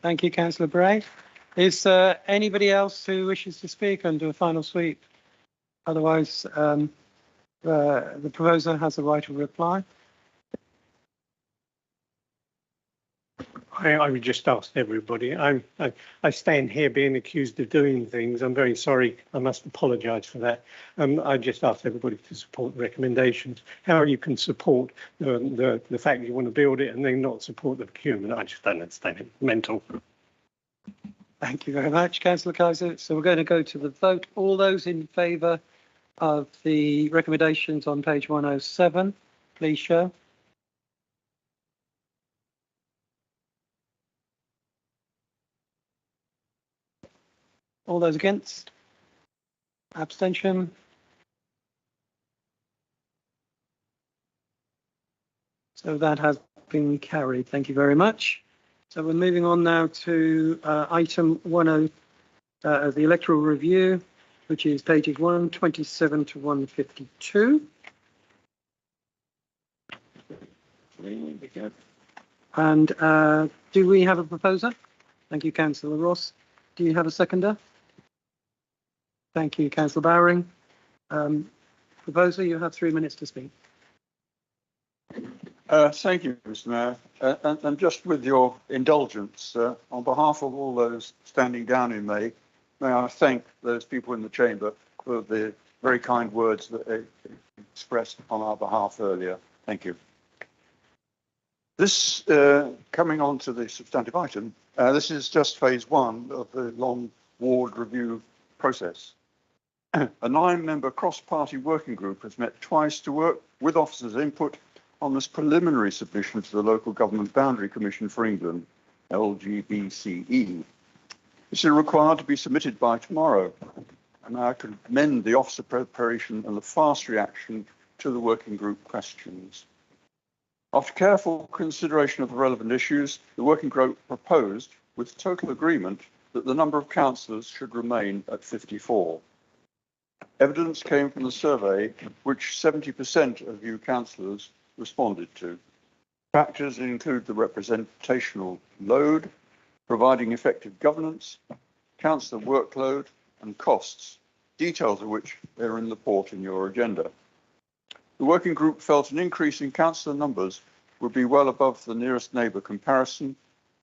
Thank you, Councillor Bray. Is anybody else who wishes to speak and do a final sweep? Otherwise, the proposer has the right to reply. I would just ask everybody. I stand here being accused of doing things. I'm very sorry. I must apologise for that. I just ask everybody to support the recommendations. How you can support the fact that you want to build it and then not support the procurement, I just don't understand it. Mental. Thank you very much, Councillor Kaiser. So we're going to go to the vote. All those in favour of the recommendations on page 107, please show. All those against? Abstention? So that has been carried. Thank you very much. So we're moving on now to item 10, the electoral review, which is pages 127 to 152. And do we have a proposer? Thank you, Councillor Ross. Do you have a seconder? Thank you, Councillor Bowring. Proposer, you have 3 minutes to speak. Thank you, Mr. Mayor. And just with your indulgence, on behalf of all those standing down in May I thank those people in the chamber for the very kind words that they expressed on our behalf earlier. Thank you. This, coming on to the substantive item, this is just phase one of the long ward review process. A 9-member cross-party working group has met twice to work with officers' input on this preliminary submission to the Local Government Boundary Commission for England, LGBCE. This is required to be submitted by tomorrow, and I commend the officer preparation and the fast reaction to the working group questions. After careful consideration of the relevant issues, the working group proposed, with total agreement, that the number of councillors should remain at 54. Evidence came from the survey, which 70% of you councillors responded to. Factors include the representational load, providing effective governance, councillor workload and costs, details of which are in the report in your agenda. The working group felt an increase in councillor numbers would be well above the nearest neighbour comparison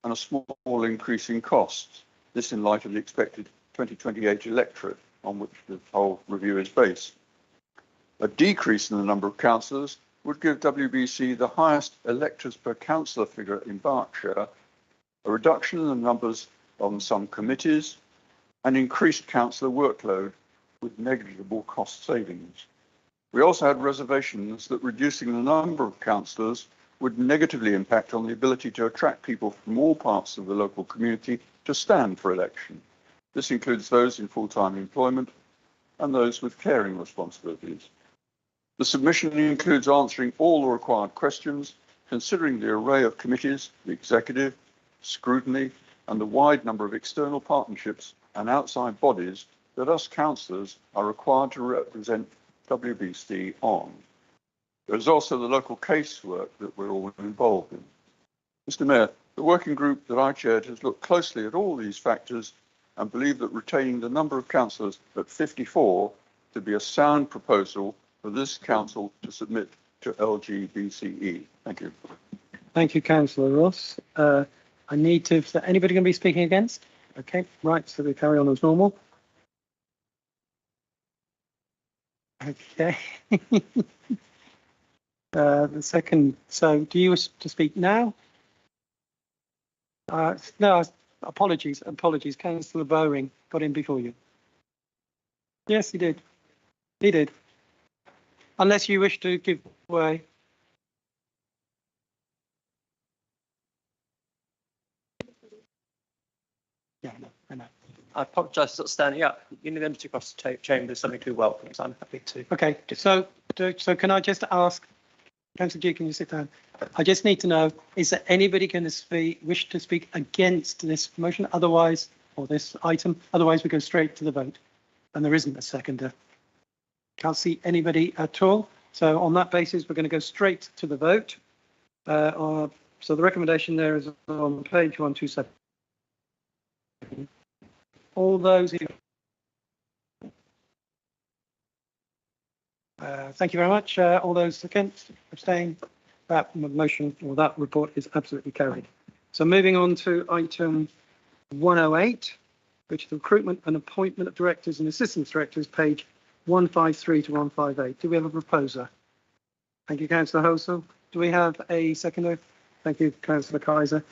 and a small increase in costs, this in light of the expected 2028 electorate on which the whole review is based. A decrease in the number of councillors would give WBC the highest electors per councillor figure in Berkshire, a reduction in the numbers on some committees, and increased councillor workload with negligible cost savings. We also had reservations that reducing the number of councillors would negatively impact on the ability to attract people from all parts of the local community to stand for election. This includes those in full-time employment and those with caring responsibilities. The submission includes answering all the required questions, considering the array of committees, the executive, scrutiny, and the wide number of external partnerships and outside bodies that us councillors are required to represent WBC on. There is also the local casework that we're all involved in. Mr. Mayor, the working group that I chaired has looked closely at all these factors and believe that retaining the number of councillors at 54 to be a sound proposal for this council to submit to LGBCE. Thank you. Thank you, Councillor Ross. I need to, is there anybody going to be speaking against? Okay, right, so we carry on as normal. Okay. The second, so do you wish to speak now? No, apologies. Councillor Bowring got in before you. Yes, he did. He did. Unless you wish to give way. Yeah, no, I know. I apologise for standing up. Unanimity across the chamber is something to welcome, so I'm happy to. Okay, so can I just ask, Councillor G, can you sit down? I just need to know, is there anybody going to wish to speak against this motion? Otherwise, or this item, otherwise we go straight to the vote. And there isn't a seconder. Can't see anybody at all. So on that basis, we're going to go straight to the vote. So the recommendation there is on page 127. All those who thank you very much. All those against, abstain, that motion or that report is absolutely carried. So moving on to item 108, which is the recruitment and appointment of directors and assistant directors, page 153 to 158. Do we have a proposer? Thank you, Councillor Halsall. Do we have a seconder? Thank you, Councillor Kaiser.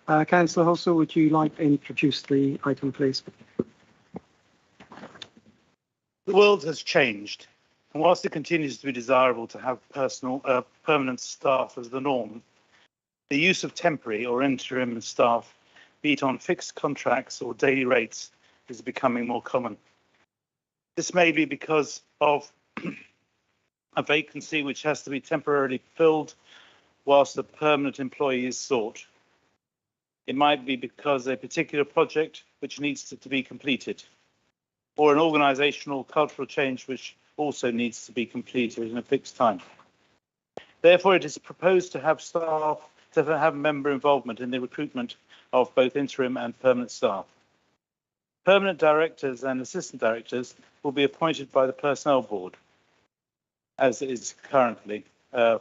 Councillor Halsall, would you like to introduce the item, please? The world has changed, and whilst it continues to be desirable to have permanent staff as the norm, the use of temporary or interim staff, be it on fixed contracts or daily rates, is becoming more common. This may be because of a vacancy which has to be temporarily filled whilst a permanent employee is sought. It might be because a particular project which needs to be completed, or an organisational cultural change which also needs to be completed in a fixed time. Therefore, it is proposed to have staff to have member involvement in the recruitment of both interim and permanent staff. Permanent directors and assistant directors will be appointed by the Personnel Board, as is currently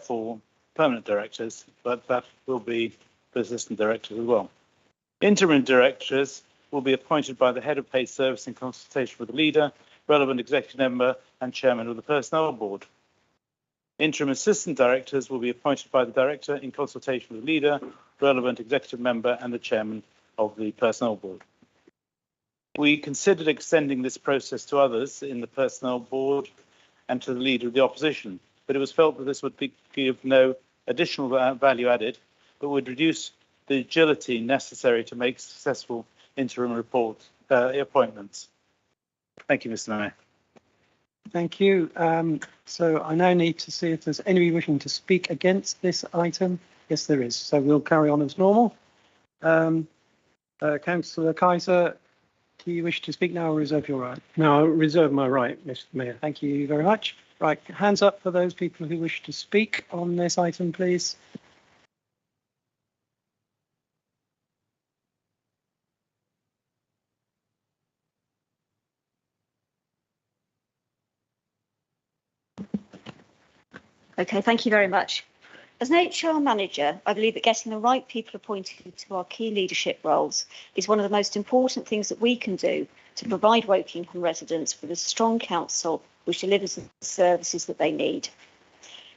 for permanent directors, but that will be for assistant directors as well. Interim directors will be appointed by the head of paid service in consultation with the leader, relevant executive member and chairman of the Personnel Board. Interim assistant directors will be appointed by the director in consultation with the leader, relevant executive member and the chairman of the Personnel Board. We considered extending this process to others in the Personnel Board and to the leader of the opposition, but it was felt that this would give no additional value added, but would reduce the agility necessary to make successful interim appointments. Thank you, Mr. Mayor. Thank you. So I now need to see if there's anybody wishing to speak against this item. Yes, there is. So we'll carry on as normal. Councillor Kaiser, do you wish to speak now or reserve your right? No, I reserve my right, Mr. Mayor. Thank you very much. Right, hands up for those people who wish to speak on this item, please. Okay, thank you very much. As an HR manager, I believe that getting the right people appointed to our key leadership roles is one of the most important things that we can do to provide Wokingham residents with a strong council which delivers the services that they need.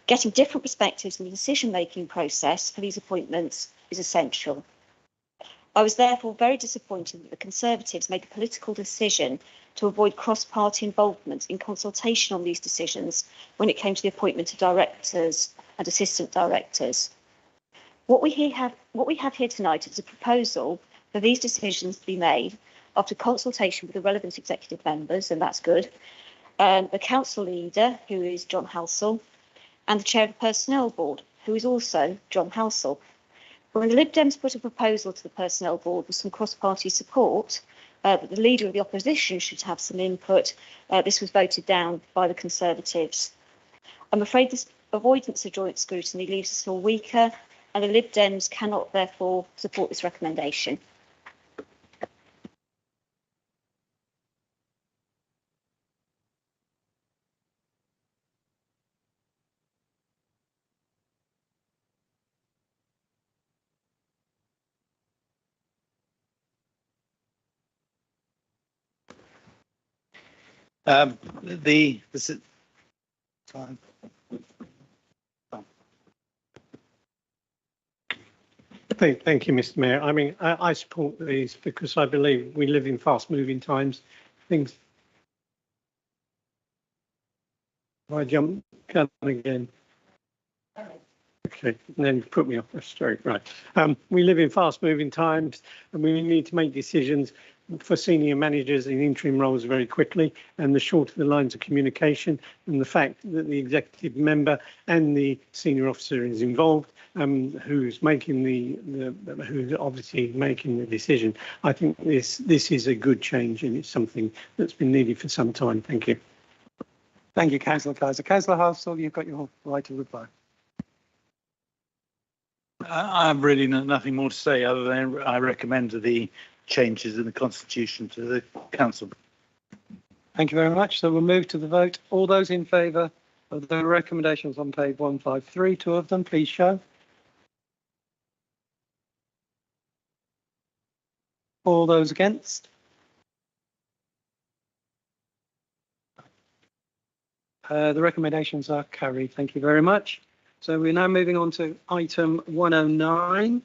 Getting different perspectives in the decision-making process for these appointments is essential. I was therefore very disappointed that the Conservatives made the political decision to avoid cross-party involvement in consultation on these decisions when it came to the appointment of directors and assistant directors. What we have here tonight is a proposal for these decisions to be made after consultation with the relevant executive members, and that's good, the council leader, who is John Halsall, and the chair of the Personnel Board, who is also John Halsall. When the Lib Dems put a proposal to the Personnel Board with some cross-party support, that the Leader of the Opposition should have some input, this was voted down by the Conservatives. I'm afraid this avoidance of joint scrutiny leaves us all weaker, and the Lib Dems cannot therefore support this recommendation. This is fine. Thank you, Mr. Mayor. I mean, I support these because I believe we live in fast-moving times. Things. I jump gun again. Okay, and then put me off the straight. Right. We live in fast-moving times, and we need to make decisions for senior managers in interim roles very quickly, and the shorter the lines of communication and the fact that the executive member and the senior officer is involved, who's making who's obviously making the decision. I think this is a good change, and it's something that's been needed for some time. Thank you. Thank you, Councillor Kaiser. Councillor Halsall, you've got your right to reply. I've really nothing more to say other than I recommend the changes in the constitution to the council. Thank you very much. So we'll move to the vote. All those in favour of the recommendations on page 153, two of them, please show. All those against? The recommendations are carried. Thank you very much. So we're now moving on to item 109,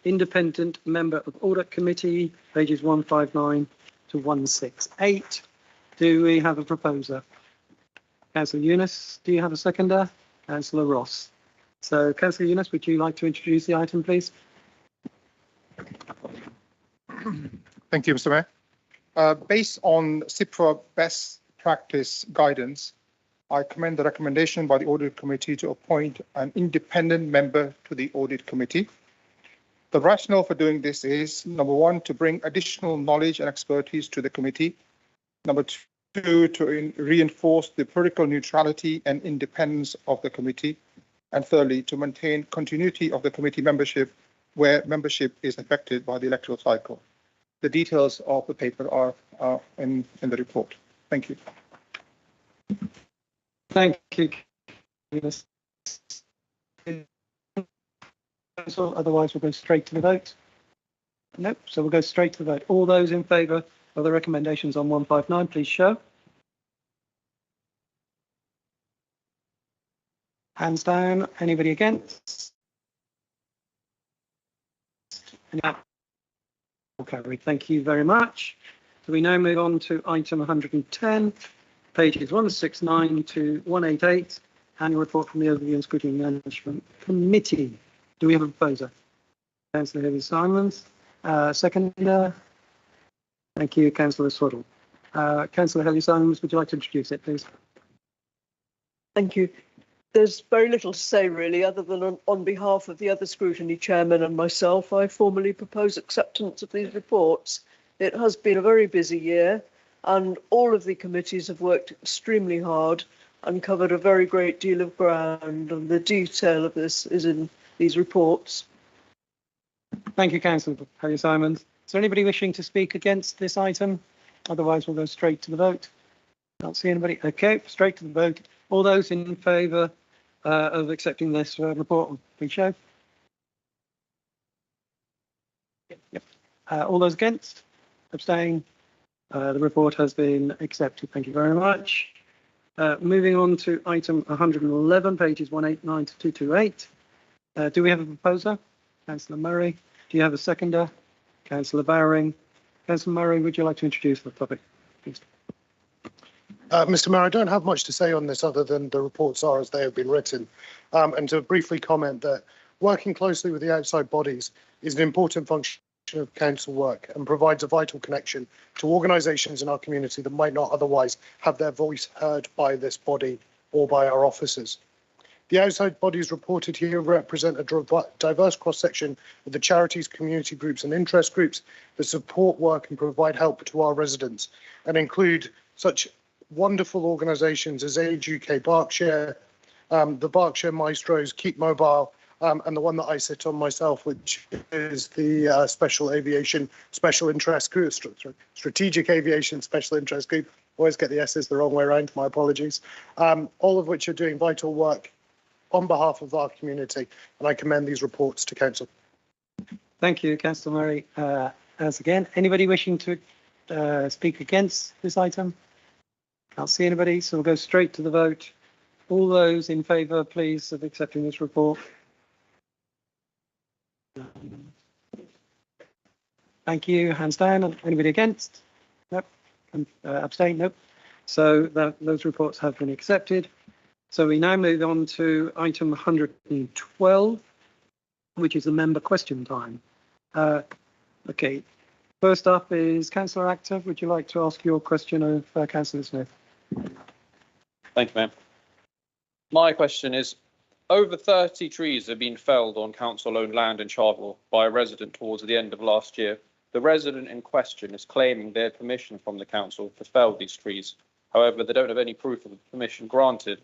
Independent Member of Audit Committee, pages 159 to 168. Do we have a proposer? Councillor Yunus, do you have a seconder? Councillor Ross. So Councillor Yunus, would you like to introduce the item, please? Thank you, Mr. Mayor. Based on CIPRA best practice guidance, I commend the recommendation by the Audit Committee to appoint an independent member to the Audit Committee. The rationale for doing this is, number one, to bring additional knowledge and expertise to the committee. Number two, to reinforce the political neutrality and independence of the committee. And thirdly, to maintain continuity of the committee membership where membership is affected by the electoral cycle. The details of the paper are in the report. Thank you. Thank you. Otherwise, we'll go straight to the vote. Nope, so we'll go straight to the vote. All those in favour of the recommendations on 159, please show. Hands down. Anybody against? Okay, thank you very much. So we now move on to item 110, pages 169 to 188, annual report from the Overview and Scrutiny Management Committee. Do we have a proposer? Councillor Healy-Simons. Seconder. Thank you, Councillor Swaddle. Councillor Healy-Simons, would you like to introduce it, please? Thank you. There's very little to say, really, other than on behalf of the other scrutiny chairman and myself, I formally propose acceptance of these reports. It has been a very busy year, and all of the committees have worked extremely hard and covered a very great deal of ground, and the detail of this is in these reports. Thank you, Councillor Healy-Simons. Is there anybody wishing to speak against this item? Otherwise, we'll go straight to the vote. Can't see anybody. Okay, straight to the vote. All those in favour of accepting this report, please show. Yep. All those against? Abstain? The report has been accepted. Thank you very much. Moving on to item 111, pages 189 to 228. Do we have a proposer? Councillor Murray. Do you have a seconder? Councillor Bowring. Councillor Murray, would you like to introduce the topic, please? Mr. Mayor, I don't have much to say on this other than the reports are as they have been written, and to briefly comment that working closely with the outside bodies is an important function of council work and provides a vital connection to organisations in our community that might not otherwise have their voice heard by this body or by our officers. The outside bodies reported here represent a diverse cross-section of the charities, community groups and interest groups that support work and provide help to our residents, and include such wonderful organisations as Age UK Berkshire, the Berkshire Maestros, Keep Mobile, and the one that I sit on myself, which is the Special Aviation Special Interest Group, Strategic Aviation Special Interest Group. Always get the S's the wrong way around, my apologies. All of which are doing vital work on behalf of our community, and I commend these reports to Council. Thank you, Councillor Murray. As again, anybody wishing to speak against this item? Can't see anybody, so we'll go straight to the vote. All those in favour, please, of accepting this report. Thank you. Hands down. Anybody against? Nope. Abstain? Nope. So those reports have been accepted. So we now move on to item 112, which is the member question time. Okay. First up is Councillor Actor. Would you like to ask your question of Councillor Smith? Thank you, ma'am. My question is, over 30 trees have been felled on council-owned land in Charvel by a resident towards the end of last year. The resident in question is claiming they had permission from the council to fell these trees. However, they don't have any proof of the permission granted.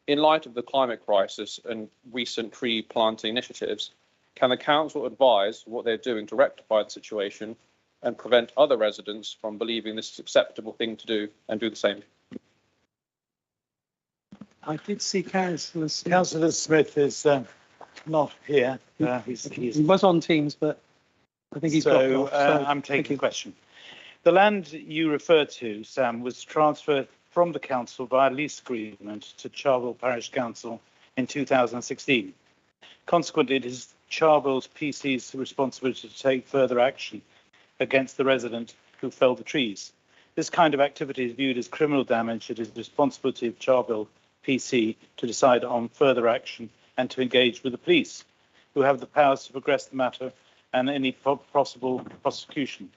In light of the climate crisis and recent tree planting initiatives, can the council advise what they're doing to rectify the situation and prevent other residents from believing this is an acceptable thing to do and do the same? I did see Councillor Smith. Councillor Smith is not here. He was on Teams, but I think he's dropped off. So I'm taking the question. The land you referred to, Sam, was transferred from the council via lease agreement to Charvel Parish Council in 2016. Consequently, it is Charvel's PC's responsibility to take further action against the resident who felled the trees. This kind of activity is viewed as criminal damage. It is the responsibility of Charvel PC to decide on further action and to engage with the police, who have the powers to progress the matter and any possible prosecution.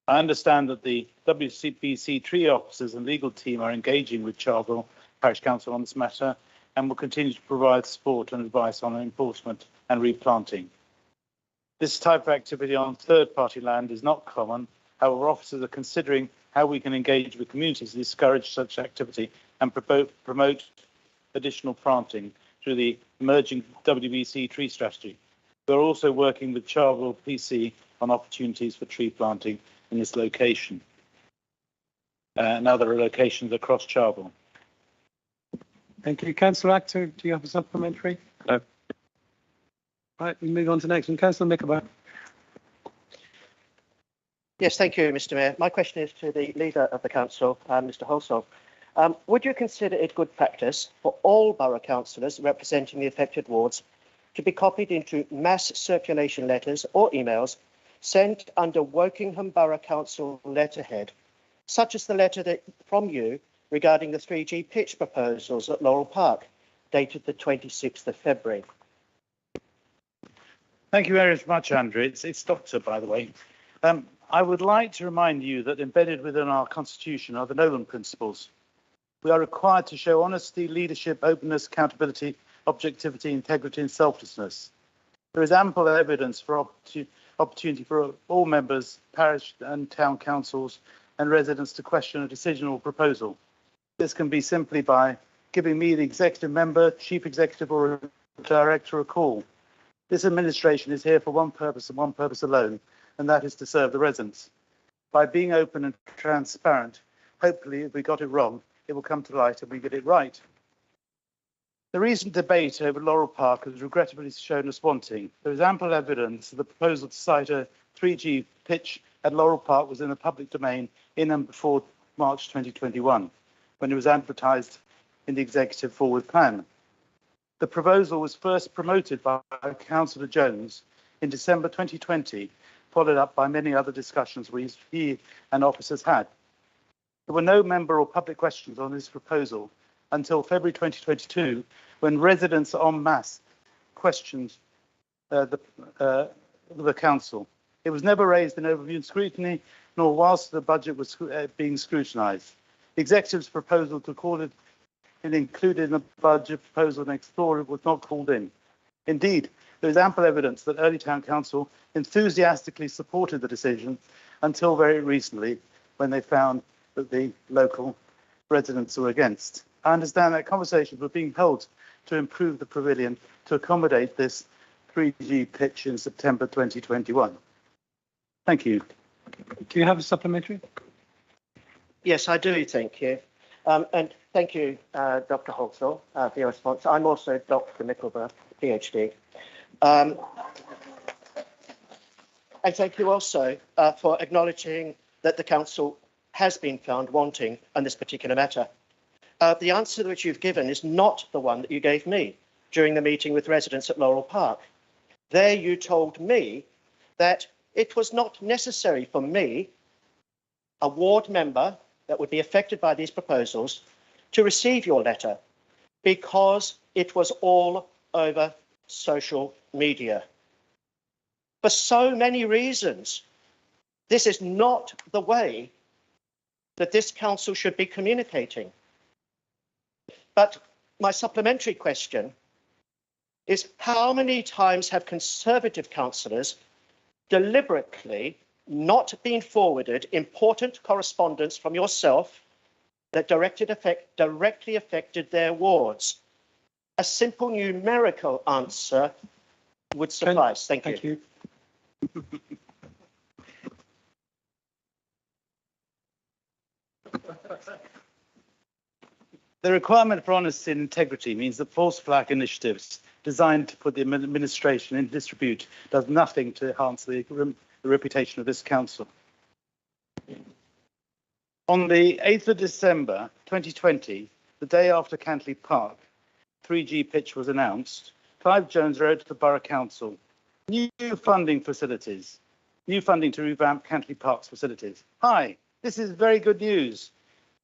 I understand that the WCBC tree officers and legal team are engaging with Charvel Parish Council on this matter and will continue to provide support and advice on enforcement and replanting. This type of activity on third-party land is not common. However, officers are considering how we can engage with communities to discourage such activity and promote additional planting through the emerging WBC tree strategy. We are also working with Charvel PC on opportunities for tree planting in this location and other locations across Charvel. Thank you. Councillor Actor, do you have a supplementary? No. Right, we move on to the next one. Councillor Mickelboe. Yes, thank you, Mr. Mayor. My question is to the leader of the council, Mr. Holsov. Would you consider it good practice for all borough councillors representing the affected wards to be copied into mass circulation letters or emails sent under Wokingham Borough Council letterhead, such as the letter from you regarding the 3G pitch proposals at Laurel Park, dated the 26th of February? Thank you very much, Andrew. It's Doctor, by the way. I would like to remind you that embedded within our constitution are the Nolan principles. We are required to show honesty, leadership, openness, accountability, objectivity, integrity and selflessness. There is ample evidence for opportunity for all members, parish and town councils and residents to question a decision or proposal. This can be simply by giving me, the executive member, chief executive or director a call. This administration is here for one purpose and one purpose alone, and that is to serve the residents. By being open and transparent, hopefully if we got it wrong, it will come to light and we get it right. The recent debate over Laurel Park has regrettably shown us wanting. There is ample evidence that the proposal to site a 3G pitch at Laurel Park was in the public domain in and before March 2021, when it was advertised in the Executive Forward Plan. The proposal was first promoted by Councillor Jones in December 2020, followed up by many other discussions he and officers had. There were no member or public questions on this proposal until February 2022, when residents en masse questioned the council. It was never raised in overview and scrutiny, nor whilst the budget was being scrutinised. The executive's proposal to call it and included in the budget proposal and explored was not called in. Indeed, there is ample evidence that early town council enthusiastically supported the decision until very recently, when they found that the local residents were against. I understand that conversations were being held to improve the pavilion to accommodate this 3G pitch in September 2021. Thank you. Do you have a supplementary? Yes, I do, thank you. And thank you, Dr. Holsall, for your response. I'm also Dr. Mickleborough, PhD. And thank you also for acknowledging that the council has been found wanting on this particular matter. The answer which you've given is not the one that you gave me during the meeting with residents at Laurel Park. There you told me that it was not necessary for me, a ward member that would be affected by these proposals, to receive your letter because it was all over social media. For so many reasons, this is not the way that this council should be communicating. But my supplementary question is, how many times have Conservative councillors deliberately not been forwarded important correspondence from yourself that directly affected their wards? A simple numerical answer would suffice. Thank you. The requirement for honesty and integrity means that false flag initiatives designed to put the administration in disrepute does nothing to enhance the reputation of this council. On the 8th of December 2020, the day after Cantley Park 3G pitch was announced, Clive Jones wrote to the Borough Council, new funding to revamp Cantley Park's facilities. Hi, this is very good news.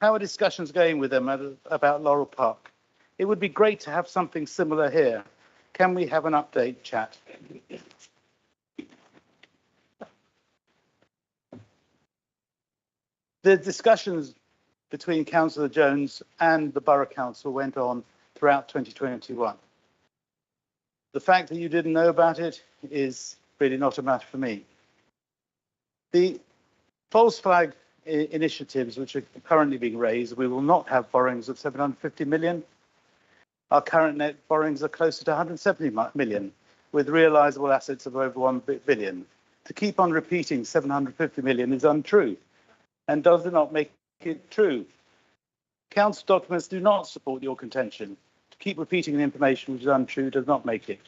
How are discussions going with them about Laurel Park? It would be great to have something similar here. Can we have an update, chat? The discussions between Councillor Jones and the Borough Council went on throughout 2021. The fact that you didn't know about it is really not a matter for me. The false flag initiatives which are currently being raised, we will not have borrowings of 750 million. Our current net borrowings are closer to 170 million, with realisable assets of over 1 billion. To keep on repeating 750 million is untrue and does not make it true. Council documents do not support your contention. To keep repeating the information which is untrue does not make it.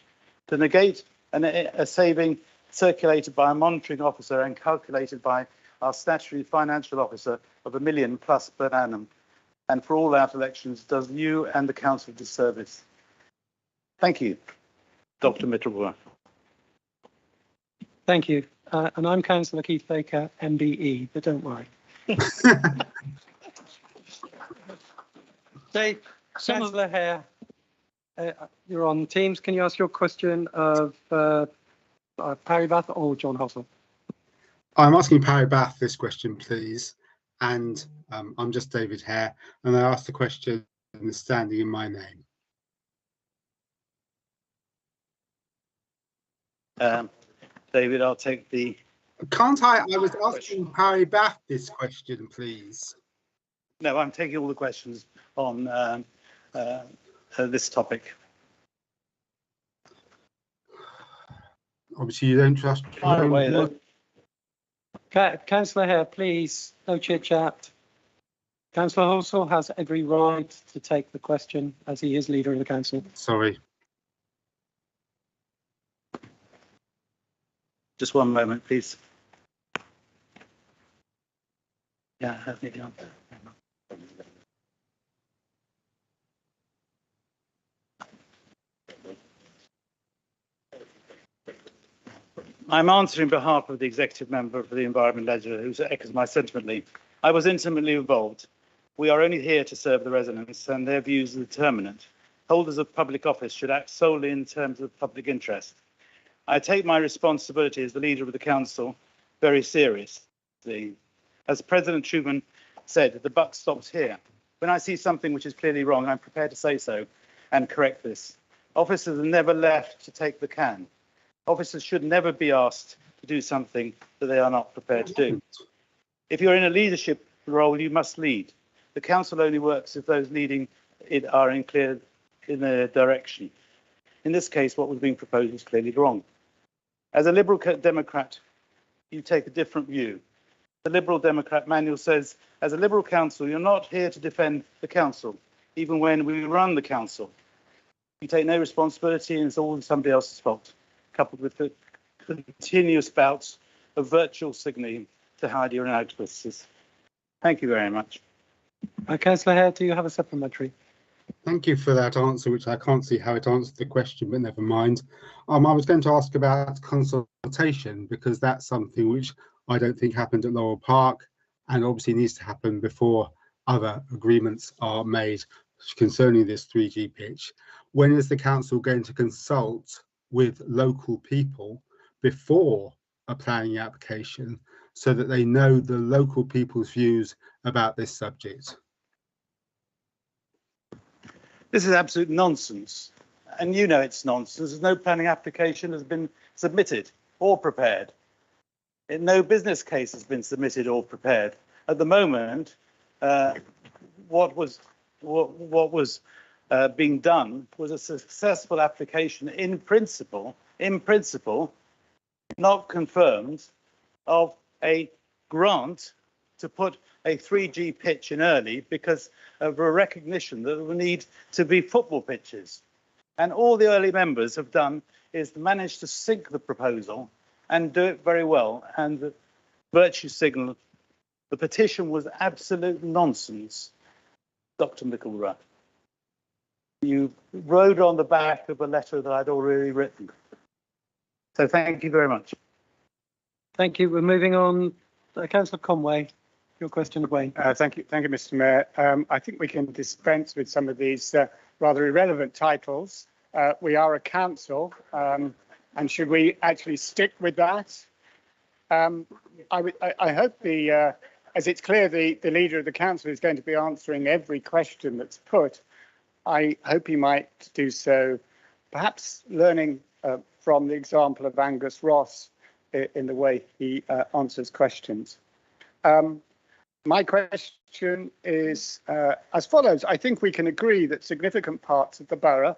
To negate a saving circulated by a monitoring officer and calculated by our statutory financial officer of £1 million plus per annum, and for all out elections, does you and the council a disservice. Thank you, Dr. Mittelbauer. Thank you. And I'm Councillor Keith Baker, MBE, but don't worry. Dave, Councillor Hare, you're on Teams. Can you ask your question of Parry Bath or John Hossel? I'm asking Parry Bath this question, please. And I'm just David Hare, and I asked the question standing in my name. David, I'll take the... Can't I? I was asking Parry Bath this question, please. No, I'm taking all the questions on this topic. Obviously, you don't trust... Fire away, though. Councillor Hare, please, no chit-chat. Councillor Hossel has every right to take the question as he is leader of the council. Sorry. Just one moment, please. Yeah, I think I'm... I'm answering on behalf of the executive member for the Environment Ledger, who echoes my sentiment. I was intimately involved. We are only here to serve the residents, and their views are determinant. Holders of public office should act solely in terms of public interest. I take my responsibility as the leader of the council very seriously. As President Truman said, the buck stops here. when I see something which is clearly wrong, I'm prepared to say so and correct this. Officers are never left to take the can. Officers should never be asked to do something that they are not prepared to do. If you're in a leadership role, you must lead. The council only works if those leading it are in a direction. In this case, what was being proposed was clearly wrong. As a Liberal Democrat, you take a different view. The Liberal Democrat manual says, as a Liberal council, you're not here to defend the council, even when we run the council. You take no responsibility and it's all somebody else's fault, coupled with the continuous bouts of virtual signalling to hide your inadequacies. Thank you very much. Councillor Hare, do you have a supplementary? Thank you for that answer, which I can't see how it answered the question, but never mind. I was going to ask about consultation, because that's something which I don't think happened at Laurel Park and obviously needs to happen before other agreements are made concerning this 3G pitch. When is the council going to consult with local people before a planning application so that they know the local people's views about this subject? This is absolute nonsense, and you know it's nonsense. There's no planning application has been submitted or prepared. No business case has been submitted or prepared. At the moment, what was being done was a successful application in principle, not confirmed, of a grant to put a 3G pitch in early because of a recognition that there will need to be football pitches. And all the early members have done is manage to sink the proposal and do it very well. And the virtue signal, the petition was absolute nonsense, Dr. Micklewright. You wrote on the back of a letter that I'd already written. So thank you very much. Thank you. We're moving on. Councillor Conway, your question, Wayne. Thank you, Mr. Mayor. I think we can dispense with some of these rather irrelevant titles. We are a council, and should we actually stick with that? I hope as it's clear the leader of the council is going to be answering every question that's put. I hope he might do so, perhaps learning from the example of Angus Ross in the way he answers questions. My question is as follows. I think we can agree that significant parts of the borough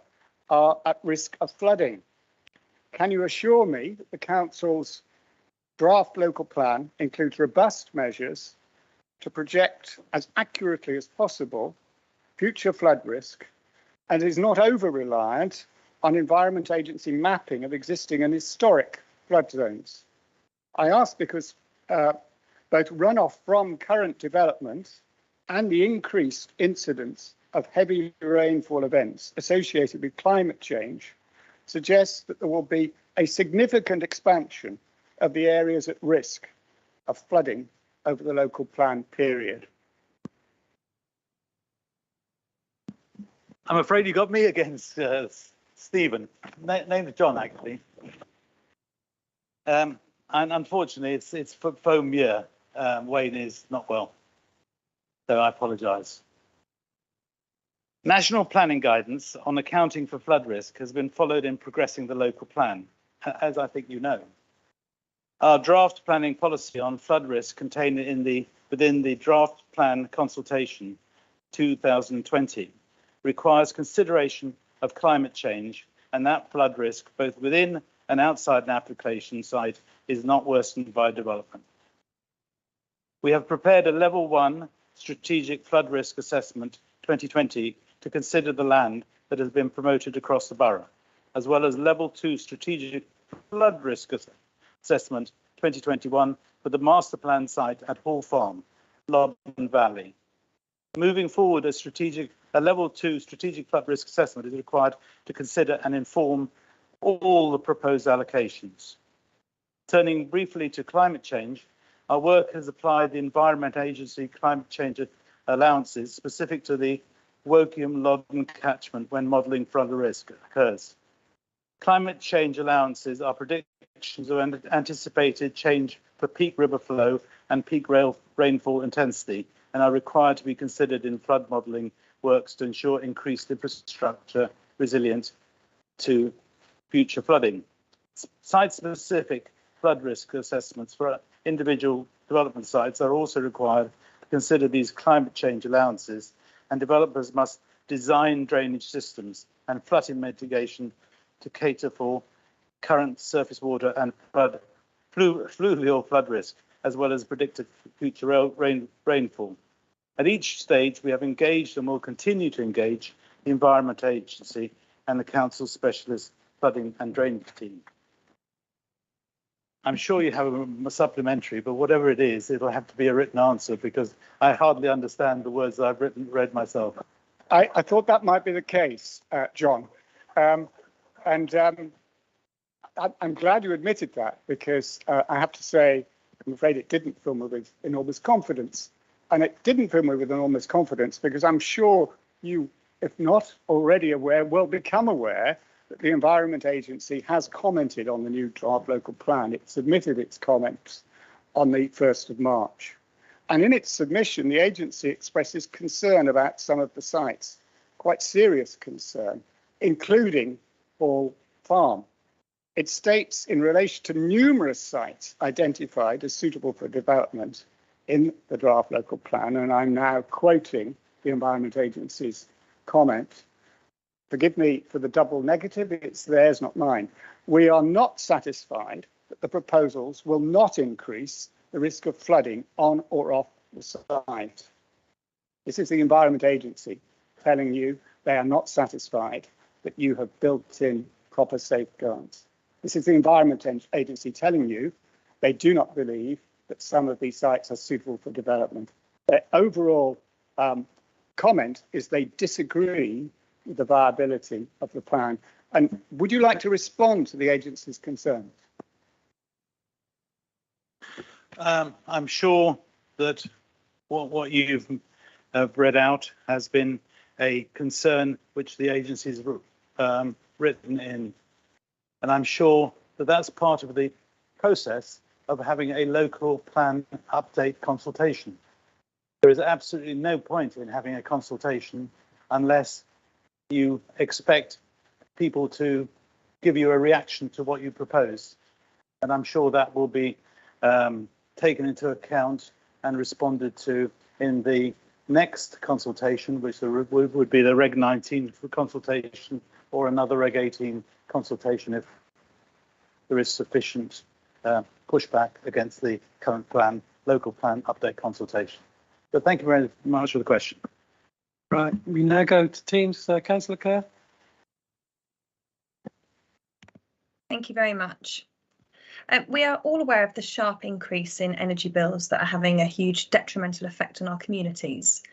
are at risk of flooding. Can you assure me that the council's draft local plan includes robust measures to project as accurately as possible future flood risk and is not over-reliant on Environment Agency mapping of existing and historic flood zones? I ask because both runoff from current developments and the increased incidence of heavy rainfall events associated with climate change suggests that there will be a significant expansion of the areas at risk of flooding over the local plan period. I'm afraid you got me against Stephen, named John actually. And unfortunately, it's foam year. Wayne is not well, so I apologise. National planning guidance on accounting for flood risk has been followed in progressing the local plan, as I think you know. Our draft planning policy on flood risk contained within the draft plan consultation 2020 requires consideration of climate change, and that flood risk, both within and outside an application site, is not worsened by development. We have prepared a Level 1 Strategic Flood Risk Assessment 2020 to consider the land that has been promoted across the borough, as well as Level 2 Strategic Flood Risk Assessment 2021 for the master plan site at Hall Farm, Loddon Valley. Moving forward, a Level 2 Strategic Flood Risk Assessment is required to consider and inform all the proposed allocations. Turning briefly to climate change, our work has applied the Environment Agency climate change allowances specific to the Woking-Loddon catchment when modelling flood risk occurs. Climate change allowances are predictions of anticipated change for peak river flow and peak rainfall intensity and are required to be considered in flood modelling works to ensure increased infrastructure resilience to future flooding. Site-specific flood risk assessments for individual development sites are also required to consider these climate change allowances, and developers must design drainage systems and flooding mitigation to cater for current surface water and fluvial flood risk, as well as predicted future rainfall. At each stage, we have engaged and will continue to engage the Environment Agency and the Council Specialist Flooding and Drainage Team. I'm sure you have a supplementary, but whatever it is, it'll have to be a written answer because I hardly understand the words I've read myself. I thought that might be the case, John. I'm glad you admitted that because I have to say, I'm afraid it didn't fill me with enormous confidence. And it didn't fill me with enormous confidence because I'm sure you, if not already aware, will become aware that the Environment Agency has commented on the new draft local plan. It submitted its comments on the 1st of March. And in its submission, the agency expresses concern about some of the sites, quite serious concern, including Hall Farm. It states in relation to numerous sites identified as suitable for development in the draft local plan, and I'm now quoting the Environment Agency's comment. Forgive me for the double negative, it's theirs, not mine. We are not satisfied that the proposals will not increase the risk of flooding on or off the site. This is the Environment Agency telling you they are not satisfied that you have built in proper safeguards. This is the Environment Agency telling you they do not believe that some of these sites are suitable for development. Their overall comment is they disagree with the viability of the plan. And would you like to respond to the agency's concerns? I'm sure that what you've read out has been a concern which the agency's written in. And I'm sure that that's part of the process of having a local plan update consultation. There is absolutely no point in having a consultation unless you expect people to give you a reaction to what you propose. And I'm sure that will be taken into account and responded to in the next consultation, which would be the Reg 19 consultation or another Reg 18 consultation if there is sufficient pushback against the current plan, local plan update consultation. But thank you very much for the question. Right, we now go to teams. Councillor Kerr. Thank you very much. We are all aware of the sharp increase in energy bills that are having a huge detrimental effect on our communities.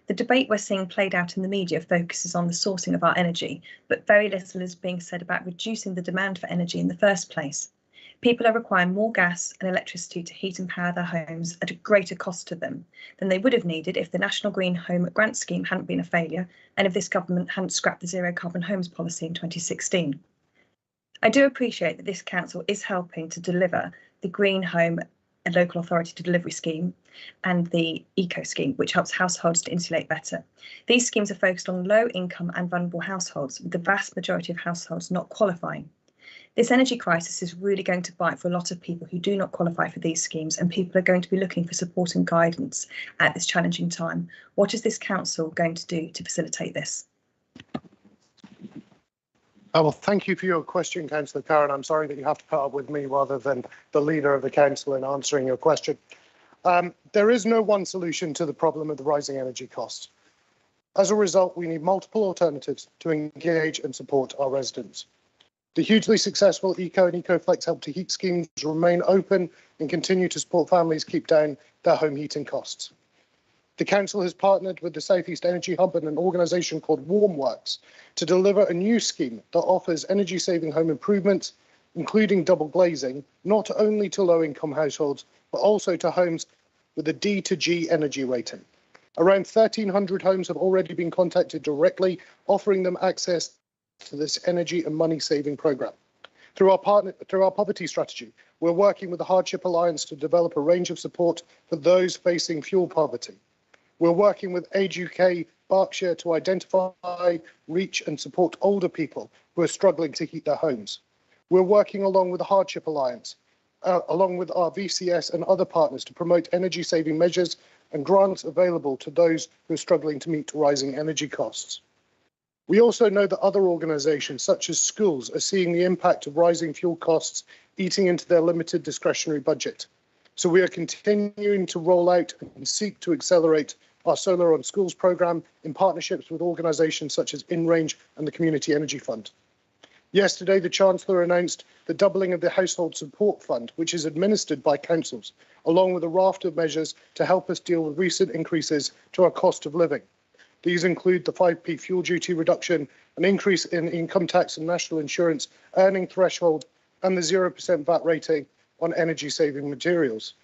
The debate we're seeing played out in the media focuses on the sourcing of our energy, but very little is being said about reducing the demand for energy in the first place. People are requiring more gas and electricity to heat and power their homes at a greater cost to them than they would have needed if the National Green Home Grant Scheme hadn't been a failure and if this government hadn't scrapped the zero carbon homes policy in 2016. I do appreciate that this council is helping to deliver the Green Home and Local Authority to Delivery scheme and the Eco scheme, which helps households to insulate better. These schemes are focused on low income and vulnerable households, with the vast majority of households not qualifying. This energy crisis is really going to bite for a lot of people who do not qualify for these schemes, and people are going to be looking for support and guidance at this challenging time. What is this council going to do to facilitate this? Well, thank you for your question, Councillor Karen. I'm sorry that you have to put up with me rather than the leader of the council in answering your question. There is no one solution to the problem of the rising energy costs. As a result, we need multiple alternatives to engage and support our residents. The hugely successful Eco and EcoFlex Help to Heat schemes remain open and continue to support families keep down their home heating costs. The council has partnered with the South East Energy Hub and an organisation called Warmworks to deliver a new scheme that offers energy-saving home improvements, including double glazing, not only to low-income households, but also to homes with a D to G energy rating. Around 1,300 homes have already been contacted directly, offering them access to this energy and money-saving programme. Through our poverty strategy, we're working with the Hardship Alliance to develop a range of support for those facing fuel poverty. We're working with Age UK Berkshire to identify, reach and support older people who are struggling to heat their homes. We're working along with the Hardship Alliance, along with our VCS and other partners to promote energy saving measures and grants available to those who are struggling to meet rising energy costs. We also know that other organisations, such as schools, are seeing the impact of rising fuel costs eating into their limited discretionary budget. So we are continuing to roll out and seek to accelerate our Solar on Schools programme in partnerships with organisations such as InRange and the Community Energy Fund. Yesterday, the Chancellor announced the doubling of the Household Support Fund, which is administered by councils, along with a raft of measures to help us deal with recent increases to our cost of living. These include the 5p fuel duty reduction, an increase in income tax and national insurance earning threshold, and the 0% VAT rating on energy-saving materials.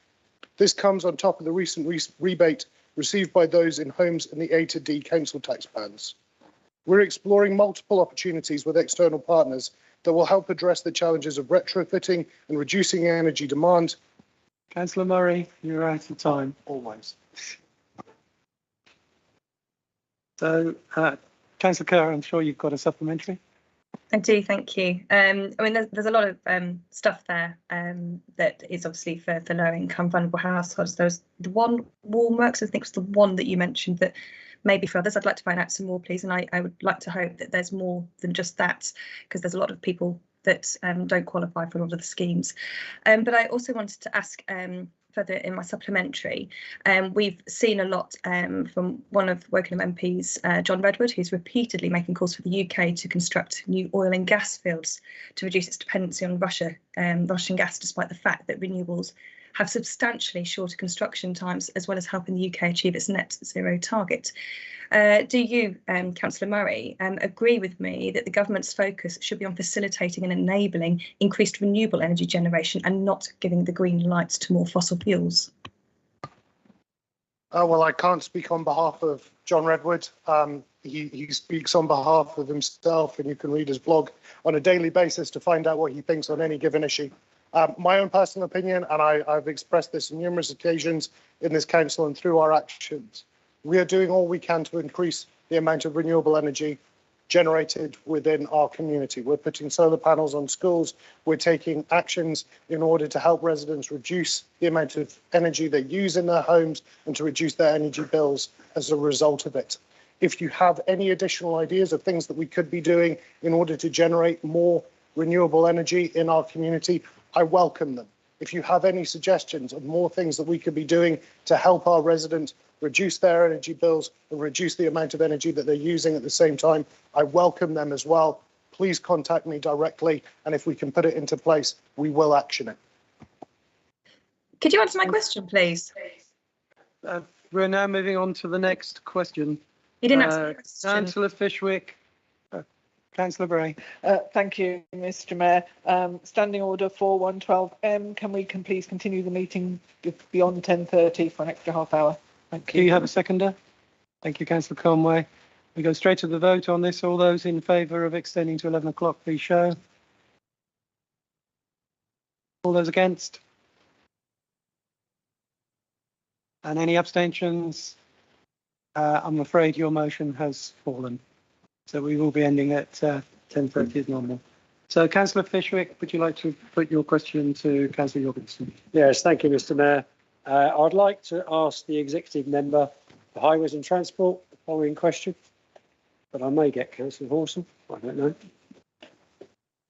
This comes on top of the recent rebate received by those in homes in the A to D council tax bands. We're exploring multiple opportunities with external partners that will help address the challenges of retrofitting and reducing energy demand. Councillor Murray, you're out of time. Always. So, Councillor Kerr, I'm sure you've got a supplementary. I do, thank you. I mean, there's a lot of stuff there that is obviously for lower income vulnerable households. There's the one Warmworks, I think was the one that you mentioned that maybe for others. I'd like to find out some more, please. And I would like to hope that there's more than just that, because there's a lot of people that don't qualify for a lot of the schemes. But I also wanted to ask further in my supplementary, we've seen a lot from one of Wokingham MPs, John Redwood, who's repeatedly making calls for the UK to construct new oil and gas fields to reduce its dependency on Russian gas, despite the fact that renewables have substantially shorter construction times, as well as helping the UK achieve its net zero target. Do you, Councillor Murray, agree with me that the government's focus should be on facilitating and enabling increased renewable energy generation and not giving the green lights to more fossil fuels? Well, I can't speak on behalf of John Redwood. He speaks on behalf of himself, and you can read his blog on a daily basis to find out what he thinks on any given issue. My own personal opinion, and I've expressed this on numerous occasions in this council and through our actions, we are doing all we can to increase the amount of renewable energy generated within our community. We're putting solar panels on schools. We're taking actions in order to help residents reduce the amount of energy they use in their homes and to reduce their energy bills as a result of it. If you have any additional ideas of things that we could be doing in order to generate more renewable energy in our community, I welcome them. If you have any suggestions of more things that we could be doing to help our residents reduce their energy bills and reduce the amount of energy that they're using at the same time, I welcome them as well. Please contact me directly, and if we can put it into place, we will action it. Could you answer my question, please? We're now moving on to the next question. You didn't answer the question. Councillor Fishwick. Councillor Bray. Thank you, Mr. Mayor. Standing order 4112M. Can we please continue the meeting beyond 10:30 for an extra half hour? Thank you. Do you have a seconder? Thank you, Councillor Conway. We go straight to the vote on this. All those in favour of extending to 11 o'clock, please show. All those against? And any abstentions? I'm afraid your motion has fallen. So we will be ending at 10:30 as normal. So, Councillor Fishwick, would you like to put your question to Councillor Jorgensen? Yes, thank you, Mr. Mayor. I'd like to ask the executive member for Highways and Transport the following question, but I may get Councillor Horson. I don't know.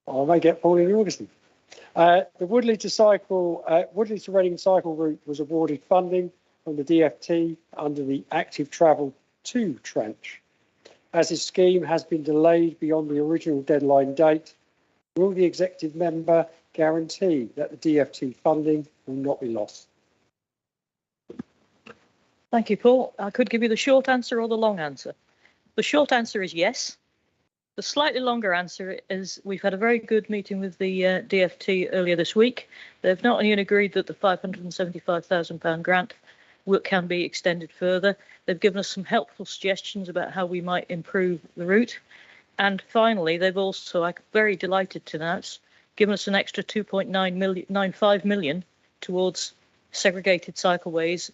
I may get Pauline Jorgensen. The Woodley to Reading cycle route was awarded funding from the DFT under the Active Travel 2 tranche. As this scheme has been delayed beyond the original deadline date, will the executive member guarantee that the DFT funding will not be lost? Thank you, Paul. I could give you the short answer or the long answer. The short answer is yes. The slightly longer answer is we've had a very good meeting with the DFT earlier this week. They've not only agreed that the £575,000 grant can be extended further, they've given us some helpful suggestions about how we might improve the route. And finally, they've also, I'm very delighted to announce, given us an extra 2.95 million towards segregated cycleways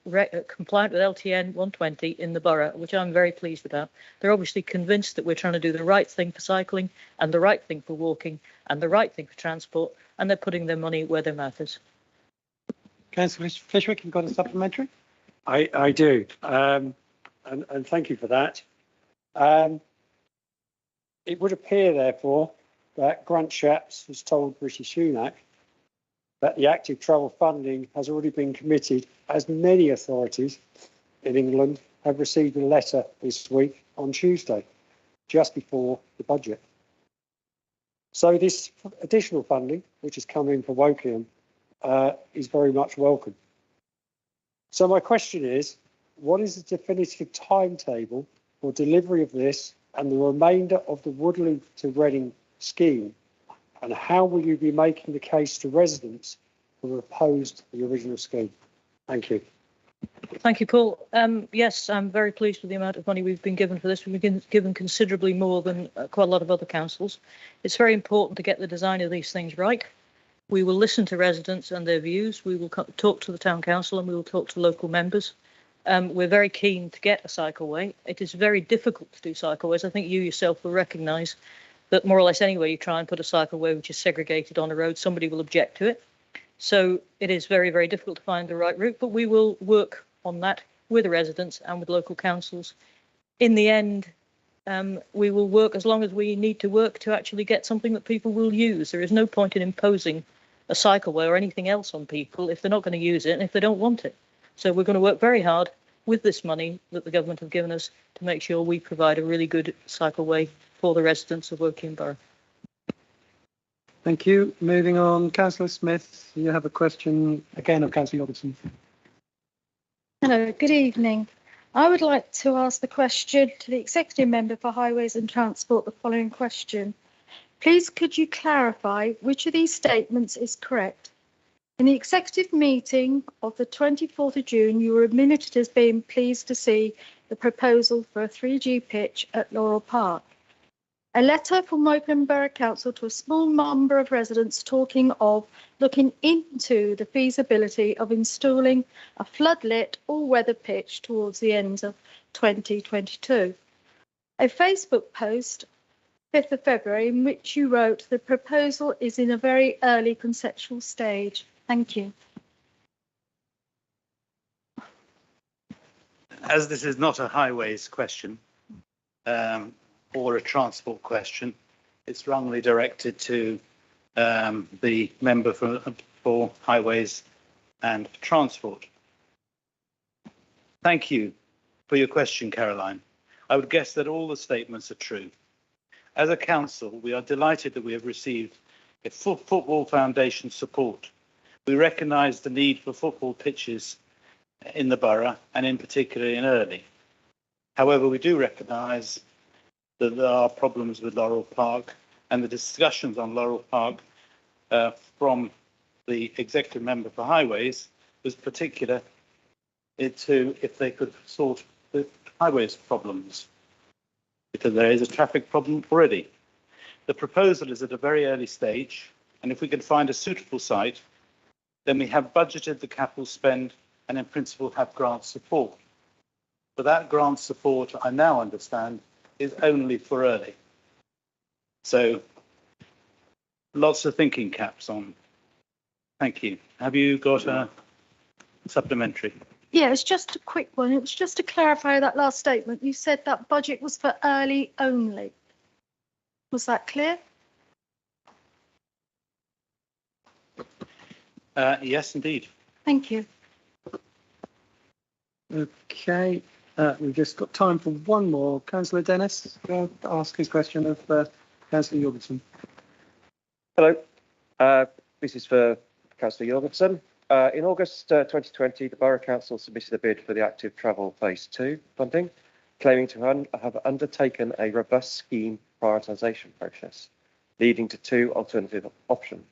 compliant with LTN 120 in the borough, which I'm very pleased about. They're obviously convinced that we're trying to do the right thing for cycling and the right thing for walking and the right thing for transport, and they're putting their money where their mouth is. Councillor Fishwick, you've got a supplementary? I do, and thank you for that. It would appear, therefore, that Grant Shapps has told British UNAC that the active travel funding has already been committed, as many authorities in England have received a letter this week on Tuesday, just before the budget. So this additional funding, which is coming for Wokingham, is very much welcome. So my question is, what is the definitive timetable for delivery of this and the remainder of the Woodley to Reading scheme? And how will you be making the case to residents who opposed the original scheme? Thank you. Thank you, Paul. Yes, I'm very pleased with the amount of money we've been given for this. We've been given considerably more than quite a lot of other councils. It's very important to get the design of these things right. We will listen to residents and their views. We will talk to the town council and we will talk to local members. We're very keen to get a cycleway. It is very difficult to do cycleways. I think you yourself will recognise that more or less anywhere you try and put a cycleway which is segregated on a road, somebody will object to it. So it is very, very difficult to find the right route, but we will work on that with the residents and with local councils. In the end, we will work as long as we need to work to actually get something that people will use. There is no point in imposing a cycleway or anything else on people if they're not going to use it and if they don't want it. So we're going to work very hard with this money that the government have given us to make sure we provide a really good cycleway for the residents of Woking Borough. Thank you. Moving on, Councillor Smith, you have a question again of Councillor Robertson. Hello, good evening. I would like to ask the question to the Executive Member for Highways and Transport, the following question. Please could you clarify which of these statements is correct? In the executive meeting of the 24th of June, you were admitted as being pleased to see the proposal for a 3G pitch at Laurel Park. A letter from Woking Borough Council to a small number of residents talking of looking into the feasibility of installing a floodlit all-weather pitch towards the end of 2022. A Facebook post 5th of February in which you wrote the proposal is in a very early conceptual stage. Thank you. As this is not a highways question or a transport question, it's wrongly directed to the member for highways and transport. Thank you for your question, Caroline. I would guess that all the statements are true. As a council, we are delighted that we have received a Football Foundation support. We recognise the need for football pitches in the borough and in particular in Early. However, we do recognise that there are problems with Laurel Park, and the discussions on Laurel Park from the Executive Member for Highways was particular to if they could sort the highways problems, because there is a traffic problem already. The proposal is at a very early stage, and if we can find a suitable site, then we have budgeted the capital spend and in principle have grant support. But that grant support, I now understand, is only for Early. So lots of thinking caps on. Thank you. Have you got a supplementary? Yeah, it's just a quick one. It was just to clarify that last statement. You said that budget was for Early only. Was that clear? Yes, indeed. Thank you. Okay, we've just got time for one more. Councillor Dennis, ask his question of Councillor Jorgensen. Hello, this is for Councillor Jorgensen. In August 2020, the Borough Council submitted a bid for the Active Travel Phase 2 funding, claiming to have undertaken a robust scheme prioritisation process, leading to two alternative options.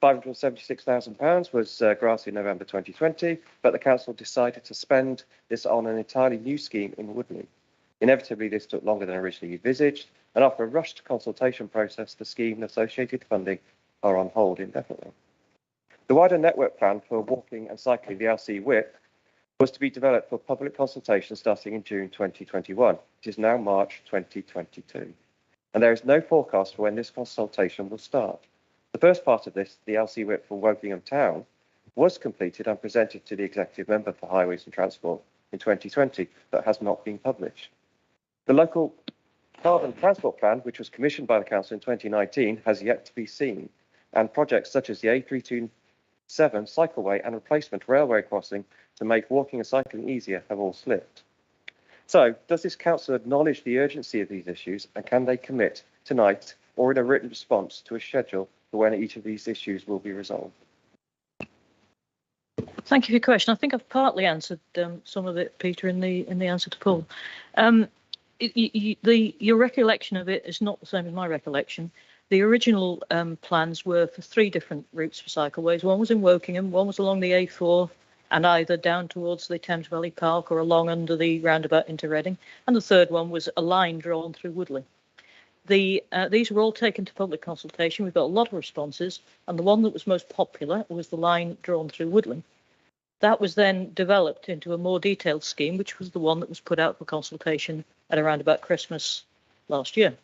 £576,000 was granted in November 2020, but the council decided to spend this on an entirely new scheme in Woodley. Inevitably, this took longer than originally envisaged, and after a rushed consultation process, the scheme and associated funding are on hold indefinitely. The wider network plan for walking and cycling, the LC WIP, was to be developed for public consultation starting in June 2021. It is now March 2022, and there is no forecast for when this consultation will start. The first part of this, the LC WIP for Wokingham Town, was completed and presented to the Executive Member for Highways and Transport in 2020, but has not been published. The local carbon transport plan, which was commissioned by the Council in 2019, has yet to be seen, and projects such as the A327 cycleway and replacement railway crossing to make walking and cycling easier have all slipped. So, does this Council acknowledge the urgency of these issues, and can they commit tonight or in a written response to a schedule for when each of these issues will be resolved? Thank you for your question. I think I've partly answered some of it, Peter, in the answer to Paul. Your recollection of it is not the same as my recollection. The original plans were for 3 different routes for cycleways. One was in Wokingham, one was along the A4 and either down towards the Thames Valley Park or along under the roundabout into Reading, and the third one was a line drawn through Woodley. These were all taken to public consultation. We've got a lot of responses, and the one that was most popular was the line drawn through Woodley. That was then developed into a more detailed scheme, which was the one that was put out for consultation at around about Christmas last year.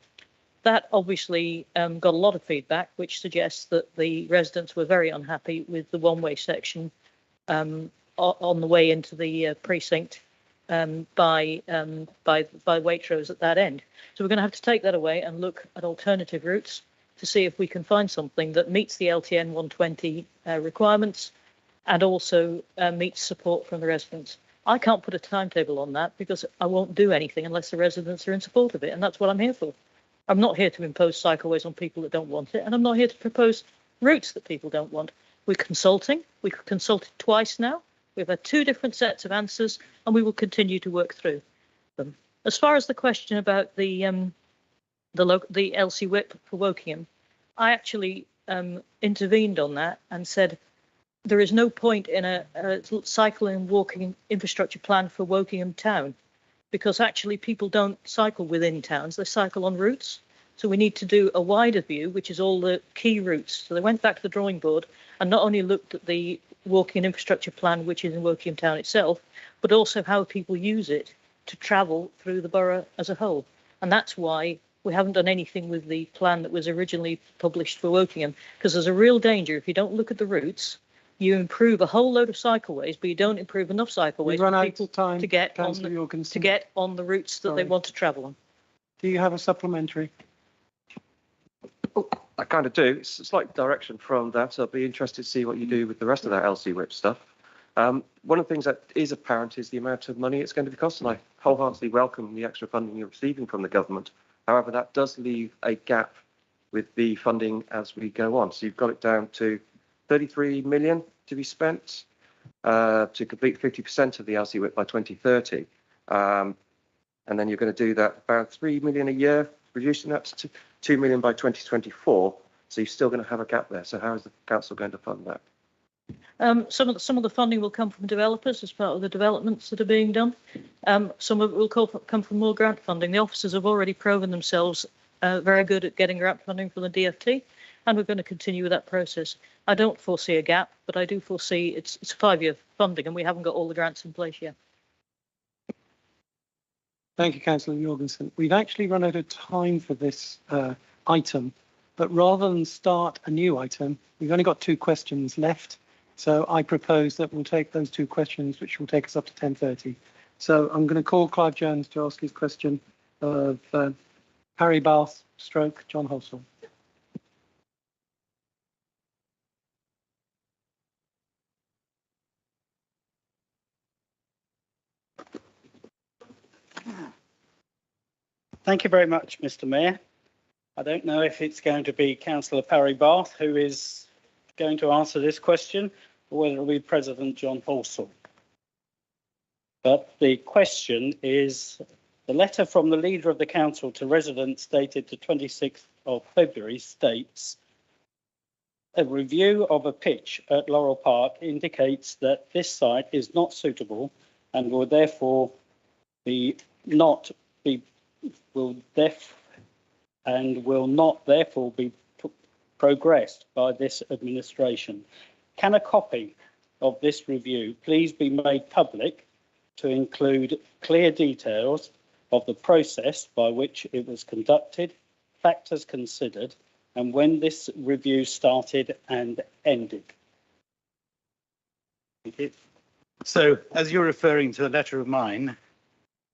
That obviously got a lot of feedback, which suggests that the residents were very unhappy with the one-way section on the way into the precinct by Waitrose at that end. So we're going to have to take that away and look at alternative routes to see if we can find something that meets the LTN 120 requirements and also meets support from the residents. I can't put a timetable on that because I won't do anything unless the residents are in support of it, and that's what I'm here for. I'm not here to impose cycleways on people that don't want it, and I'm not here to propose routes that people don't want. We're consulting. We've consulted twice now. We've had 2 different sets of answers, and we will continue to work through them. As far as the question about the LC WIP for Wokingham, I actually intervened on that and said there is no point in a cycling and walking infrastructure plan for Wokingham Town, because actually people don't cycle within towns, they cycle on routes. So we need to do a wider view, which is all the key routes. So they went back to the drawing board and not only looked at the walking and infrastructure plan, which is in Wokingham Town itself, but also how people use it to travel through the borough as a whole. And that's why we haven't done anything with the plan that was originally published for Wokingham, because there's a real danger if you don't look at the routes. You improve a whole load of cycleways, but you don't improve enough cycleways for people to get on the routes that they want to travel on. Do you have a supplementary? Oh, I kind of do. It's a slight direction from that, so I'll be interested to see what you do with the rest of that LC WIP stuff. One of the things that is apparent is the amount of money it's going to be costing. I wholeheartedly welcome the extra funding you're receiving from the government. However, that does leave a gap with the funding as we go on. So you've got it down to 33 million to be spent to complete 50% of the LC WIP by 2030. And then you're going to do that about 3 million a year, reducing that to 2 million by 2024. So you're still going to have a gap there. So how is the council going to fund that? Some of the funding will come from developers as part of the developments that are being done. Some of it will come from more grant funding. The officers have already proven themselves very good at getting grant funding from the DFT, and we're going to continue with that process. I don't foresee a gap, but I do foresee it's a 5-year funding, and we haven't got all the grants in place yet. Thank you, Councillor Jorgensen. We've actually run out of time for this item, but rather than start a new item, we've only got 2 questions left. So I propose that we'll take those 2 questions, which will take us up to 10:30. So I'm going to call Clive Jones to ask his question of Harry Bath / John Halsall. Thank you very much, Mr. Mayor. I don't know if it's going to be Councillor Parry Bath who is going to answer this question, or whether it will be President John Halsall. But the question is, the letter from the Leader of the Council to residents dated the 26th of February states, a review of a pitch at Laurel Park indicates that this site is not suitable and will therefore not therefore be progressed by this administration. Can a copy of this review please be made public to include clear details of the process by which it was conducted, factors considered, and when this review started and ended. Thank you. So, as you're referring to a letter of mine,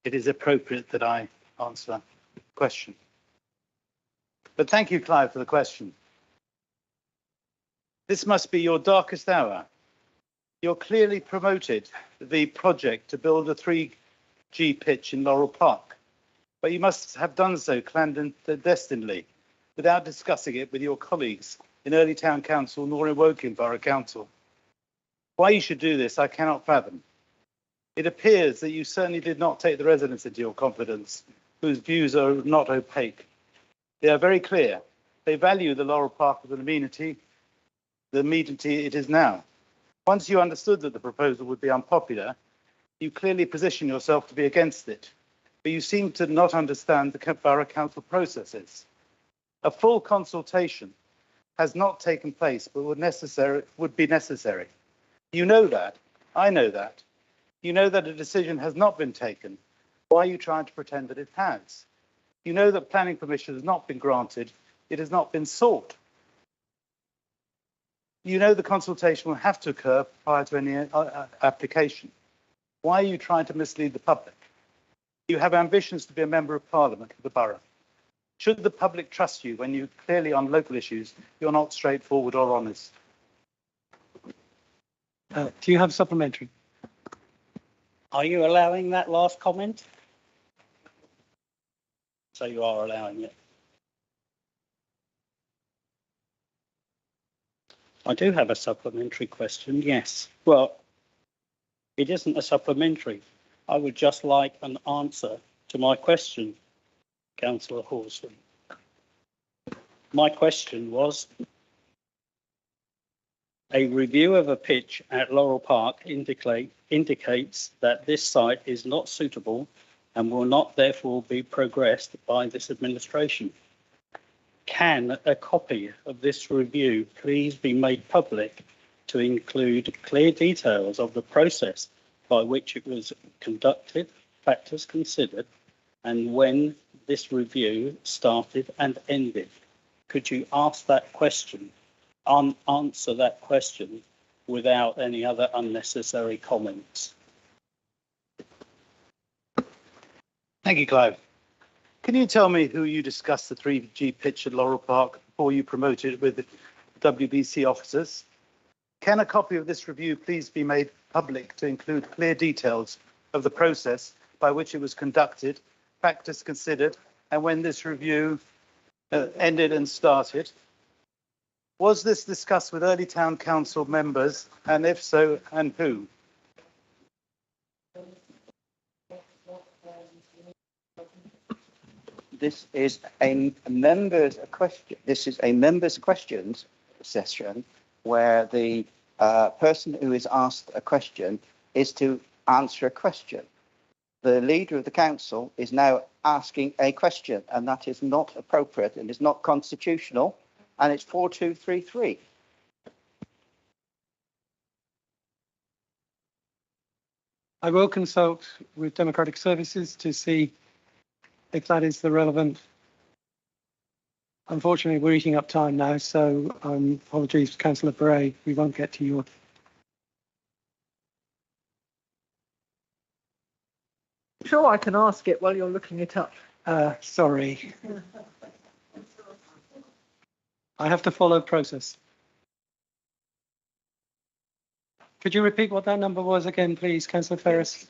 it is appropriate that I answer the question. But thank you, Clive, for the question. This must be your darkest hour. You're clearly promoted the project to build a 3G pitch in Laurel Park, but you must have done so clandestinely, without discussing it with your colleagues in Early Town Council nor in Woking Borough Council. Why you should do this, I cannot fathom. It appears that you certainly did not take the residents into your confidence, whose views are not opaque. They are very clear. They value the Laurel Park as an amenity, the amenity it is now. Once you understood that the proposal would be unpopular, you clearly positioned yourself to be against it, but you seem to not understand the Borough Council processes. A full consultation has not taken place, but would be necessary. You know that. I know that. You know that a decision has not been taken. Why are you trying to pretend that it has? You know that planning permission has not been granted. It has not been sought. You know the consultation will have to occur prior to any application. Why are you trying to mislead the public? You have ambitions to be a member of Parliament of the borough. Should the public trust you when you clearly on local issues, you're not straightforward or honest? Do you have supplementary? Are you allowing that last comment? So you are allowing it. I do have a supplementary question, yes. Well, it isn't a supplementary. I would just like an answer to my question, Councillor Horsley. My question was, a review of a pitch at Laurel Park indicates that this site is not suitable and will not therefore be progressed by this administration. Can a copy of this review please be made public to include clear details of the process by which it was conducted, factors considered, and when this review started and ended? Could you ask that question, answer that question without any other unnecessary comments? Thank you, Clive. Can you tell me who you discussed the 3G pitch at Laurel Park before you promoted it with the WBC officers? Can a copy of this review please be made public to include clear details of the process by which it was conducted, factors considered, and when this review ended and started? Was this discussed with Early Town Council members, and if so, and who? This is a members' question. This is a members' questions session where the person who is asked a question is to answer a question. The leader of the council is now asking a question, and that is not appropriate and is not constitutional, and it's 4233. I will consult with Democratic Services to see if that is the relevant. Unfortunately, we're eating up time now, so apologies, Councillor Bray, we won't get to your. Sure, I can ask it while you're looking it up. Sorry. I have to follow process. Could you repeat what that number was again, please, Councillor Ferris?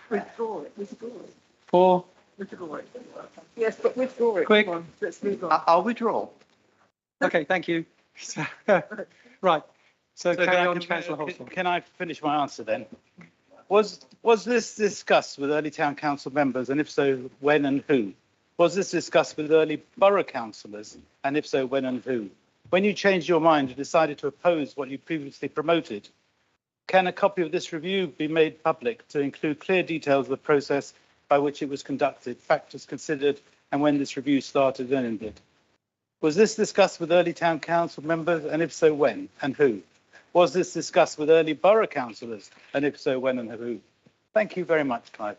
Withdraw it, withdraw it. For? Withdraw it. Yes, but withdraw it. Quick. Come on, let's move on. I'll withdraw. Okay, thank you. Right. So carry on, Councillor Holsworth. Can I finish my answer then? Was this discussed with Early Town Council members, and if so, when and who? Was this discussed with early borough councillors, and if so, when and who? When you changed your mind and decided to oppose what you previously promoted, can a copy of this review be made public to include clear details of the process by which it was conducted, factors considered, and when this review started and ended? Was this discussed with Early Town Council members, and if so, when and who? Was this discussed with early borough councillors? And if so, when and who? Thank you very much, Clive.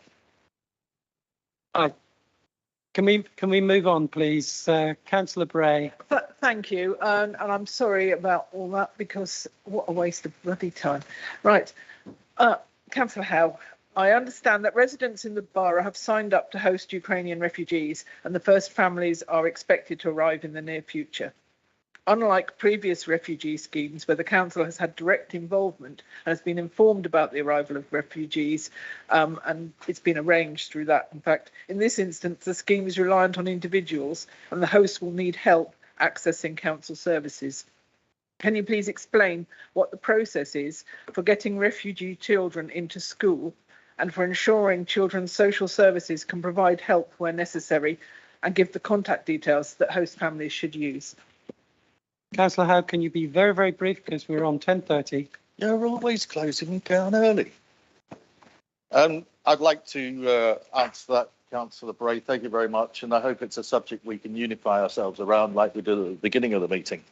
Can we move on, please? Councillor Bray. Thank you, and I'm sorry about all that because what a waste of bloody time. Right, Councillor Howe, I understand that residents in the borough have signed up to host Ukrainian refugees and the first families are expected to arrive in the near future. Unlike previous refugee schemes where the council has had direct involvement and has been informed about the arrival of refugees and it's been arranged through that. In fact, in this instance, the scheme is reliant on individuals and the host will need help accessing council services. Can you please explain what the process is for getting refugee children into school and for ensuring children's social services can provide help where necessary and give the contact details that host families should use? Councillor Howe, can you be very, very brief because we're on 10:30? You're always closing down early. I'd like to answer that, Councillor Bray. Thank you very much. And I hope it's a subject we can unify ourselves around like we did at the beginning of the meeting.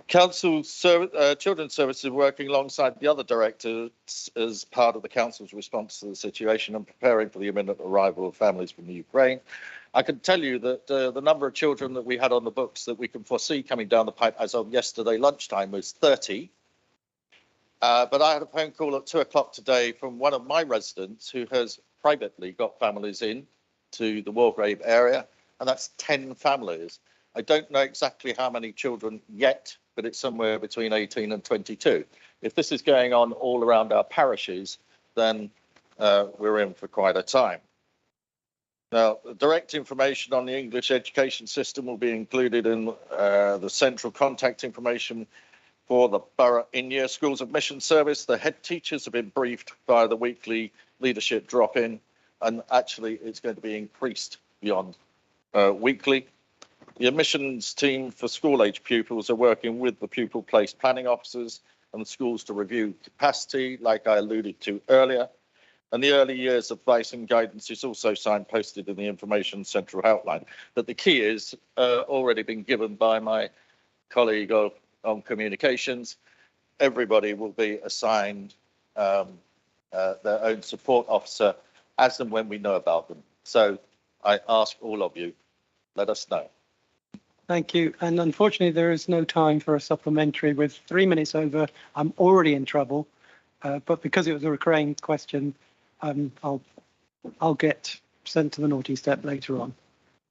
Children's Services are working alongside the other directors as part of the council's response to the situation and preparing for the imminent arrival of families from the Ukraine. I can tell you that the number of children that we had on the books that we can foresee coming down the pipe as of yesterday lunchtime was 30. But I had a phone call at 2 o'clock today from one of my residents who has privately got families in to the Wargrave area, and that's 10 families. I don't know exactly how many children yet, but it's somewhere between 18 and 22. If this is going on all around our parishes, then we're in for quite a time. Now, direct information on the English education system will be included in the central contact information for the Borough in-year schools admission service. The head teachers have been briefed via the weekly leadership drop-in, and actually it's going to be increased beyond weekly. The admissions team for school-age pupils are working with the pupil-placed planning officers and the schools to review capacity, like I alluded to earlier. And the early years advice and guidance is also signposted in the information central outline. But the key is already been given by my colleague on communications. Everybody will be assigned their own support officer as and when we know about them. So I ask all of you, let us know. Thank you. And unfortunately, there is no time for a supplementary. With 3 minutes over, I'm already in trouble. But because it was a recurring question, I'll get sent to the naughty step later on.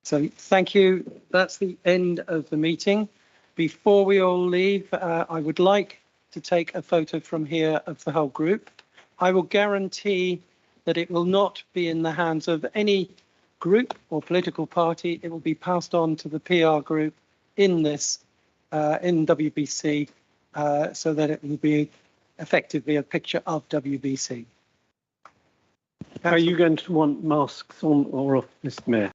So thank you. That's the end of the meeting. Before we all leave, I would like to take a photo from here of the whole group. I will guarantee that it will not be in the hands of any group or political party. It will be passed on to the PR group in this, in WBC, so that it will be effectively a picture of WBC. Are you going to want masks on or off, Mr. Mayor?